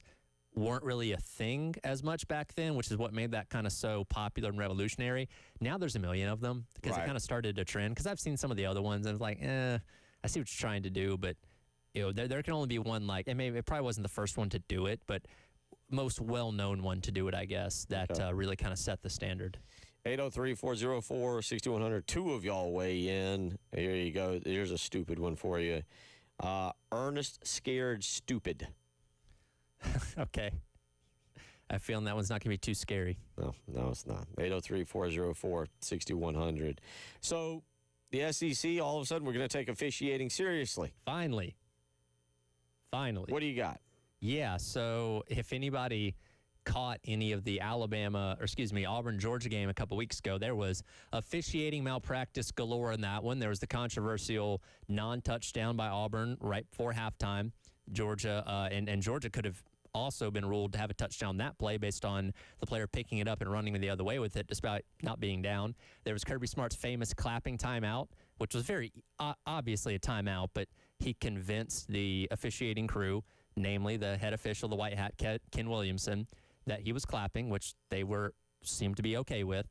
weren't really a thing as much back then, which is what made that kind of so popular and revolutionary. Now there's a million of them because it kind of started a trend. Because I've seen some of the other ones and it's like, I see what you're trying to do, but there can only be one it probably wasn't the first one to do it, but most well-known one to do it, I guess, that really kind of set the standard. 803-404-6100. 2 of y'all weigh in. Here you go. Here's a stupid one for you. Ernest Scared Stupid. Okay. I have a feeling that one's not going to be too scary. No, it's not. 803-404-6100. So the SEC, all of a sudden, we're going to take officiating seriously. Finally. What do you got? Yeah, so if anybody caught any of the Auburn-Georgia game a couple weeks ago, there was officiating malpractice galore in that one. There was the controversial non-touchdown by Auburn right before halftime. Georgia and Georgia could have also been ruled to have a touchdown that play based on the player picking it up and running the other way with it despite not being down. There was Kirby Smart's famous clapping timeout, which was very obviously a timeout, but he convinced the officiating crew, namely the head official, the white hat, Ken Williamson, that he was clapping, which they seemed to be okay with.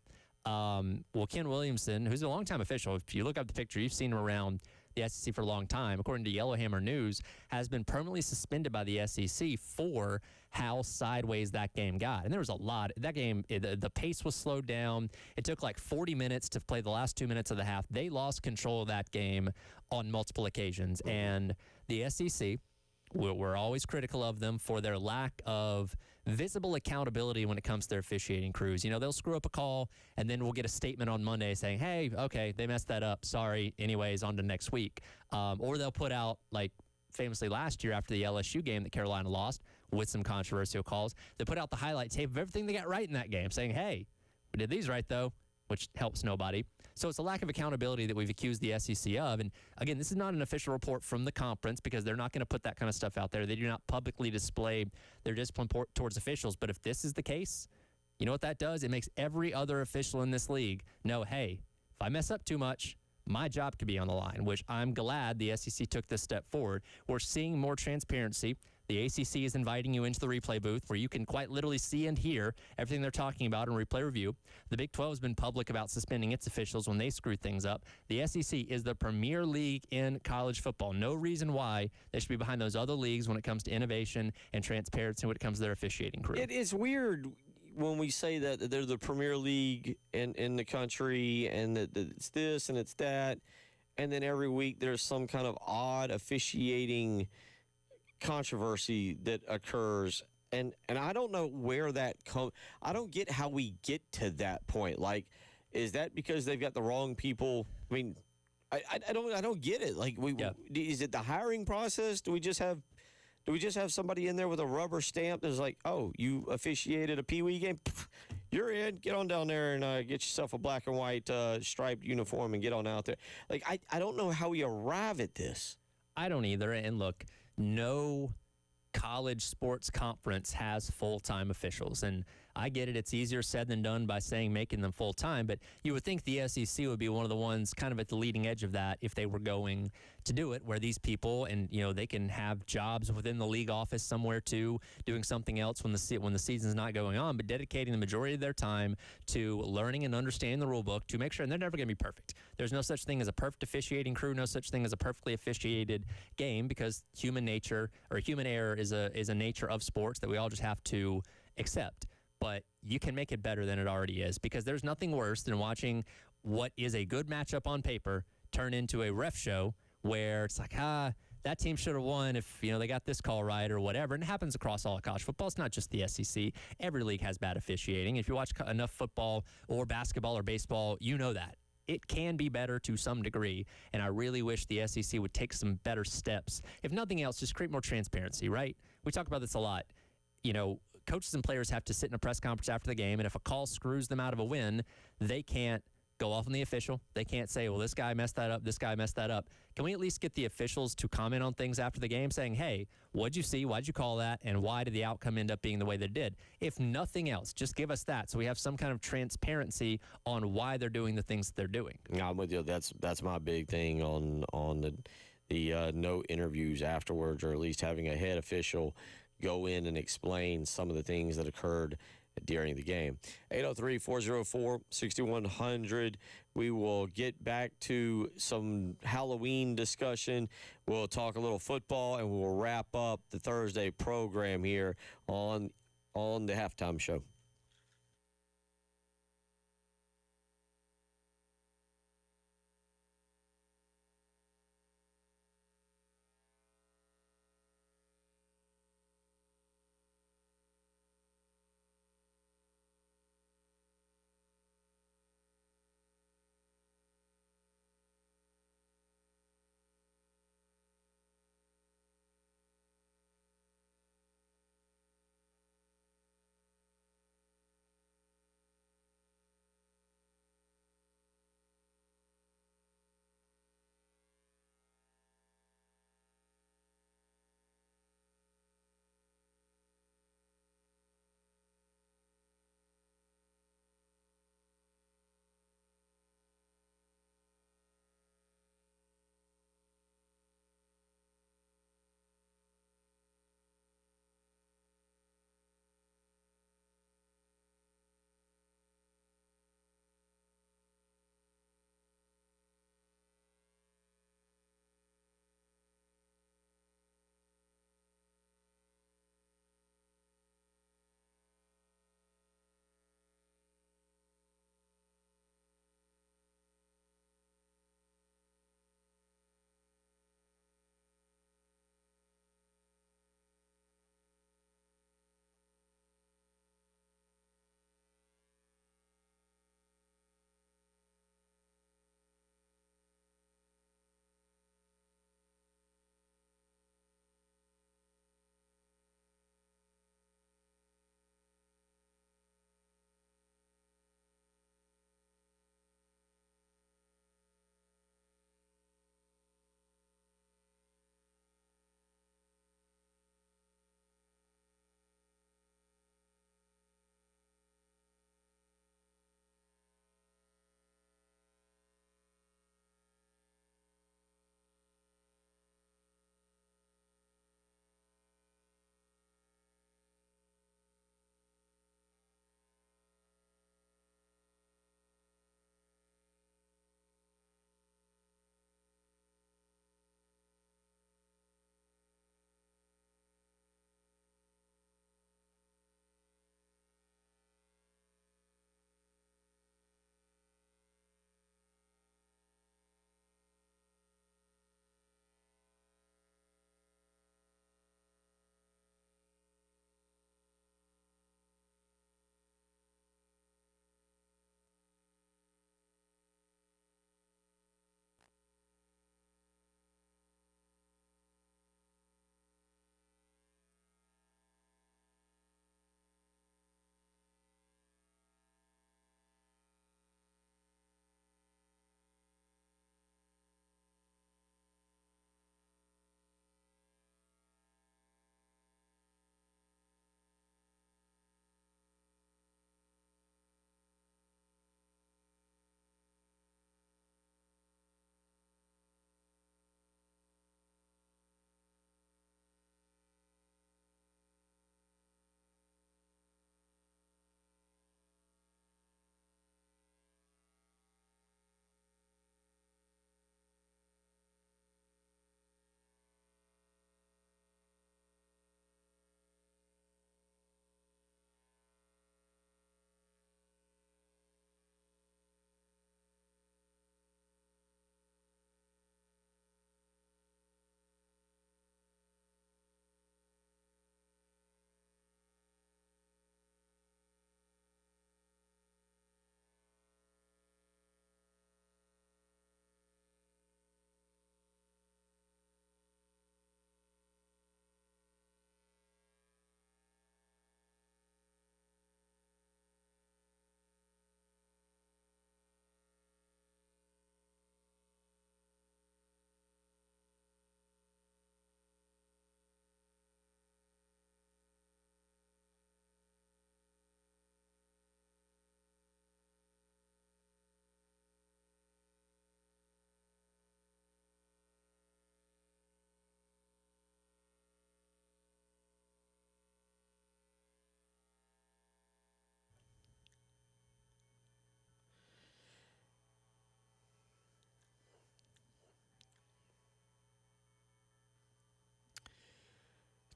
Ken Williamson, who's a longtime official, if you look up the picture, you've seen him around the SEC for a long time, according to Yellowhammer News, has been permanently suspended by the SEC for how sideways that game got. And there was a lot. That game, the pace was slowed down. It took like 40 minutes to play the last 2 minutes of the half. They lost control of that game on multiple occasions. And the SEC, we're always critical of them for their lack of visible accountability when it comes to their officiating crews. You know, they'll screw up a call, and then we'll get a statement on Monday saying, hey, okay, they messed that up. Sorry. Anyways, on to next week. Or they'll put out, like famously last year after the LSU game that Carolina lost with some controversial calls, they put out the highlight tape of everything they got right in that game, saying, hey, we did these right, though, which helps nobody. So it's a lack of accountability that we've accused the SEC of. And again, this is not an official report from the conference because they're not going to put that kind of stuff out there. They do not publicly display their discipline towards officials. But if this is the case, you know what that does? It makes every other official in this league know, hey, if I mess up too much, my job could be on the line, which I'm glad the SEC took this step forward. We're seeing more transparency. The ACC is inviting you into the replay booth where you can quite literally see and hear everything they're talking about in replay review. The Big 12 has been public about suspending its officials when they screw things up. The SEC is the premier league in college football. No reason why they should be behind those other leagues when it comes to innovation and transparency when it comes to their officiating crew. It is weird when we say that they're the premier league in the country and that it's this and it's that, and then every week there's some kind of odd officiating controversy that occurs, and I don't know where that comes. I don't get how we get to that point. Like, is that because they've got the wrong people? I mean, I don't get it. Like, is it the hiring process? Do we just have somebody in there with a rubber stamp that's like, oh, you officiated a Pee Wee game? You're in. Get on down there and get yourself a black and white striped uniform and get on out there. Like, I don't know how we arrive at this. I don't either. And look, no college sports conference has full-time officials. And I get it. It's easier said than done by saying making them full-time. But you would think the SEC would be one of the ones kind of at the leading edge of that if they were going to do it, where these people, and you know, they can have jobs within the league office somewhere too, doing something else when the season's not going on, but dedicating the majority of their time to learning and understanding the rule book to make sure, and they're never going to be perfect. There's no such thing as a perfect officiating crew, no such thing as a perfectly officiated game, because human nature or human error is a nature of sports that we all just have to accept. But you can make it better than it already is, because there's nothing worse than watching what is a good matchup on paper turn into a ref show where it's like, that team should have won if, you know, they got this call right or whatever. And it happens across all of college football. It's not just the SEC. Every league has bad officiating. If you watch enough football or basketball or baseball, you know that. It can be better to some degree, and I really wish the SEC would take some better steps. If nothing else, just create more transparency, right? We talk about this a lot. You know, coaches and players have to sit in a press conference after the game, and if a call screws them out of a win, they can't go off on the official. They can't say, well, this guy messed that up, this guy messed that up. Can we at least get the officials to comment on things after the game saying, hey, what'd you see, why'd you call that, and why did the outcome end up being the way that it did? If nothing else, just give us that so we have some kind of transparency on why they're doing the things that they're doing. Yeah, I'm with you. That's my big thing on the no interviews afterwards, or at least having a head official go in and explain some of the things that occurred during the game. 803-404-6100. We will get back to some Halloween discussion. We'll talk a little football, and we'll wrap up the Thursday program here on the halftime show.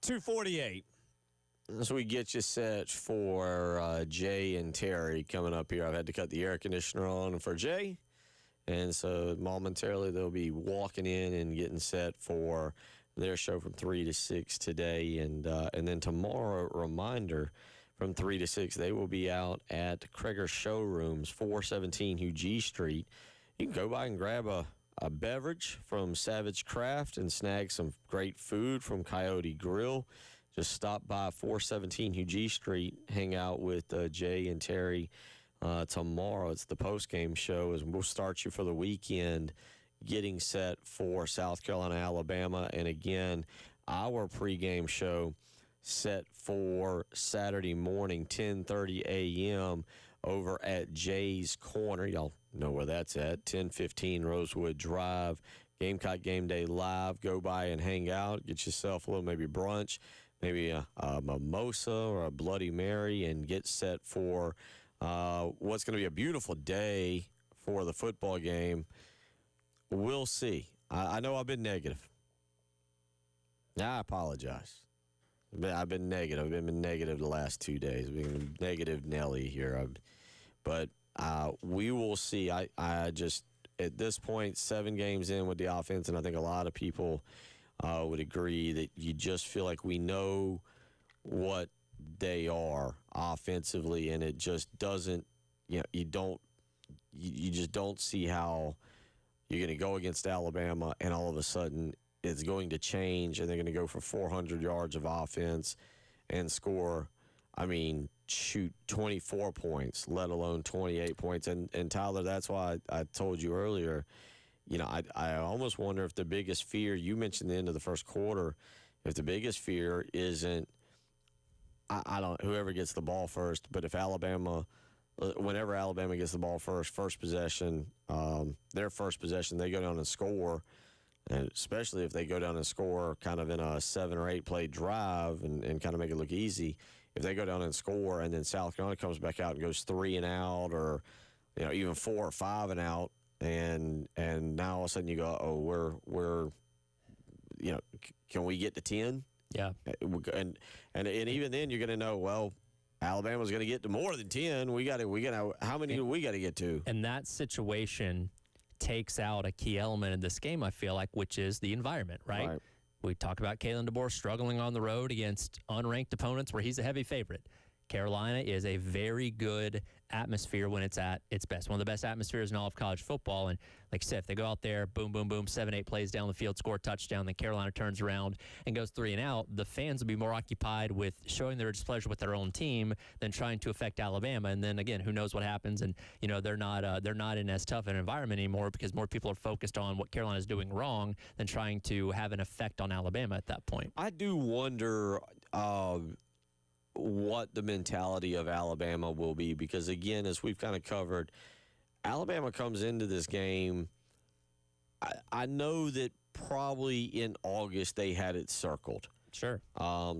2:48. So we get you set for Jay and Terry coming up here. I've had to cut the air conditioner on for Jay. And so momentarily they'll be walking in and getting set for their show from 3 to 6 today. And then tomorrow, reminder, from 3 to 6, they will be out at Kreger Showrooms, 417 Hugh G Street. You can go by and grab a beverage from Savage Craft and snag some great food from Coyote Grill. Just stop by 417 Hugh G Street, hang out with Jay and Terry tomorrow. It's the post-game show, as we'll start you for the weekend getting set for South Carolina, Alabama. And again, our pregame show set for Saturday morning, 10:30 a.m. over at Jay's Corner. Y'all know where that's at, 1015 Rosewood Drive. Gamecock Game Day Live. Go by and hang out. Get yourself a little maybe brunch, maybe a mimosa or a Bloody Mary, and get set for what's going to be a beautiful day for the football game. We'll see. I know I've been negative. I apologize. I've been negative. I've been negative the last 2 days. I've been negative Nelly here. But we will see. I just, at this point, 7 games in with the offense, and I think a lot of people would agree that you just feel like we know what they are offensively, and it just doesn't, you just don't see how you're going to go against Alabama and all of a sudden it's going to change and they're going to go for 400 yards of offense and score, 24 points, let alone 28 points. And Tyler, that's why I told you earlier, I almost wonder if the biggest fear, you mentioned the end of the first quarter, if the biggest fear isn't, whoever gets the ball first, but if whenever Alabama gets the ball first possession, their first possession, they go down and score, and especially if they go down and score kind of in a 7 or 8 play drive and kind of make it look easy, if they go down and score and then South Carolina comes back out and goes 3 and out, or even 4 or 5 and out, and now all of a sudden you go, we're can we get to 10? Yeah. And even then you're going to know, well, Alabama's going to get to more than 10. How many do we got to get to? And that situation takes out a key element in this game, I feel like, which is the environment, right? We talk about Kalen DeBoer struggling on the road against unranked opponents where he's a heavy favorite. Carolina is a very good atmosphere when it's at its best. One of the best atmospheres in all of college football. And like I said, if they go out there, boom, boom, boom, 7, 8 plays down the field, score a touchdown, then Carolina turns around and goes 3 and out, the fans will be more occupied with showing their displeasure with their own team than trying to affect Alabama. And then again, who knows what happens? And they're not in as tough an environment anymore because more people are focused on what Carolina is doing wrong than trying to have an effect on Alabama at that point. I do wonder what the mentality of Alabama will be, because again, as we've kind of covered, Alabama comes into this game, I know that probably in August they had it circled. Sure.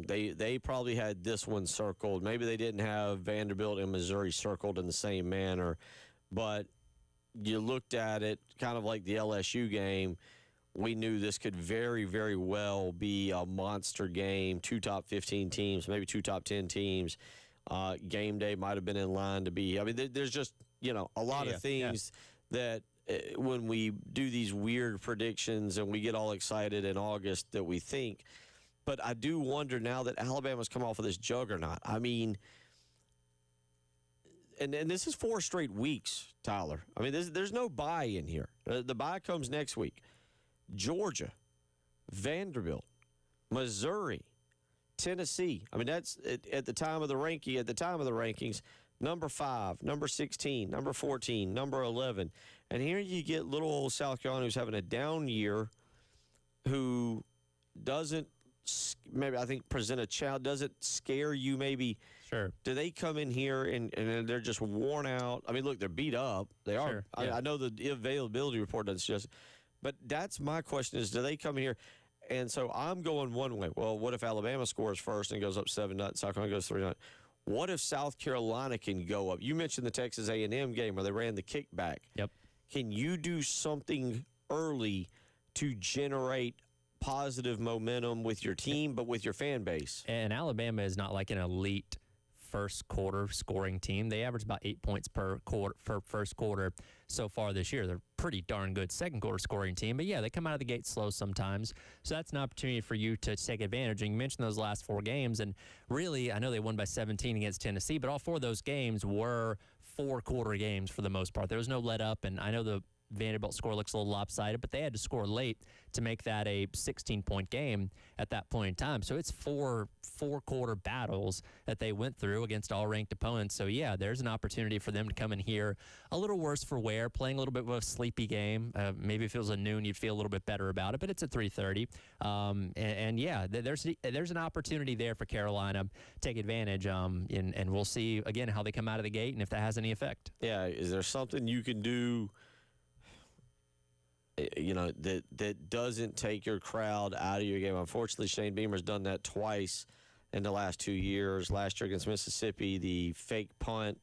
They probably had this one circled. Maybe they didn't have Vanderbilt and Missouri circled in the same manner, but you looked at it kind of like the LSU game. We knew this could very, very well be a monster game, 2 top 15 teams, maybe 2 top 10 teams. Game day might have been in line to be. There's just, a lot of things that when we do these weird predictions and we get all excited in August that we think. But I do wonder now that Alabama's come off of this juggernaut. And this is 4 straight weeks, Tyler. There's no bye in here. The bye comes next week. Georgia, Vanderbilt, Missouri, Tennessee. That's at the time of the ranking. At the time of the rankings, number 5, number 16, number 14, number 11, and here you get little old South Carolina who's having a down year, who doesn't present a challenge, doesn't scare you maybe. Sure. Do they come in here and they're just worn out? Look, they're beat up. They are. Sure. Yeah. I know the availability report doesn't suggest. But that's my question is, do they come in here? And so I'm going one way. Well, what if Alabama scores first and goes up 7-0, South Carolina goes 3-0? What if South Carolina can go up? You mentioned the Texas A&M game where they ran the kickback. Yep. Can you do something early to generate positive momentum with your team, but with your fan base. And Alabama is not like an elite first quarter scoring team. They average about 8 points per quarter for first quarter so far this year. They're pretty darn good second quarter scoring team. But yeah, they come out of the gate slow sometimes. So that's an opportunity for you to take advantage. And you mentioned those last 4 games. And really, I know they won by 17 against Tennessee, but all 4 of those games were 4-quarter games for the most part. There was no let up. And I know the Vanderbilt score looks a little lopsided, but they had to score late to make that a 16-point game at that point in time. So it's 4-quarter battles that they went through against all-ranked opponents. So, yeah, there's an opportunity for them to come in here a little worse for wear, playing a little bit of a sleepy game. Maybe if it was a noon, you'd feel a little bit better about it, but it's at 3:30. And yeah, there's an opportunity there for Carolina to take advantage, and we'll see, again, how they come out of the gate and if that has any effect. Yeah, is there something you can do that doesn't take your crowd out of your game? Unfortunately, Shane Beamer's done that twice in the last 2 years. Last year against Mississippi, the fake punt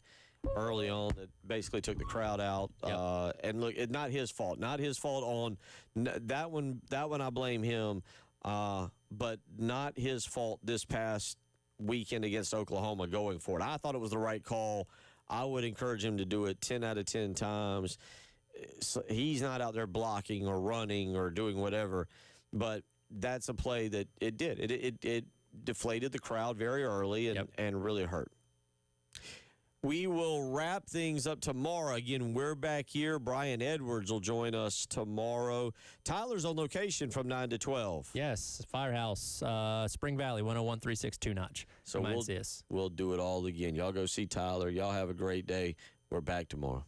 early on that basically took the crowd out. Yep. And look, it's not his fault. Not his fault on that one. That one I blame him, but not his fault this past weekend against Oklahoma going for it. I thought it was the right call. I would encourage him to do it 10 out of 10 times. So he's not out there blocking or running or doing whatever, but that's a play that it did. It deflated the crowd very early and really hurt. We will wrap things up tomorrow. Again, we're back here. Brian Edwards will join us tomorrow. Tyler's on location from 9 to 12. Yes, Firehouse, Spring Valley, 101.362 Notch. So we'll do it all again. Y'all go see Tyler. Y'all have a great day. We're back tomorrow.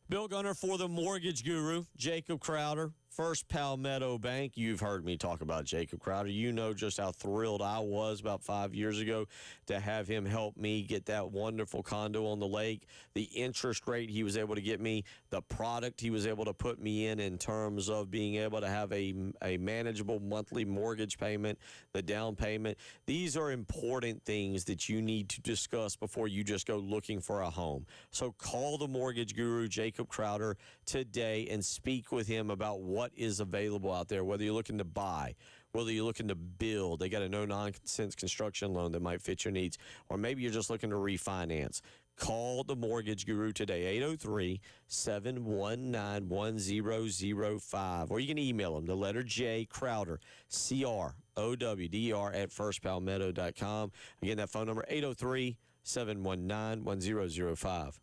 Bill Gunner for the Mortgage Guru, Jacob Crowder, First Palmetto Bank. You've heard me talk about Jacob Crowder. You know just how thrilled I was about 5 years ago to have him help me get that wonderful condo on the lake. The interest rate he was able to get me, the product he was able to put me in terms of being able to have a manageable monthly mortgage payment, the down payment. These are important things that you need to discuss before you just go looking for a home. So call the Mortgage Guru, Jacob Crowder, today and speak with him about what is available out there, whether you're looking to buy, whether you're looking to build. They got a no-nonsense construction loan that might fit your needs, or maybe you're just looking to refinance. Call the Mortgage Guru today, 803-719-1005. Or you can email him, the letter J, Crowder, CROWDR, at firstpalmetto.com. Again, that phone number, 803-719-1005.